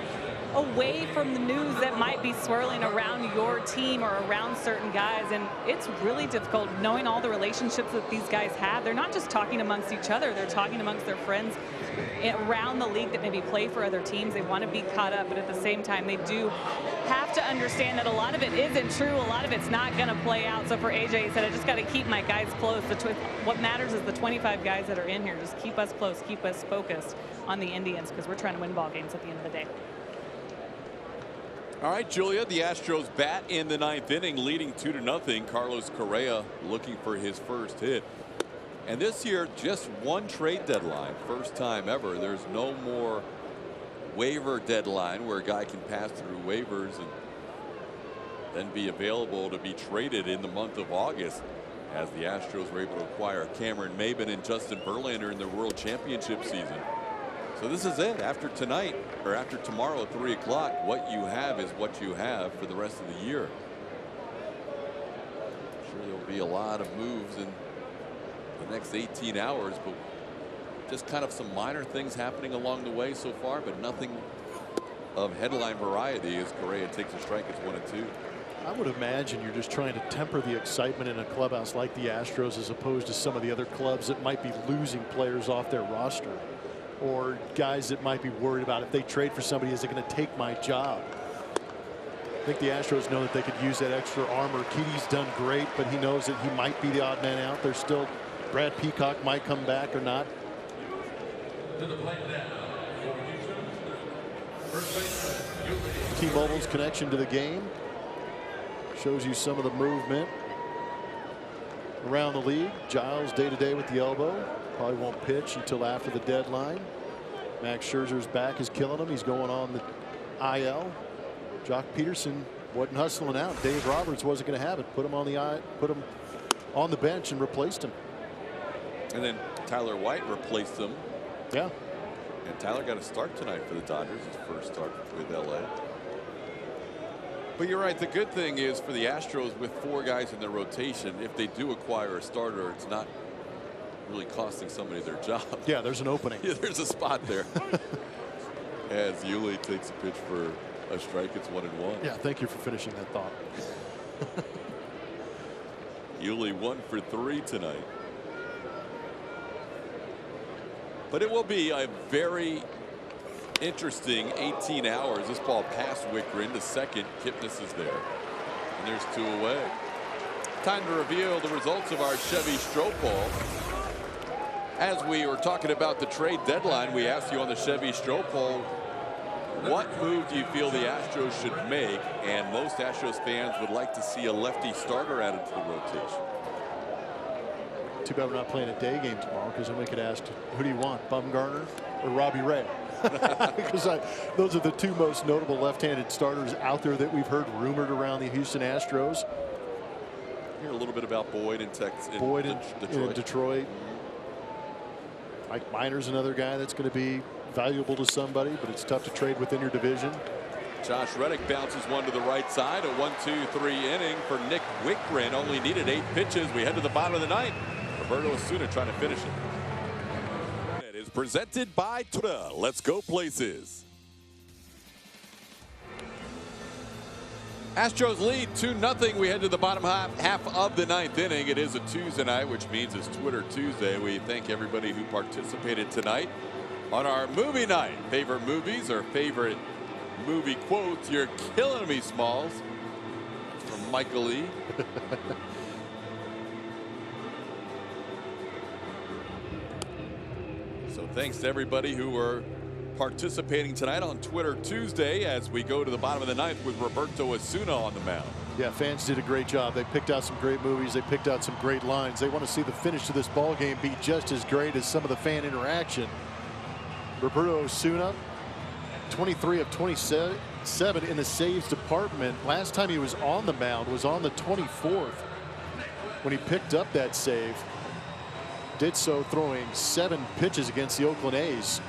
away from the news that might be swirling around your team or around certain guys. And it's really difficult knowing all the relationships that these guys have. They're not just talking amongst each other, they're talking amongst their friends around the league that maybe play for other teams. They want to be caught up, but at the same time they do have to understand that a lot of it isn't true, a lot of it's not going to play out. So for AJ, he said, I just got to keep my guys close. What matters is the 25 guys that are in here. Just keep us close, keep us focused on the Indians, because we're trying to win ball games at the end of the day. All right, Julia, the Astros bat in the 9th inning, leading 2-0. Carlos Correa looking for his first hit. And this year, just one trade deadline, first time ever. There's no more waiver deadline where a guy can pass through waivers and then be available to be traded in the month of August, as the Astros were able to acquire Cameron Maybin and Justin Verlander in their World Championship season. So this is it. After tonight, or after tomorrow at 3 o'clock, what you have is what you have for the rest of the year. I'm sure there'll be a lot of moves in the next 18 hours, but just kind of some minor things happening along the way so far, but nothing of headline variety as Correa takes a strike. It's 1-2. I would imagine you're just trying to temper the excitement in a clubhouse like the Astros, as opposed to some of the other clubs that might be losing players off their roster, or guys that might be worried about, if they trade for somebody, is it going to take my job? I think the Astros know that they could use that extra armor. Kitty's done great, but he knows that he might be the odd man out. There's still Brad Peacock might come back or not. T-Mobile's connection to the game shows you some of the movement around the league. Giles day-to-day with the elbow. Probably won't pitch until after the deadline. Max Scherzer's back is killing him. He's going on the IL. Jock Peterson wasn't hustling out. Dave Roberts wasn't going to have it. Put him on the bench and replaced him. And then Tyler White replaced him. Yeah. And Tyler got a start tonight for the Dodgers, his first start with LA. But you're right. The good thing is for the Astros, with 4 guys in their rotation, if they do acquire a starter, it's not really costing somebody their job. Yeah, there's an opening. Yeah, there's a spot there. As Yuli takes a pitch for a strike, it's 1-1. Yeah, thank you for finishing that thought. Yuli 1 for 3 tonight. But it will be a very interesting 18 hours. This ball past Wicker into second. Kipnis is there. And there's 2 away. Time to reveal the results of our Chevy Stroh poll. As we were talking about the trade deadline, we asked you on the Chevy Stroh poll, what move do you feel the Astros should make? And most Astros fans would like to see a lefty starter added to the rotation. Too bad we're not playing a day game tomorrow, because then we could ask, who do you want, Bumgarner or Robbie Ray? Because those are the 2 most notable left-handed starters out there that we've heard rumored around the Houston Astros. Hear a little bit about Boyd in Texas. Boyd in Detroit. Mike Minor's another guy that's going to be valuable to somebody, but it's tough to trade within your division. Josh Reddick bounces one to the right side. A 1-2-3 inning for Nick Wickren. Only needed 8 pitches. We head to the bottom of the 9th. Roberto Osuna trying to finish it. It is presented by Toyota. Let's go places. Astros lead 2-0. We head to the bottom half of the 9th inning. It is a Tuesday night, which means it's Twitter Tuesday. We thank everybody who participated tonight on our movie night. Favorite movies or favorite movie quotes? You're killing me, Smalls. That's from Michael E. So thanks to everybody who were participating tonight on Twitter Tuesday as we go to the bottom of the 9th with Roberto Osuna on the mound. Yeah, fans did a great job. They picked out some great movies. They picked out some great lines. They want to see the finish of this ball game be just as great as some of the fan interaction. Roberto Osuna, 23 of 27 in the saves department. Last time he was on the mound was on the 24th when he picked up that save. Did so throwing 7 pitches against the Oakland A's.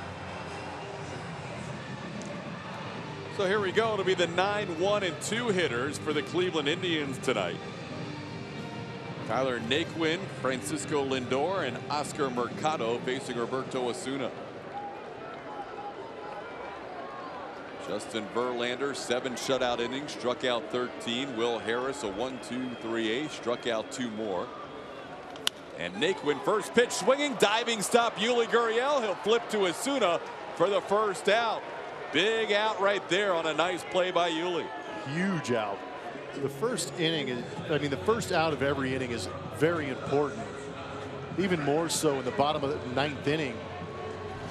So here we go. It'll be the 9-1-2 hitters for the Cleveland Indians tonight. Tyler Naquin, Francisco Lindor, and Oscar Mercado facing Roberto Osuna. Justin Verlander, 7 shutout innings, struck out 13. Will Harris, a 1-2-3-8, struck out 2 more. And Naquin, first pitch swinging, diving stop, Yuli Gurriel. He'll flip to Osuna for the first out. Big out right there on a nice play by Yuli. Huge out. The first inning is, I mean, the first out of every inning is very important. Even more so in the bottom of the 9th inning.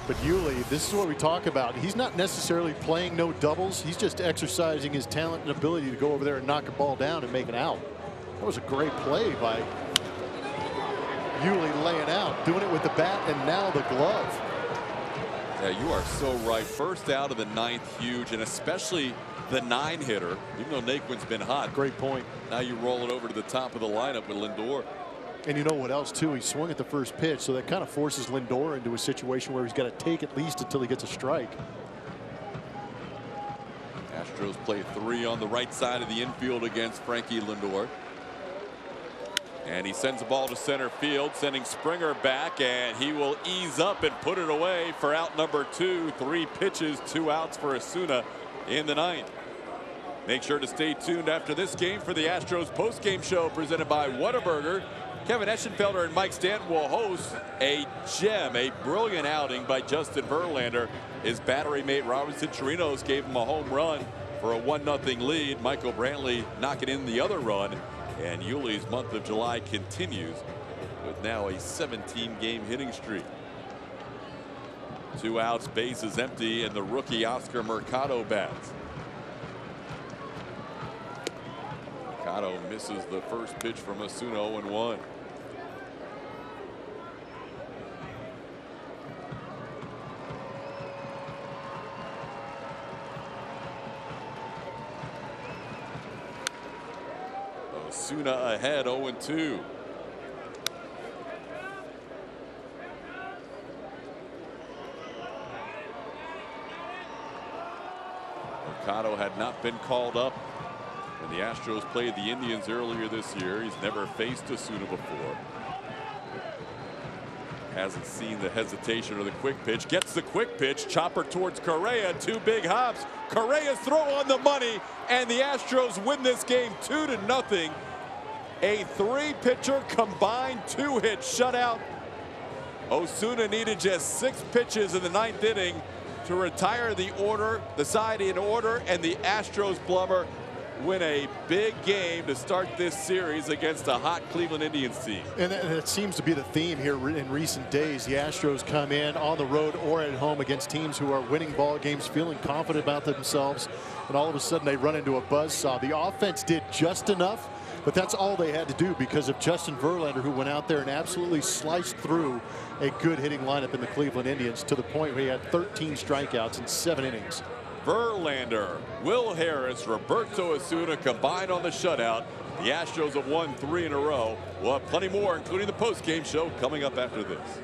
But Yuli, this is what we talk about. He's not necessarily playing no doubles. He's just exercising his talent and ability to go over there and knock a ball down and make an out. That was a great play by Yuli, laying out, doing it with the bat and now the glove. Yeah, you are so right. First out of the 9th, huge, and especially the 9 hitter, even though Naquin's been hot. Great point. Now you roll it over to the top of the lineup with Lindor. And you know what else, too? He swung at the first pitch, so that kind of forces Lindor into a situation where he's got to take at least until he gets a strike. Astros play 3 on the right side of the infield against Frankie Lindor. And he sends the ball to center field, sending Springer back, and he will ease up and put it away for out number 2. 3 pitches, 2 outs for Osuna in the 9th. Make sure to stay tuned after this game for the Astros postgame show presented by Whataburger. Kevin Eschenfelder and Mike Stanton will host a gem, a brilliant outing by Justin Verlander. His battery mate Robinson Chirinos gave him a home run for a 1-0 lead. Michael Brantley knocking in the other run. And Yuli's month of July continues with now a 17-game hitting streak. 2 outs, bases empty, and the rookie Oscar Mercado bats. Mercado misses the first pitch from Osuna, 0-1. Osuna ahead, 0-2. Mercado had not been called up when the Astros played the Indians earlier this year. He's never faced Osuna before. Hasn't seen the hesitation or the quick pitch. Gets the quick pitch. Chopper towards Correa. 2 big hops. Correa's throw on the money. And the Astros win this game 2-0. A 3-pitcher combined 2-hit shutout. Osuna needed just 6 pitches in the 9th inning to retire the side in order, and the Astros Blummer win a big game to start this series against a hot Cleveland Indians team. And it seems to be the theme here in recent days. The Astros come in on the road or at home against teams who are winning ball games, feeling confident about themselves, and all of a sudden they run into a buzzsaw. The offense did just enough, but that's all they had to do because of Justin Verlander, who went out there and absolutely sliced through a good hitting lineup in the Cleveland Indians to the point where he had 13 strikeouts in 7 innings. Verlander, Will Harris, Roberto Osuna combined on the shutout. The Astros have won 3 in a row. We'll have plenty more, including the post-game show, coming up after this.